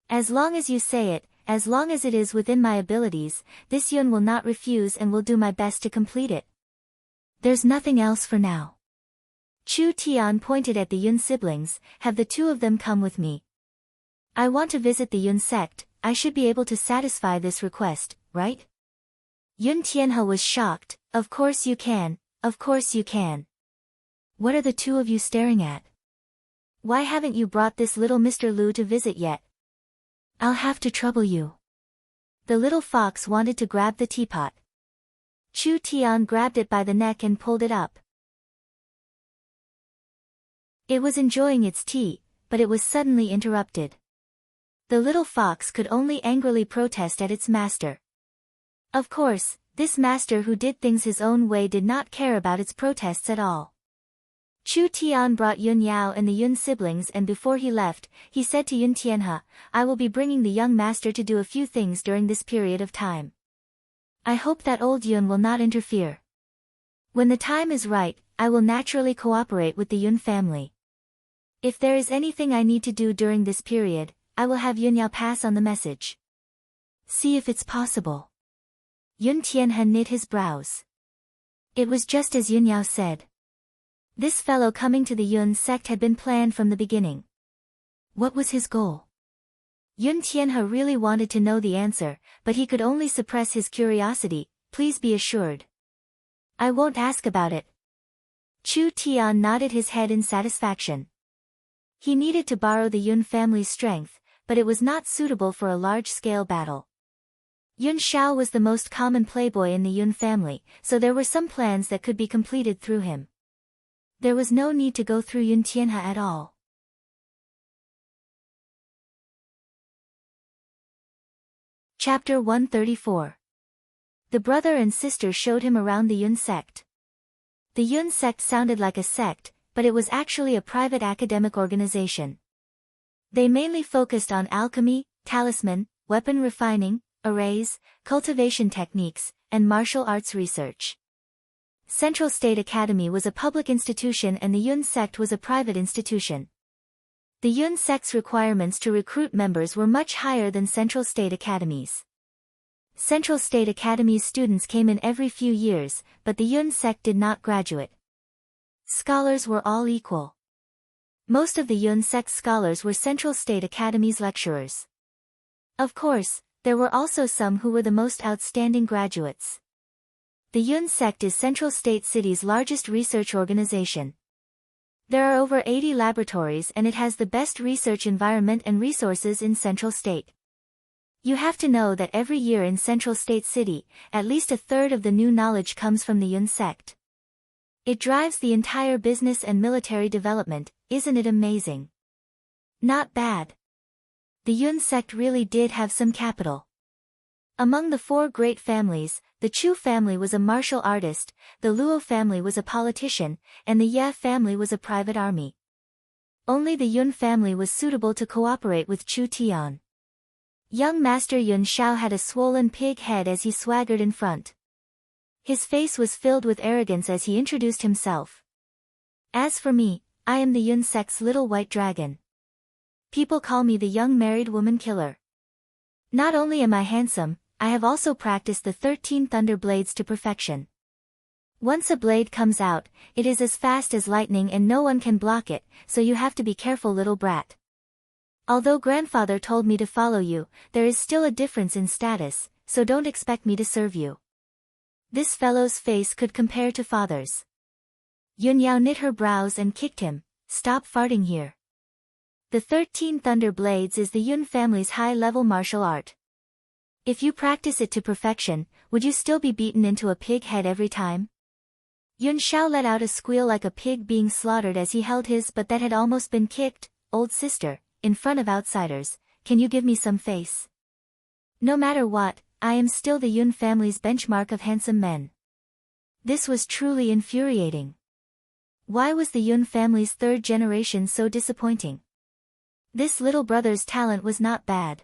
As long as you say it, as long as it is within my abilities, this Yun will not refuse and will do my best to complete it. There's nothing else for now. Chu Tian pointed at the Yun siblings, have the 2 of them come with me. I want to visit the Yun sect, I should be able to satisfy this request, right? Yun Tianhe was shocked, of course you can, of course you can. What are the 2 of you staring at? Why haven't you brought this little Mr. Lu to visit yet? I'll have to trouble you. The little fox wanted to grab the teapot. Chu Tian grabbed it by the neck and pulled it up. It was enjoying its tea, but it was suddenly interrupted. The little fox could only angrily protest at its master. Of course, this master who did things his own way did not care about its protests at all. Chu Tian brought Yun Yao and the Yun siblings, and before he left, he said to Yun Tianhe, I will be bringing the young master to do a few things during this period of time. I hope that old Yun will not interfere. When the time is right, I will naturally cooperate with the Yun family. If there is anything I need to do during this period, I will have Yun Yao pass on the message. See if it's possible. Yun Tianhe knit his brows. It was just as Yun Yao said. This fellow coming to the Yun sect had been planned from the beginning. What was his goal? Yun Tianhe really wanted to know the answer, but he could only suppress his curiosity. Please be assured. I won't ask about it, Chu Tian nodded his head in satisfaction. He needed to borrow the Yun family's strength, but it was not suitable for a large-scale battle. Yun Xiao was the most common playboy in the Yun family, so there were some plans that could be completed through him. There was no need to go through Yun Tianhe at all. Chapter 134. The brother and sister showed him around the Yun sect. The Yun sect sounded like a sect, but it was actually a private academic organization. They mainly focused on alchemy, talisman, weapon refining, arrays, cultivation techniques, and martial arts research. Central State Academy was a public institution and the Yun sect was a private institution. The Yun sect's requirements to recruit members were much higher than Central State Academies. Central State Academy's students came in every few years, but the Yun sect did not graduate. Scholars were all equal. Most of the Yun sect scholars were Central State Academy's lecturers. Of course, there were also some who were the most outstanding graduates. The Yun sect is Central State City's largest research organization. There are over 80 laboratories and it has the best research environment and resources in Central State. You have to know that every year in Central State City, at least a third of the new knowledge comes from the Yun sect. It drives the entire business and military development, isn't it amazing? Not bad. The Yun sect really did have some capital. Among the four great families, the Chu family was a martial artist, the Luo family was a politician, and the Ye family was a private army. Only the Yun family was suitable to cooperate with Chu Tian. Young Master Yun Xiao had a swollen pig head as he swaggered in front. His face was filled with arrogance as he introduced himself. As for me, I am the Yun sect's little white dragon. People call me the young married woman killer. Not only am I handsome, I have also practiced the 13 thunder blades to perfection. Once a blade comes out, it is as fast as lightning and no one can block it, so you have to be careful, little brat. Although grandfather told me to follow you, there is still a difference in status, so don't expect me to serve you. This fellow's face could compare to father's. Yun Yao knit her brows and kicked him. Stop farting here. The 13 thunder blades is the Yun family's high-level martial art. If you practice it to perfection, would you still be beaten into a pig head every time? Yun Xiao let out a squeal like a pig being slaughtered as he held his but that had almost been kicked. Old sister, in front of outsiders, can you give me some face? No matter what, I am still the Yun family's benchmark of handsome men. This was truly infuriating. Why was the Yun family's third generation so disappointing? This little brother's talent was not bad.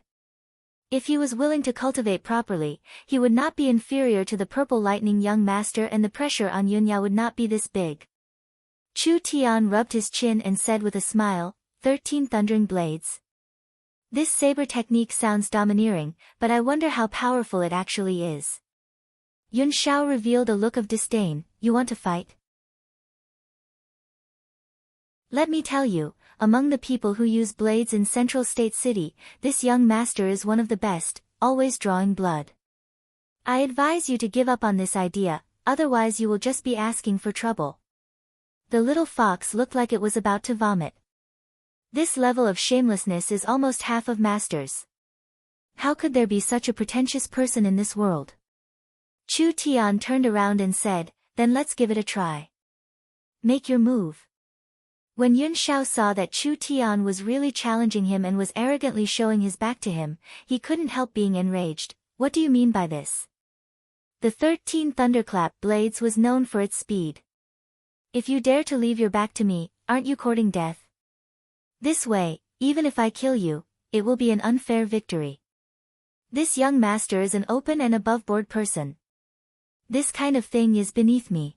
If he was willing to cultivate properly, he would not be inferior to the purple lightning young master and the pressure on Yunya would not be this big. Chu Tian rubbed his chin and said with a smile, 13 thundering blades. This saber technique sounds domineering, but I wonder how powerful it actually is. Yun Xiao revealed a look of disdain. You want to fight? Let me tell you, among the people who use blades in Central State City, this young master is one of the best, always drawing blood. I advise you to give up on this idea, otherwise you will just be asking for trouble. The little fox looked like it was about to vomit. This level of shamelessness is almost half of masters. How could there be such a pretentious person in this world? Chu Tian turned around and said, then let's give it a try. Make your move. When Yun Xiao saw that Chu Tian was really challenging him and was arrogantly showing his back to him, he couldn't help being enraged. What do you mean by this? The 13 thunderclap blades was known for its speed. If you dare to leave your back to me, aren't you courting death? This way, even if I kill you, it will be an unfair victory. This young master is an open and above-board person. This kind of thing is beneath me.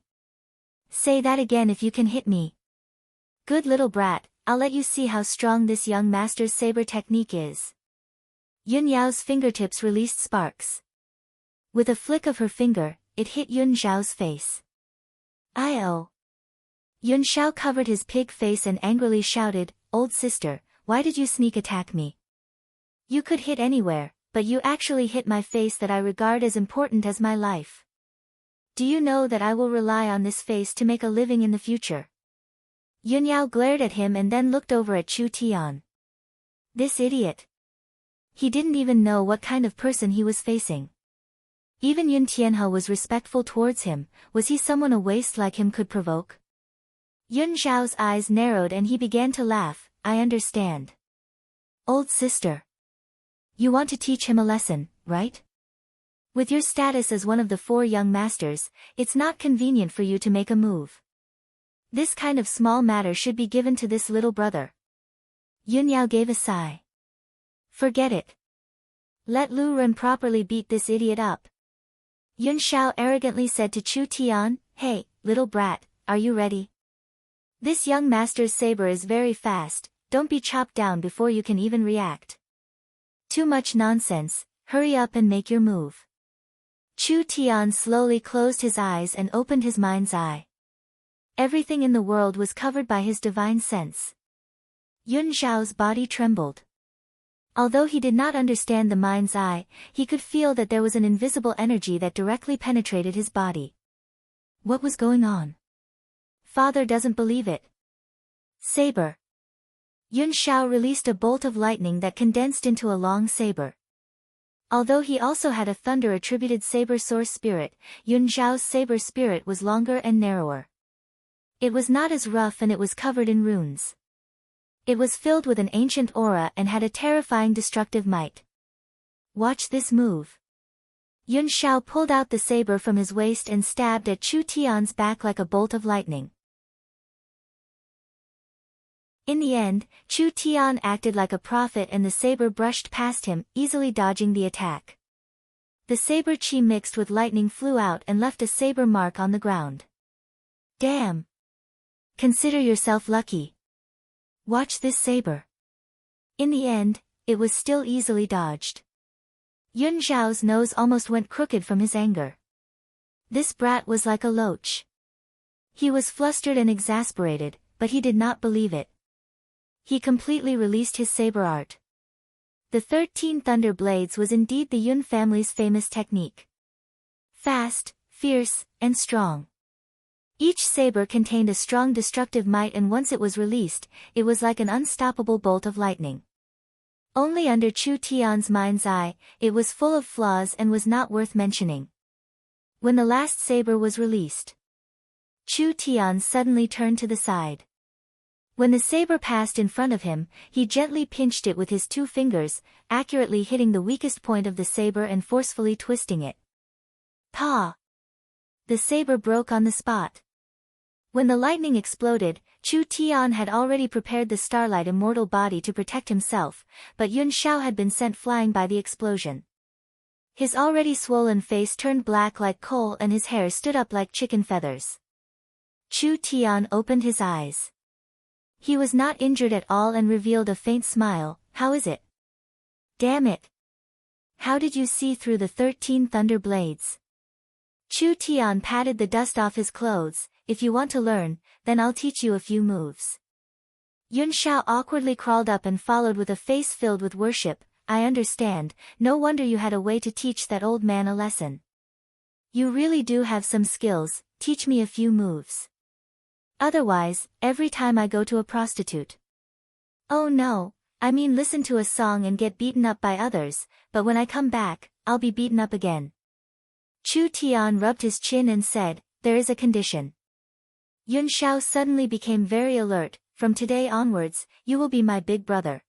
Say that again if you can hit me. Good little brat, I'll let you see how strong this young master's saber technique is. Yun Yao's fingertips released sparks. With a flick of her finger, it hit Yun Xiao's face. I-oh. Yun Xiao covered his pig face and angrily shouted, Old sister, why did you sneak attack me? You could hit anywhere, but you actually hit my face that I regard as important as my life. Do you know that I will rely on this face to make a living in the future? Yun Yao glared at him and then looked over at Chu Tian. This idiot. He didn't even know what kind of person he was facing. Even Yun Tianhe was respectful towards him. Was he someone a waste like him could provoke? Yun Zhao's eyes narrowed and he began to laugh. I understand. Old sister. You want to teach him a lesson, right? With your status as one of the 4 young masters, it's not convenient for you to make a move. This kind of small matter should be given to this little brother. Yun Yao gave a sigh. Forget it. Let Lu Ren properly beat this idiot up. Yun Shao arrogantly said to Chu Tian, Hey, little brat, are you ready? This young master's saber is very fast, don't be chopped down before you can even react. Too much nonsense, hurry up and make your move. Chu Tian slowly closed his eyes and opened his mind's eye. Everything in the world was covered by his divine sense. Yun Zhao's body trembled. Although he did not understand the mind's eye, he could feel that there was an invisible energy that directly penetrated his body. What was going on? Father doesn't believe it. Saber. Yun Shao released a bolt of lightning that condensed into a long saber. Although he also had a thunder-attributed saber source spirit, Yun Zhao's saber spirit was longer and narrower. It was not as rough and it was covered in runes. It was filled with an ancient aura and had a terrifying destructive might. Watch this move. Yun Shao pulled out the saber from his waist and stabbed at Chu Tian's back like a bolt of lightning. In the end, Chu Tian acted like a prophet and the saber brushed past him, easily dodging the attack. The saber chi mixed with lightning flew out and left a saber mark on the ground. Damn! Consider yourself lucky. Watch this saber. In the end, it was still easily dodged. Yun Zhao's nose almost went crooked from his anger. This brat was like a loach. He was flustered and exasperated, but he did not believe it. He completely released his saber art. The 13 thunder blades was indeed the Yun family's famous technique. Fast, fierce, and strong. Each saber contained a strong destructive might and once it was released, it was like an unstoppable bolt of lightning. Only under Chu Tian's mind's eye, it was full of flaws and was not worth mentioning. When the last saber was released, Chu Tian suddenly turned to the side. When the saber passed in front of him, he gently pinched it with his 2 fingers, accurately hitting the weakest point of the saber and forcefully twisting it. Pa! The saber broke on the spot. When the lightning exploded, Chu Tian had already prepared the starlight immortal body to protect himself, but Yun Shao had been sent flying by the explosion. His already swollen face turned black like coal and his hair stood up like chicken feathers. Chu Tian opened his eyes. He was not injured at all and revealed a faint smile. How is it? Damn it! How did you see through the 13 thunder blades? Chu Tian patted the dust off his clothes. If you want to learn, then I'll teach you a few moves. Yun Shao awkwardly crawled up and followed with a face filled with worship. I understand, no wonder you had a way to teach that old man a lesson. You really do have some skills, teach me a few moves. Otherwise, every time I go to a prostitute. Oh no, I mean listen to a song and get beaten up by others, but when I come back, I'll be beaten up again. Chu Tian rubbed his chin and said, there is a condition. Yun Shao suddenly became very alert. From today onwards, you will be my big brother.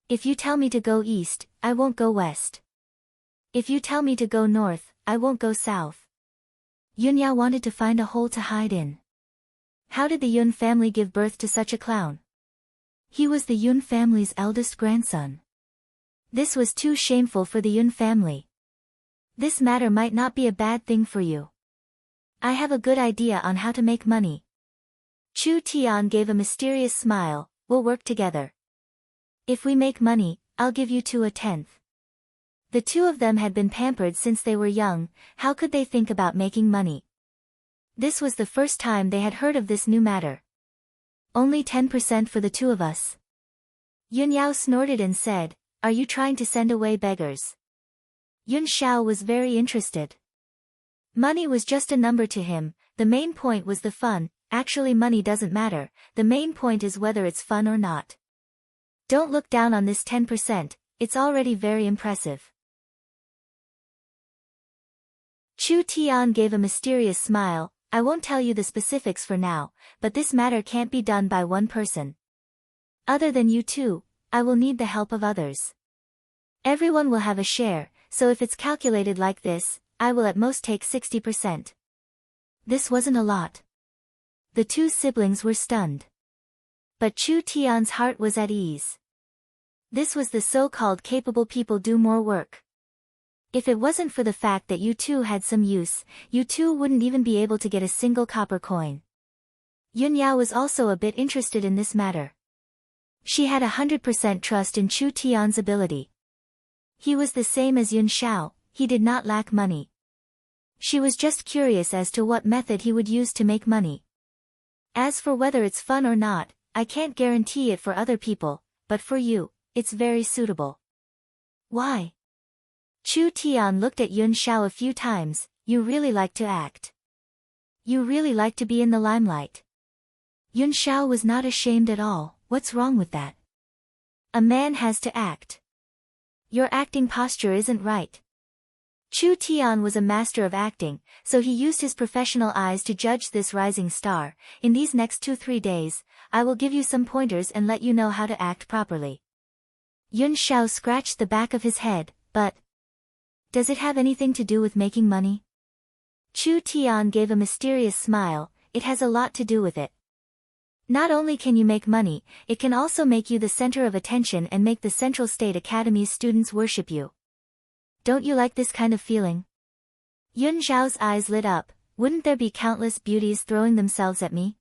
If you tell me to go east, I won't go west. If you tell me to go north, I won't go south. Yun Yao wanted to find a hole to hide in. How did the Yun family give birth to such a clown? He was the Yun family's eldest grandson. This was too shameful for the Yun family. This matter might not be a bad thing for you. I have a good idea on how to make money. Chu Tian gave a mysterious smile. We'll work together. If we make money, I'll give you 2/10. The 2 of them had been pampered since they were young. How could they think about making money? This was the first time they had heard of this new matter. Only 10% for the 2 of us. Yun Yao snorted and said, are you trying to send away beggars? Yun Shao was very interested. Money was just a number to him, the main point was the fun. Actually, money doesn't matter, the main point is whether it's fun or not. Don't look down on this 10%, it's already very impressive. Chu Tian gave a mysterious smile. I won't tell you the specifics for now, but this matter can't be done by one person. Other than you two, I will need the help of others. Everyone will have a share, so if it's calculated like this, I will at most take 60%. This wasn't a lot. The two siblings were stunned. But Chu Tian's heart was at ease. This was the so-called capable people do more work. If it wasn't for the fact that you two had some use, you two wouldn't even be able to get a single copper coin. Yun Yao was also a bit interested in this matter. She had 100% trust in Chu Tian's ability. He was the same as Yun Xiao, he did not lack money. She was just curious as to what method he would use to make money. As for whether it's fun or not, I can't guarantee it for other people, but for you, it's very suitable. Why? Chu Tian looked at Yun Xiao a few times. You really like to act. You really like to be in the limelight. Yun Xiao was not ashamed at all. What's wrong with that? A man has to act. Your acting posture isn't right. Chu Tian was a master of acting, so he used his professional eyes to judge this rising star. In these next 2-3 days, I will give you some pointers and let you know how to act properly. Yun Xiao scratched the back of his head, but does it have anything to do with making money? Chu Tian gave a mysterious smile. It has a lot to do with it. Not only can you make money, it can also make you the center of attention and make the Central State Academy's students worship you. Don't you like this kind of feeling? Yun Xiao's eyes lit up. Wouldn't there be countless beauties throwing themselves at me?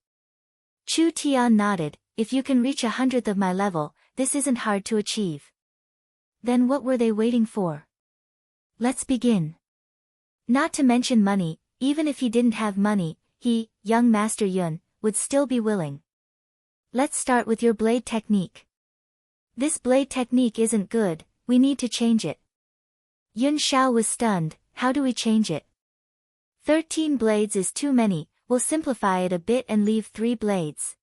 Chu Tian nodded. If you can reach 100th of my level, this isn't hard to achieve. Then what were they waiting for? Let's begin. Not to mention money, even if he didn't have money, he, young Master Yun, would still be willing. Let's start with your blade technique. This blade technique isn't good, we need to change it. Yun Xiao was stunned. How do we change it? 13 blades is too many, we'll simplify it a bit and leave 3 blades.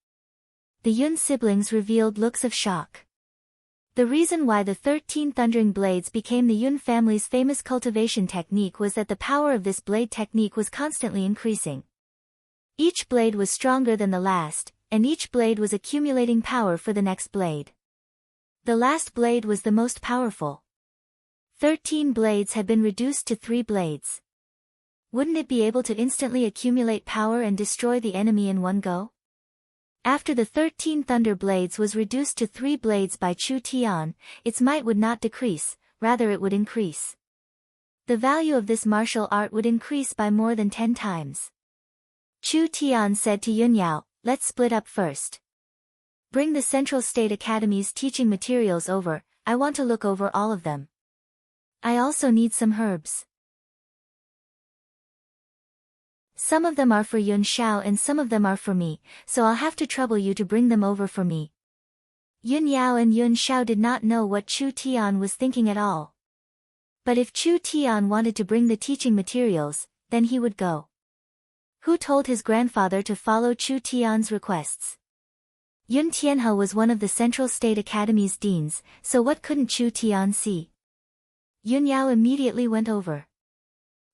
The Yun siblings revealed looks of shock. The reason why the 13 thundering blades became the Yun family's famous cultivation technique was that the power of this blade technique was constantly increasing. Each blade was stronger than the last, and each blade was accumulating power for the next blade. The last blade was the most powerful. 13 blades had been reduced to 3 blades. Wouldn't it be able to instantly accumulate power and destroy the enemy in one go? After the 13 thunder blades was reduced to 3 blades by Chu Tian, its might would not decrease, rather it would increase. The value of this martial art would increase by more than 10 times. Chu Tian said to Yun Yao, let's split up first. Bring the Central State Academy's teaching materials over, I want to look over all of them. I also need some herbs. Some of them are for Yun Xiao and some of them are for me, so I'll have to trouble you to bring them over for me. Yun Yao and Yun Xiao did not know what Chu Tian was thinking at all. But if Chu Tian wanted to bring the teaching materials, then he would go. Who told his grandfather to follow Chu Tian's requests? Yun Tianhe was one of the Central State Academy's deans, so what couldn't Chu Tian see? Yun Yao immediately went over.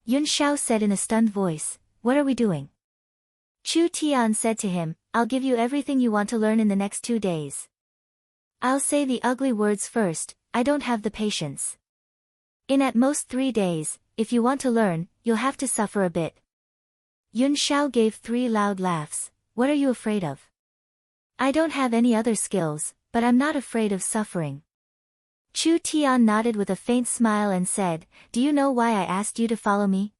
Yun Xiao said in a stunned voice, what are we doing? Chu Tian said to him, I'll give you everything you want to learn in the next 2 days. I'll say the ugly words first, I don't have the patience. In at most 3 days, if you want to learn, you'll have to suffer a bit. Yun Xiao gave 3 loud laughs. What are you afraid of? I don't have any other skills, but I'm not afraid of suffering. Chu Tian nodded with a faint smile and said, do you know why I asked you to follow me?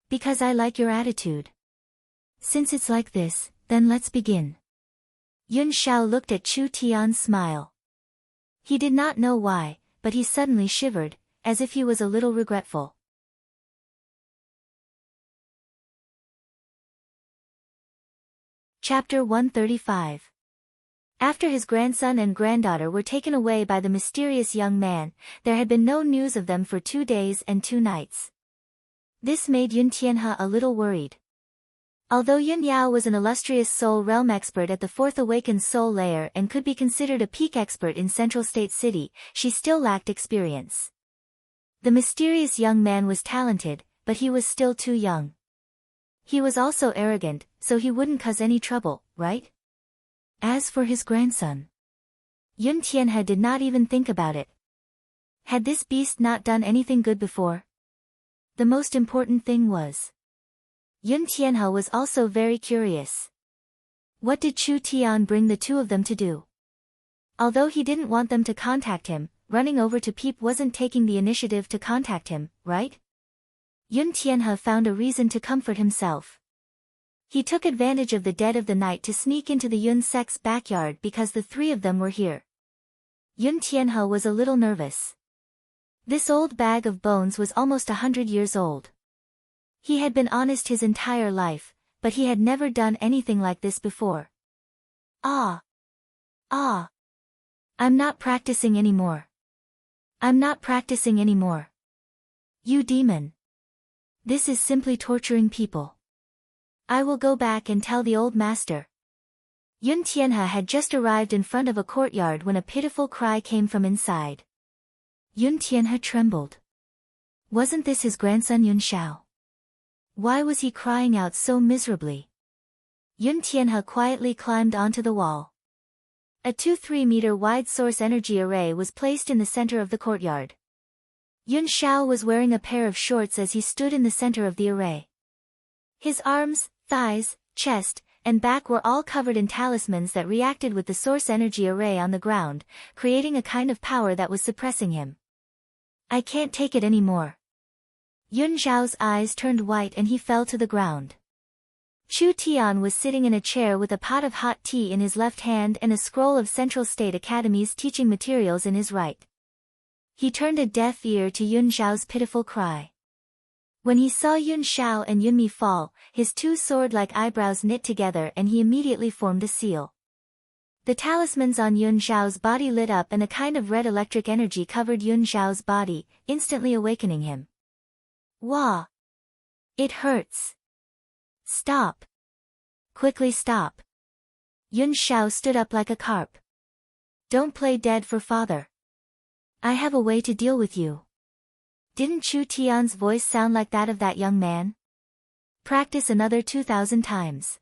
Because I like your attitude. Since it's like this, then let's begin. Yun Xiao looked at Chu Tian's smile. He did not know why, but he suddenly shivered, as if he was a little regretful. Chapter 135. After his grandson and granddaughter were taken away by the mysterious young man, there had been no news of them for 2 days and 2 nights. This made Yun Tianhe a little worried. Although Yun Yao was an illustrious soul realm expert at the fourth awakened soul layer and could be considered a peak expert in Central State City, she still lacked experience. The mysterious young man was talented, but he was still too young. He was also arrogant, so he wouldn't cause any trouble, right? As for his grandson, Yun Tianhe did not even think about it. Had this beast not done anything good before? The most important thing was, Yun Tianhe was also very curious. What did Chu Tian bring the two of them to do? Although he didn't want them to contact him, running over to Peep wasn't taking the initiative to contact him, right? Yun Tianhe found a reason to comfort himself. He took advantage of the dead of the night to sneak into the Yun sect's backyard because the three of them were here. Yun Tianhe was a little nervous. This old bag of bones was almost 100 years old. He had been honest his entire life, but he had never done anything like this before. Ah! I'm not practicing anymore. I'm not practicing anymore. You demon. This is simply torturing people. I will go back and tell the old master. Yun Tianhe had just arrived in front of a courtyard when a pitiful cry came from inside. Yun Tianhe trembled. Wasn't this his grandson Yun Shao? Why was he crying out so miserably? Yun Tianhe quietly climbed onto the wall. A 2-3-meter wide source energy array was placed in the center of the courtyard. Yun Shao was wearing a pair of shorts as he stood in the center of the array. His arms, thighs, chest, and back were all covered in talismans that reacted with the source energy array on the ground, creating a kind of power that was suppressing him. I can't take it anymore. Yun Zhao's eyes turned white and he fell to the ground. Chu Tian was sitting in a chair with a pot of hot tea in his left hand and a scroll of Central State Academy's teaching materials in his right. He turned a deaf ear to Yun Zhao's pitiful cry. When he saw Yun Shao and Yunmi fall, his two sword-like eyebrows knit together and he immediately formed a seal. The talismans on Yun Zhao's body lit up and a kind of red electric energy covered Yun Zhao's body, instantly awakening him. Wah! It hurts. Stop. Quickly stop. Yun Shao stood up like a carp. Don't play dead for father. I have a way to deal with you. Didn't Chu Tian's voice sound like that of that young man? Practice another 2,000 times.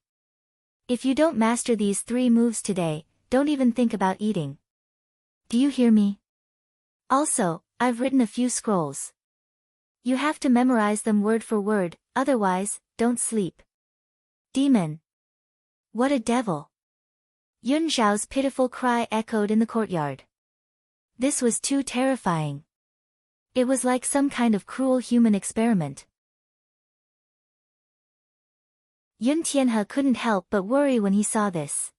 If you don't master these 3 moves today, don't even think about eating. Do you hear me? Also, I've written a few scrolls. You have to memorize them word for word, otherwise, don't sleep. Demon. What a devil. Yun Zhao's pitiful cry echoed in the courtyard. This was too terrifying. It was like some kind of cruel human experiment. Yun Tianhe couldn't help but worry when he saw this.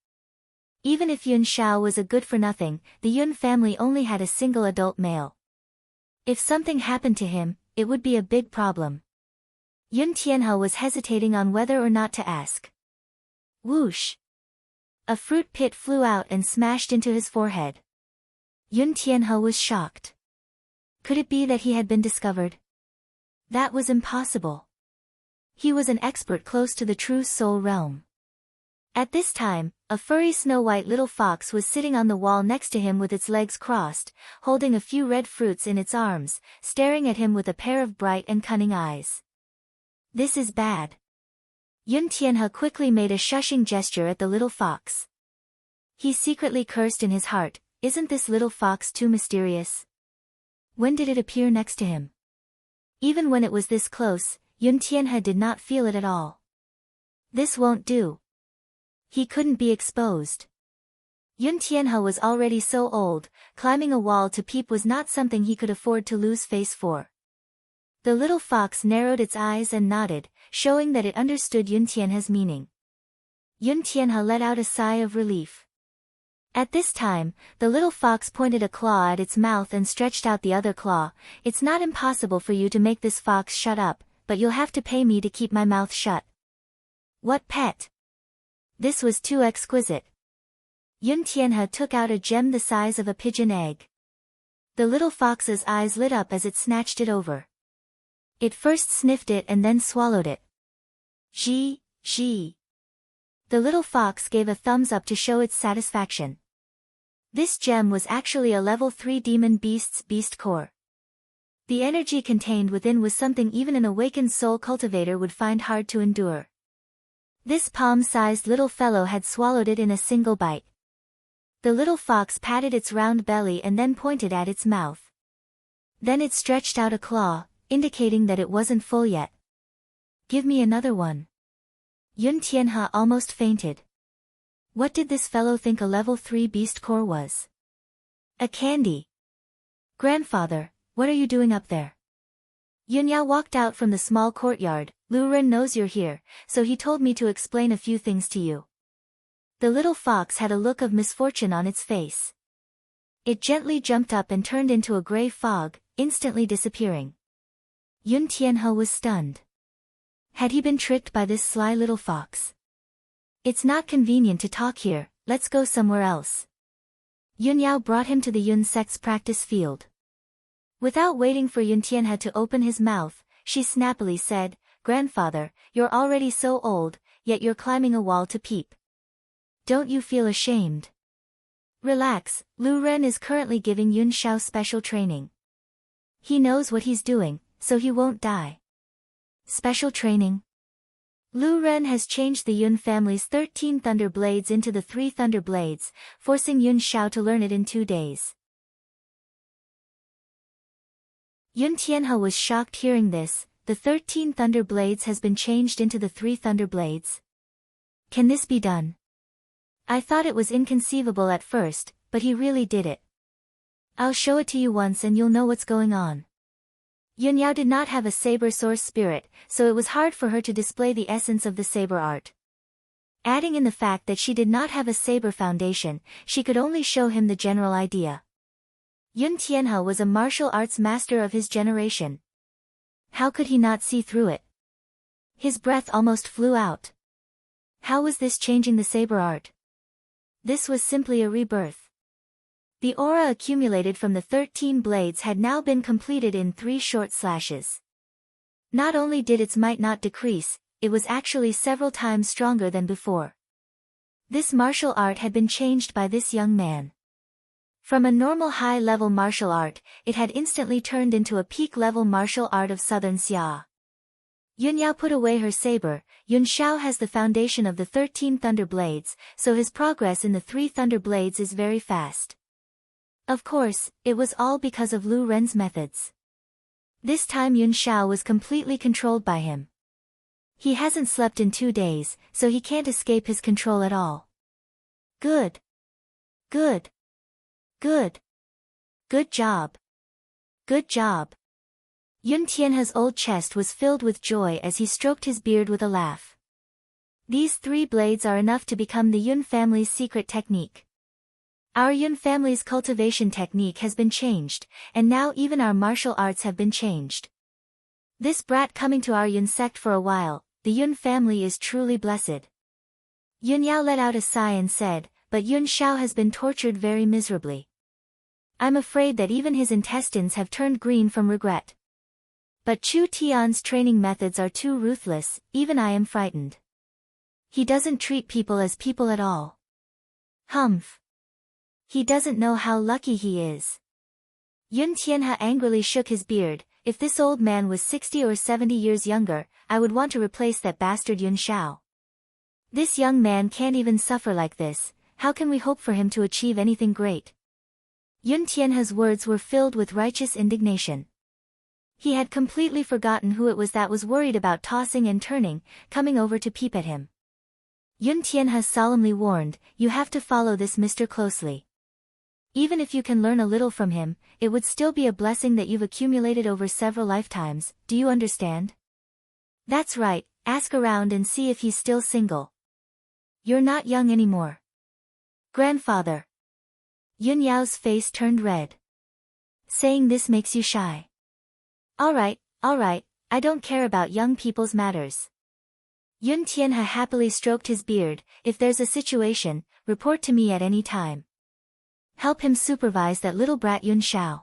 Even if Yun Shao was a good-for-nothing, the Yun family only had a single adult male. If something happened to him, it would be a big problem. Yun Tianhe was hesitating on whether or not to ask. Whoosh! A fruit pit flew out and smashed into his forehead. Yun Tianhe was shocked. Could it be that he had been discovered? That was impossible. He was an expert close to the true soul realm. At this time, a furry snow-white little fox was sitting on the wall next to him with its legs crossed, holding a few red fruits in its arms, staring at him with a pair of bright and cunning eyes. This is bad. Yun Tianhe quickly made a shushing gesture at the little fox. He secretly cursed in his heart, isn't this little fox too mysterious? When did it appear next to him? Even when it was this close, Yun Tianhe did not feel it at all. This won't do. He couldn't be exposed. Yun Tianhe was already so old, climbing a wall to peep was not something he could afford to lose face for. The little fox narrowed its eyes and nodded, showing that it understood Yun Tianhe's meaning. Yun Tianhe let out a sigh of relief. At this time, the little fox pointed a claw at its mouth and stretched out the other claw. It's not impossible for you to make this fox shut up, but you'll have to pay me to keep my mouth shut. What pet? This was too exquisite. Yun Tianhe took out a gem the size of a pigeon egg. The little fox's eyes lit up as it snatched it over. It first sniffed it and then swallowed it. Gee. The little fox gave a thumbs up to show its satisfaction. This gem was actually a level 3 demon beast's beast core. The energy contained within was something even an awakened soul cultivator would find hard to endure. This palm-sized little fellow had swallowed it in a single bite. The little fox patted its round belly and then pointed at its mouth. Then it stretched out a claw, indicating that it wasn't full yet. Give me another one. Yun Tianhe almost fainted. What did this fellow think a level 3 beast core was? A candy. Grandfather, what are you doing up there? Yunyao walked out from the small courtyard. Lu Ren knows you're here, so he told me to explain a few things to you. The little fox had a look of misfortune on its face. It gently jumped up and turned into a gray fog, instantly disappearing. Yun Tianhe was stunned. Had he been tricked by this sly little fox? It's not convenient to talk here, let's go somewhere else. Yunyao brought him to the Yun sect's practice field. Without waiting for Yun Tianhe to open his mouth, she snappily said, Grandfather, you're already so old, yet you're climbing a wall to peep. Don't you feel ashamed? Relax, Lu Ren is currently giving Yun Xiao special training. He knows what he's doing, so he won't die. Special training? Lu Ren has changed the Yun family's 13 Thunder Blades into the 3 Thunder Blades, forcing Yun Xiao to learn it in 2 days. Yun Tianhe was shocked hearing this. The 13 Thunder Blades has been changed into the 3 Thunder Blades. Can this be done? I thought it was inconceivable at first, but he really did it. I'll show it to you once and you'll know what's going on. Yunyao did not have a saber source spirit, so it was hard for her to display the essence of the saber art. Adding in the fact that she did not have a saber foundation, she could only show him the general idea. Yun Tianhe was a martial arts master of his generation. How could he not see through it? His breath almost flew out. How was this changing the saber art? This was simply a rebirth. The aura accumulated from the 13 blades had now been completed in 3 short slashes. Not only did its might not decrease, it was actually several times stronger than before. This martial art had been changed by this young man. From a normal high-level martial art, it had instantly turned into a peak-level martial art of Southern Xia. Yunyao put away her saber. Yun Xiao has the foundation of the 13 Thunder Blades, so his progress in the 3 Thunder Blades is very fast. Of course, it was all because of Lu Ren's methods. This time Yun Xiao was completely controlled by him. He hasn't slept in 2 days, so he can't escape his control at all. Good. Good. Good. Good job. Good job. Yun Tianhe's old chest was filled with joy as he stroked his beard with a laugh. These 3 blades are enough to become the Yun family's secret technique. Our Yun family's cultivation technique has been changed, and now even our martial arts have been changed. This brat coming to our Yun sect for a while, the Yun family is truly blessed. Yunyao let out a sigh and said, but Yun Xiao has been tortured very miserably. I'm afraid that even his intestines have turned green from regret. But Chu Tian's training methods are too ruthless, even I am frightened. He doesn't treat people as people at all. Humph. He doesn't know how lucky he is. Yun Tianhe angrily shook his beard. If this old man was 60 or 70 years younger, I would want to replace that bastard Yun Xiao. This young man can't even suffer like this, how can we hope for him to achieve anything great? Yun Tianhe's words were filled with righteous indignation. He had completely forgotten who it was that was worried about tossing and turning, coming over to peep at him. Yun Tianhe solemnly warned, you have to follow this Mr. closely. Even if you can learn a little from him, it would still be a blessing that you've accumulated over several lifetimes, do you understand? That's right, ask around and see if he's still single. You're not young anymore. Grandfather. Yun Yao's face turned red. Saying this makes you shy. Alright, I don't care about young people's matters. Yun Tianhe happily stroked his beard, if there's a situation, report to me at any time. Help him supervise that little brat Yun Xiao.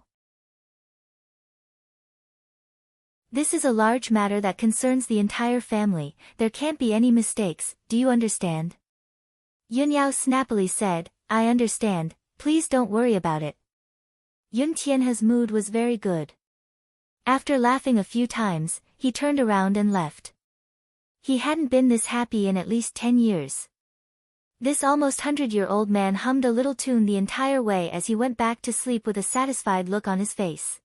This is a large matter that concerns the entire family, there can't be any mistakes, do you understand? Yun Yao snappily said, I understand, please don't worry about it. Yun Tianhe's mood was very good. After laughing a few times, he turned around and left. He hadn't been this happy in at least 10 years. This almost 100-year-old man hummed a little tune the entire way as he went back to sleep with a satisfied look on his face.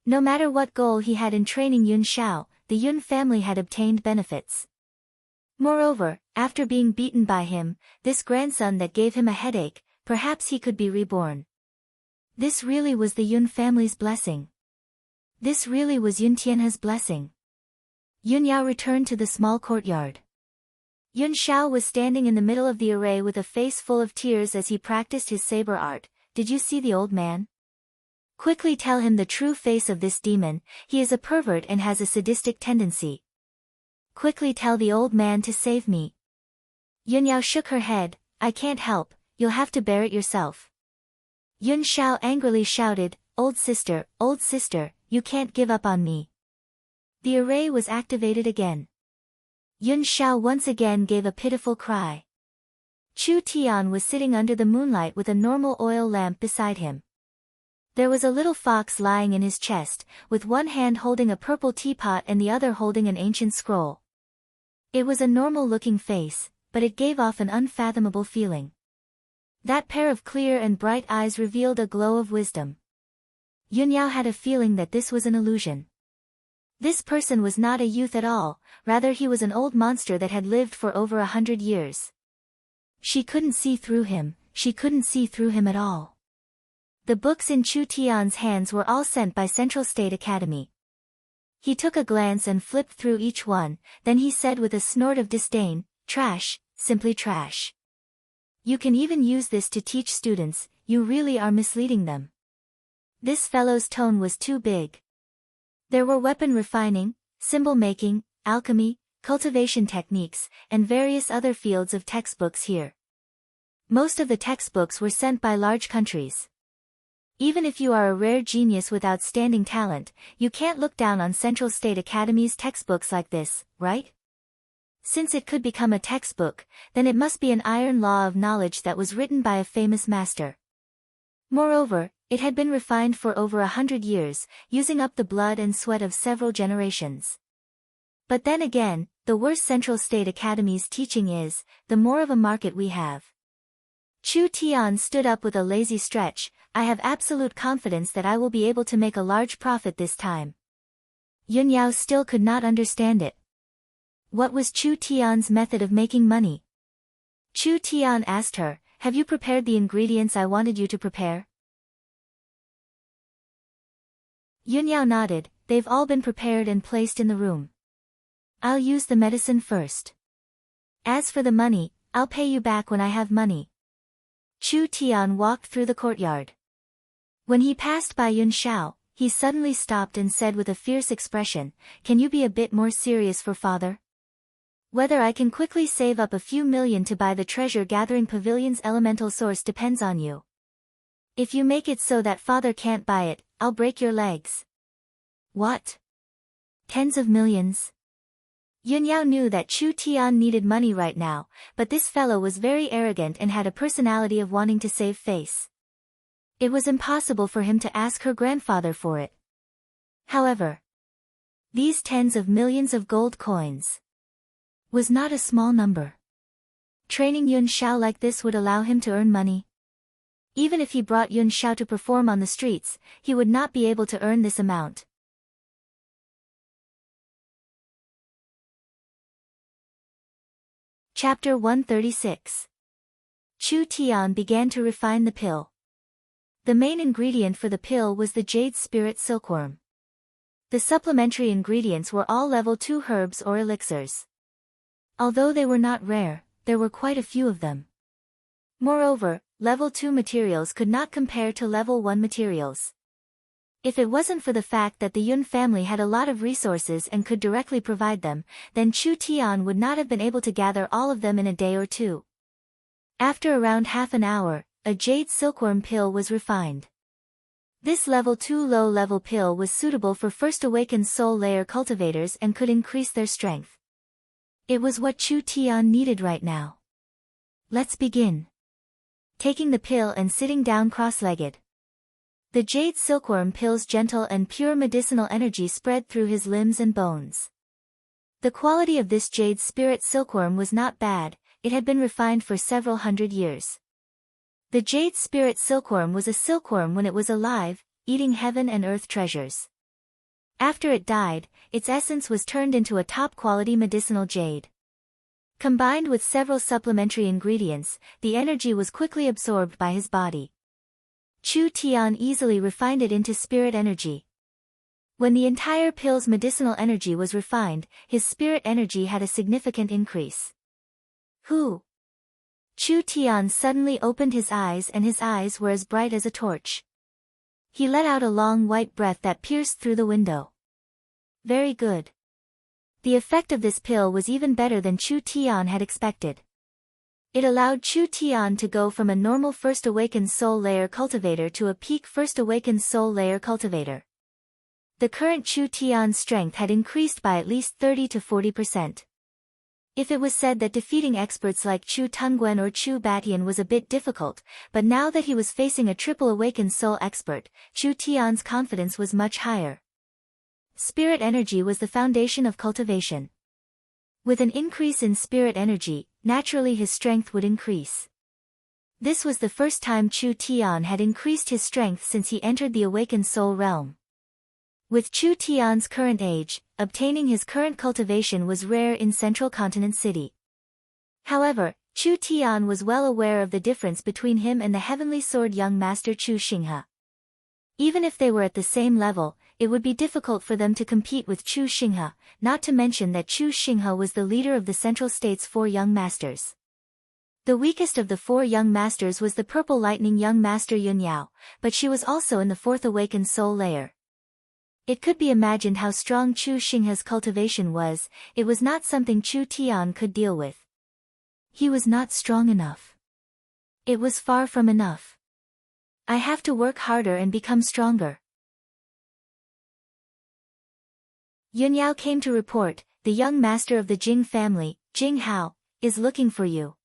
No matter what goal he had in training Yun Shao, the Yun family had obtained benefits. Moreover, after being beaten by him, this grandson that gave him a headache, perhaps he could be reborn. This really was the Yun family's blessing. This really was Yun Tianhe's blessing. Yun Yao returned to the small courtyard. Yun Shao was standing in the middle of the array with a face full of tears as he practiced his saber art. Did you see the old man? Quickly tell him the true face of this demon, he is a pervert and has a sadistic tendency. Quickly tell the old man to save me. Yun Yao shook her head, I can't help, you'll have to bear it yourself. Yun Shao angrily shouted, old sister, you can't give up on me. The array was activated again. Yun Shao once again gave a pitiful cry. Chu Tian was sitting under the moonlight with a normal oil lamp beside him. There was a little fox lying in his chest, with one hand holding a purple teapot and the other holding an ancient scroll. It was a normal-looking face, but it gave off an unfathomable feeling. That pair of clear and bright eyes revealed a glow of wisdom. Yun Yao had a feeling that this was an illusion. This person was not a youth at all, rather he was an old monster that had lived for over 100 years. She couldn't see through him at all. The books in Chu Tian's hands were all sent by Central State Academy. He took a glance and flipped through each one, then he said with a snort of disdain, trash, simply trash. You can even use this to teach students, you really are misleading them. This fellow's tone was too big. There were weapon refining, symbol making, alchemy, cultivation techniques, and various other fields of textbooks here. Most of the textbooks were sent by large countries. Even if you are a rare genius with outstanding talent, you can't look down on Central State Academy's textbooks like this, right? Since it could become a textbook, then it must be an iron law of knowledge that was written by a famous master. Moreover, it had been refined for over 100 years, using up the blood and sweat of several generations. But then again, the worse Central State Academy's teaching is, the more of a market we have. Chu Tian stood up with a lazy stretch, I have absolute confidence that I will be able to make a large profit this time. Yun Yao still could not understand it. What was Chu Tian's method of making money? Chu Tian asked her, have you prepared the ingredients I wanted you to prepare? Yun Yao nodded, they've all been prepared and placed in the room. I'll use the medicine first. As for the money, I'll pay you back when I have money. Chu Tian walked through the courtyard. When he passed by Yun Shao, he suddenly stopped and said with a fierce expression, can you be a bit more serious for father? Whether I can quickly save up a few million to buy the treasure-gathering pavilion's elemental source depends on you. If you make it so that father can't buy it, I'll break your legs. What? Tens of millions? Yun Yao knew that Chu Tian needed money right now, but this fellow was very arrogant and had a personality of wanting to save face. It was impossible for him to ask her grandfather for it. However, these tens of millions of gold coins was not a small number. Training Yun Shao like this would allow him to earn money. Even if he brought Yun Shao to perform on the streets, he would not be able to earn this amount. Chapter 136. Chu Tian began to refine the pill. The main ingredient for the pill was the jade spirit silkworm. The supplementary ingredients were all level 2 herbs or elixirs. Although they were not rare, there were quite a few of them. Moreover, level 2 materials could not compare to level 1 materials. If it wasn't for the fact that the Yun family had a lot of resources and could directly provide them, then Chu Tian would not have been able to gather all of them in a day or two. After around half an hour, a jade silkworm pill was refined. This level 2 low-level pill was suitable for first awakened soul layer cultivators and could increase their strength. It was what Chu Tian needed right now. Let's begin. Taking the pill and sitting down cross-legged. The jade silkworm pill's gentle and pure medicinal energy spread through his limbs and bones. The quality of this jade spirit silkworm was not bad, it had been refined for several hundred years. The jade spirit silkworm was a silkworm when it was alive, eating heaven and earth treasures. After it died, its essence was turned into a top-quality medicinal jade. Combined with several supplementary ingredients, the energy was quickly absorbed by his body. Chu Tian easily refined it into spirit energy. When the entire pill's medicinal energy was refined, his spirit energy had a significant increase. Who? Chu Tian suddenly opened his eyes and his eyes were as bright as a torch. He let out a long white breath that pierced through the window. Very good. The effect of this pill was even better than Chu Tian had expected. It allowed Chu Tian to go from a normal first awakened soul layer cultivator to a peak first awakened soul layer cultivator. The current Chu Tian's strength had increased by at least 30 to 40%. If it was said that defeating experts like Chu Tunguen or Chu Batian was a bit difficult, but now that he was facing a triple awakened soul expert, Chu Tian's confidence was much higher. Spirit energy was the foundation of cultivation. With an increase in spirit energy, naturally his strength would increase. This was the first time Chu Tian had increased his strength since he entered the awakened soul realm. With Chu Tian's current age, obtaining his current cultivation was rare in Central Continent City. However, Chu Tian was well aware of the difference between him and the Heavenly Sword young master Chu Xinghe. Even if they were at the same level, it would be difficult for them to compete with Chu Xinghe, not to mention that Chu Xinghe was the leader of the Central State's 4 young masters. The weakest of the 4 young masters was the Purple Lightning young master Yun Yao, but she was also in the 4th awakened soul layer. It could be imagined how strong Chu Xinghe's cultivation was, it was not something Chu Tian could deal with. He was not strong enough. It was far from enough. I have to work harder and become stronger. Yun Yao came to report, the young master of the Jing family, Jing Hao, is looking for you.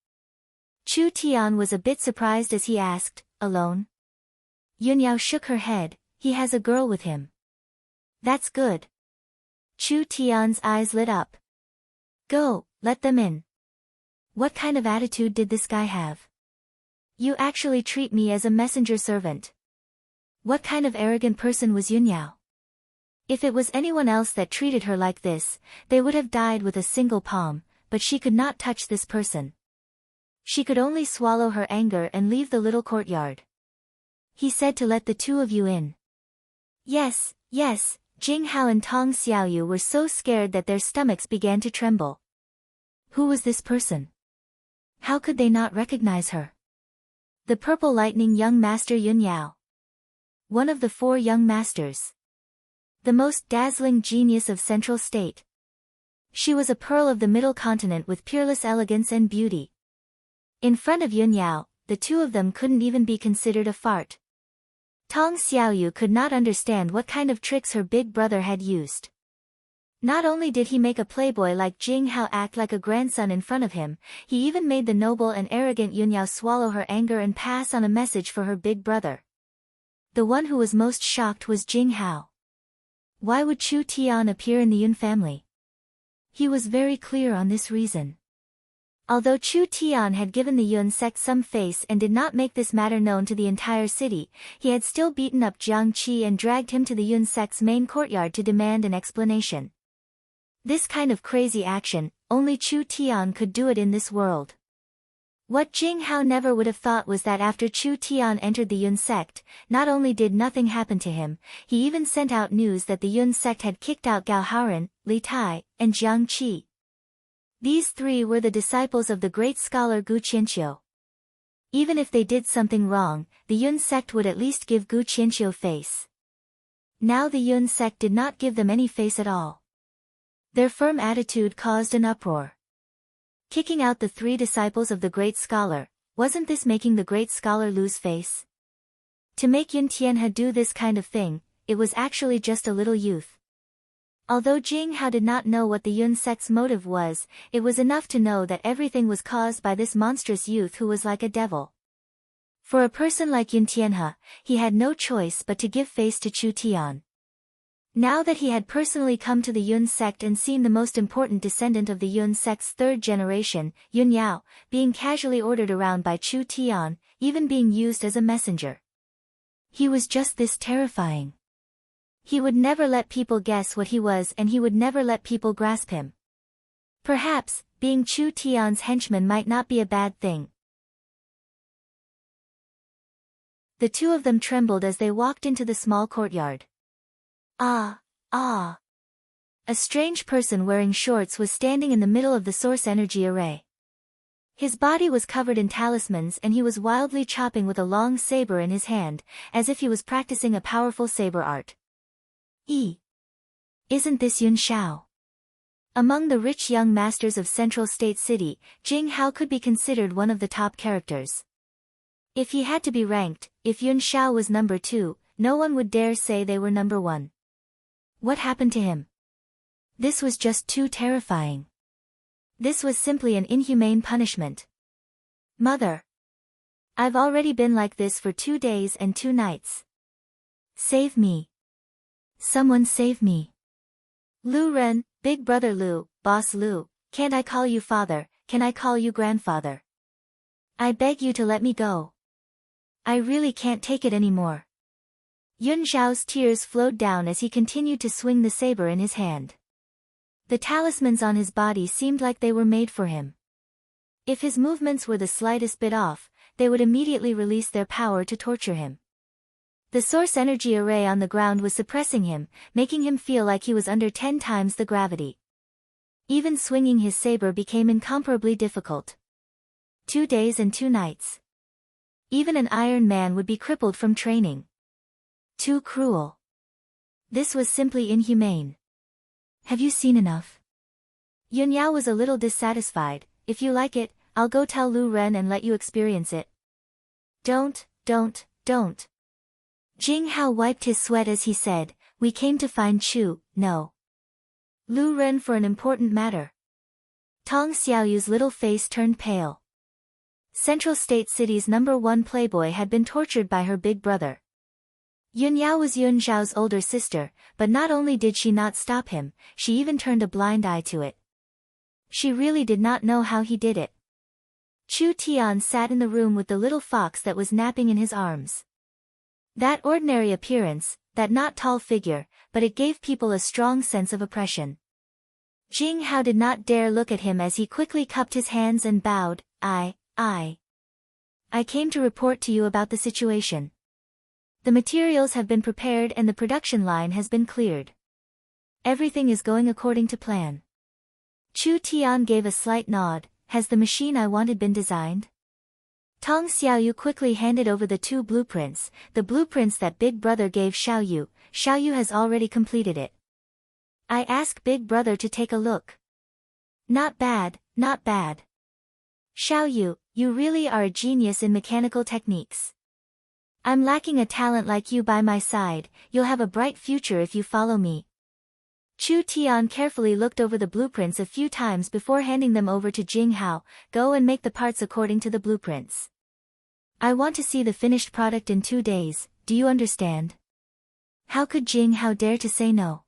Chu Tian was a bit surprised as he asked, alone? Yun Yao shook her head, he has a girl with him. That's good. Chu Tian's eyes lit up. Go, let them in. What kind of attitude did this guy have? You actually treat me as a messenger servant. What kind of arrogant person was Yun Yao? If it was anyone else that treated her like this, they would have died with a single palm, but she could not touch this person. She could only swallow her anger and leave the little courtyard. He said to let the 2 of you in. Yes, yes. Jing Hao and Tong Xiaoyu were so scared that their stomachs began to tremble. Who was this person? How could they not recognize her? The Purple Lightning young master Yun Yao. One of the 4 young masters. The most dazzling genius of Central State. She was a pearl of the Middle Continent with peerless elegance and beauty. In front of Yun Yao, the 2 of them couldn't even be considered a fart. Tong Xiaoyu could not understand what kind of tricks her big brother had used. Not only did he make a playboy like Jing Hao act like a grandson in front of him, he even made the noble and arrogant Yun Yao swallow her anger and pass on a message for her big brother. The one who was most shocked was Jing Hao. Why would Chu Tian appear in the Yun family? He was very clear on this reason. Although Chu Tian had given the Yun sect some face and did not make this matter known to the entire city, he had still beaten up Jiang Qi and dragged him to the Yun sect's main courtyard to demand an explanation. This kind of crazy action, only Chu Tian could do it in this world. What Jing Hao never would have thought was that after Chu Tian entered the Yun sect, not only did nothing happen to him, he even sent out news that the Yun sect had kicked out Gao Haoren, Li Tai, and Jiang Qi. These 3 were the disciples of the great scholar Gu Qianqiu. Even if they did something wrong, the Yun sect would at least give Gu Qianqiu face. Now the Yun sect did not give them any face at all. Their firm attitude caused an uproar. Kicking out the 3 disciples of the great scholar, wasn't this making the great scholar lose face? To make Yun Tianhe do this kind of thing, it was actually just a little youth. Although Jing Hao did not know what the Yun sect's motive was, it was enough to know that everything was caused by this monstrous youth who was like a devil. For a person like Yun Tianhe, he had no choice but to give face to Chu Tian. Now that he had personally come to the Yun sect and seen the most important descendant of the Yun sect's third generation, Yun Yao, being casually ordered around by Chu Tian, even being used as a messenger. He was just this terrifying. He would never let people guess what he was, and he would never let people grasp him. Perhaps, being Chu Tian's henchman might not be a bad thing. The two of them trembled as they walked into the small courtyard. Ah! A strange person wearing shorts was standing in the middle of the source energy array. His body was covered in talismans and he was wildly chopping with a long saber in his hand, as if he was practicing a powerful saber art. Isn't this Yun Shao? Among the rich young masters of Central State City, Jing Hao could be considered one of the top characters. If he had to be ranked, if Yun Shao was number 2, no one would dare say they were number 1. What happened to him? This was just too terrifying. This was simply an inhumane punishment. Mother! I've already been like this for 2 days and 2 nights. Save me. Someone save me. Lu Ren, Big Brother Lu, Boss Lu, can't I call you father, can I call you grandfather? I beg you to let me go. I really can't take it anymore. Yun Zhao's tears flowed down as he continued to swing the saber in his hand. The talismans on his body seemed like they were made for him. If his movements were the slightest bit off, they would immediately release their power to torture him. The source energy array on the ground was suppressing him, making him feel like he was under 10 times the gravity. Even swinging his saber became incomparably difficult. 2 days and 2 nights. Even an Iron Man would be crippled from training. Too cruel. This was simply inhumane. Have you seen enough? Yun Yao was a little dissatisfied. If you like it, I'll go tell Lu Ren and let you experience it. Don't. Jing Hao wiped his sweat as he said, we came to find Chu, no. Lu Ren for an important matter. Tong Xiaoyu's little face turned pale. Central State City's #1 playboy had been tortured by her big brother. Yun Yao was Yun Zhao's older sister, but not only did she not stop him, she even turned a blind eye to it. She really did not know how he did it. Chu Tian sat in the room with the little fox that was napping in his arms. That ordinary appearance, that not tall figure, but it gave people a strong sense of oppression. Jing Hao did not dare look at him as he quickly cupped his hands and bowed. I came to report to you about the situation. The materials have been prepared and the production line has been cleared. Everything is going according to plan. Chu Tian gave a slight nod. Has the machine I wanted been designed? Tong Xiaoyu quickly handed over the 2 blueprints, the blueprints that Big Brother gave Xiaoyu. Xiaoyu has already completed it. I ask Big Brother to take a look. Not bad. Xiaoyu, you really are a genius in mechanical techniques. I'm lacking a talent like you by my side, you'll have a bright future if you follow me. Chu Tian carefully looked over the blueprints a few times before handing them over to Jing Hao. Go and make the parts according to the blueprints. I want to see the finished product in 2 days, do you understand? How could Jing Hao dare to say no?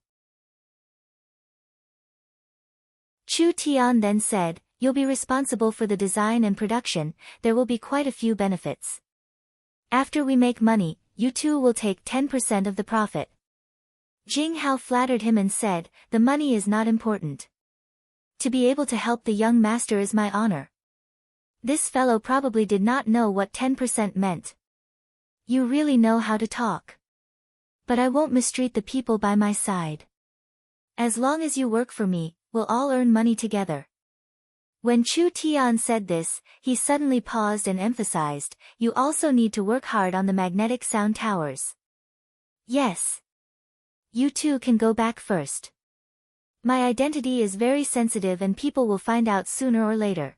Chu Tian then said, you'll be responsible for the design and production, there will be quite a few benefits. After we make money, you two will take 10% of the profit. Jing Hao flattered him and said, the money is not important. To be able to help the young master is my honor. This fellow probably did not know what 10% meant. You really know how to talk. But I won't mistreat the people by my side. As long as you work for me, we'll all earn money together. When Chu Tian said this, he suddenly paused and emphasized, you also need to work hard on the magnetic sound towers. Yes. You two can go back first. My identity is very sensitive and people will find out sooner or later.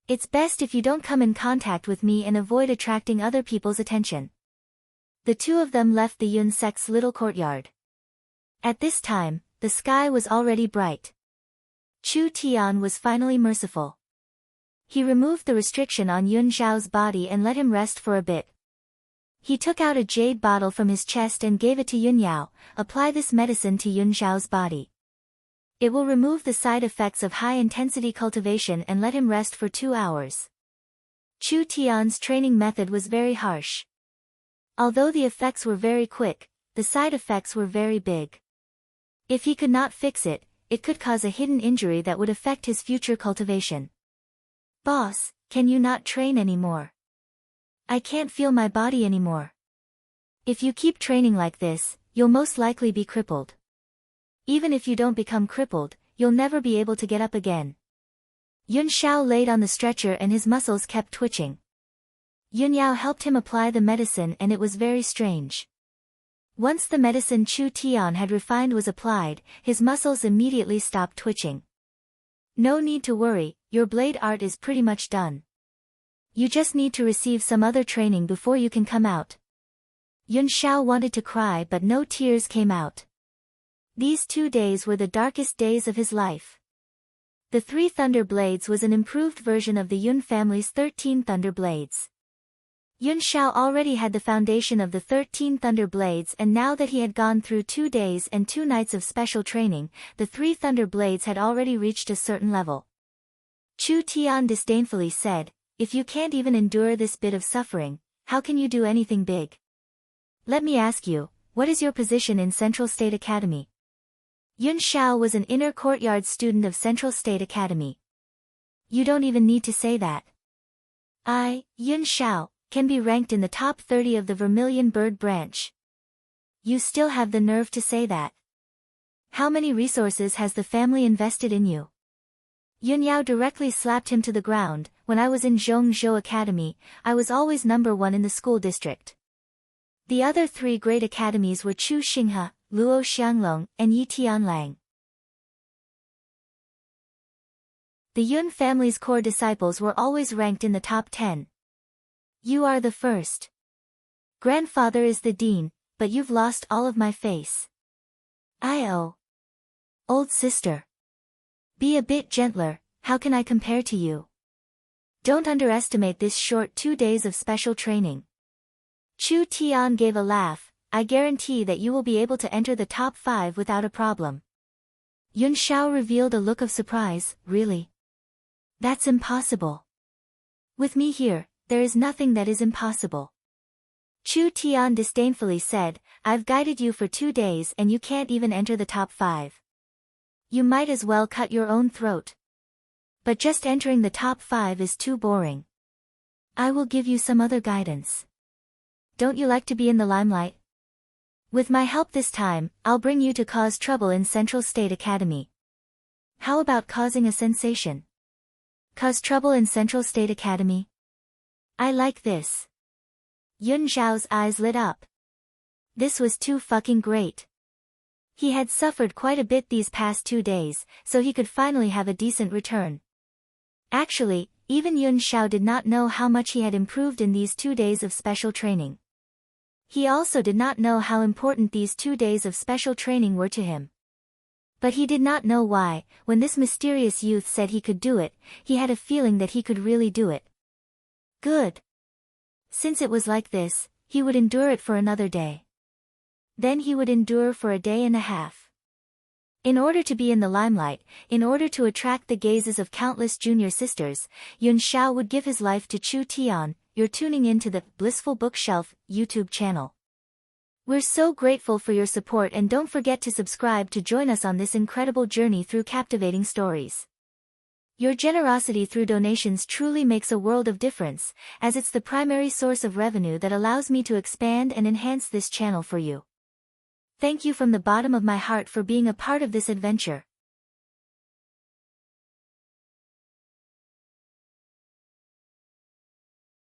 It's best if you don't come in contact with me and avoid attracting other people's attention. The two of them left the Yun sect's little courtyard. At this time, the sky was already bright. Chu Tian was finally merciful. He removed the restriction on Yun Xiao's body and let him rest for a bit. He took out a jade bottle from his chest and gave it to Yun Yao. Apply this medicine to Yun Xiao's body. It will remove the side effects of high-intensity cultivation and let him rest for 2 hours. Chu Tian's training method was very harsh. Although the effects were very quick, the side effects were very big. If he could not fix it, it could cause a hidden injury that would affect his future cultivation. Boss, can you not train anymore? I can't feel my body anymore. If you keep training like this, you'll most likely be crippled. Even if you don't become crippled, you'll never be able to get up again. Yun Xiao laid on the stretcher and his muscles kept twitching. Yun Yao helped him apply the medicine and it was very strange. Once the medicine Chu Tian had refined was applied, his muscles immediately stopped twitching. No need to worry, your blade art is pretty much done. You just need to receive some other training before you can come out. Yun Xiao wanted to cry but no tears came out. These 2 days were the darkest days of his life. The 3 Thunder Blades was an improved version of the Yun family's 13 Thunder Blades. Yun Xiao already had the foundation of the 13 Thunder Blades, and now that he had gone through 2 days and 2 nights of special training, the 3 Thunder Blades had already reached a certain level. Chu Tian disdainfully said, "If you can't even endure this bit of suffering, how can you do anything big? Let me ask you, what is your position in Central State Academy?" Yun Xiao was an inner courtyard student of Central State Academy. You don't even need to say that. I, Yun Xiao, can be ranked in the top 30 of the Vermilion Bird branch. You still have the nerve to say that. How many resources has the family invested in you? Yun Yao directly slapped him to the ground. When I was in Zhongzhou Academy, I was always number 1 in the school district. The other 3 great academies were Chu Xinghe, Luo Xianglong, and Yi Tianlang. The Yun family's core disciples were always ranked in the top 10. You are the first. Grandfather is the dean, but you've lost all of my face. Old sister. Be a bit gentler, how can I compare to you? Don't underestimate this short 2 days of special training. Chu Tian gave a laugh. I guarantee that you will be able to enter the top 5 without a problem. Yun Xiao revealed a look of surprise. Really? That's impossible. With me here, there is nothing that is impossible. Chu Tian disdainfully said, I've guided you for 2 days and you can't even enter the top 5. You might as well cut your own throat. But just entering the top 5 is too boring. I will give you some other guidance. Don't you like to be in the limelight? With my help this time, I'll bring you to cause trouble in Central State Academy. How about causing a sensation? Cause trouble in Central State Academy? I like this. Yun Xiao's eyes lit up. This was too fucking great. He had suffered quite a bit these past 2 days, so he could finally have a decent return. Actually, even Yun Xiao did not know how much he had improved in these 2 days of special training. He also did not know how important these 2 days of special training were to him. But he did not know why. When this mysterious youth said he could do it, he had a feeling that he could really do it. Good. Since it was like this, he would endure it for another day. Then he would endure for a day and a half. In order to be in the limelight, in order to attract the gazes of countless junior sisters, Yun Xiao would give his life to Chu Tian. You're tuning in to the Blissful Bookshelf YouTube channel. We're so grateful for your support, and don't forget to subscribe to join us on this incredible journey through captivating stories. Your generosity through donations truly makes a world of difference, as it's the primary source of revenue that allows me to expand and enhance this channel for you. Thank you from the bottom of my heart for being a part of this adventure.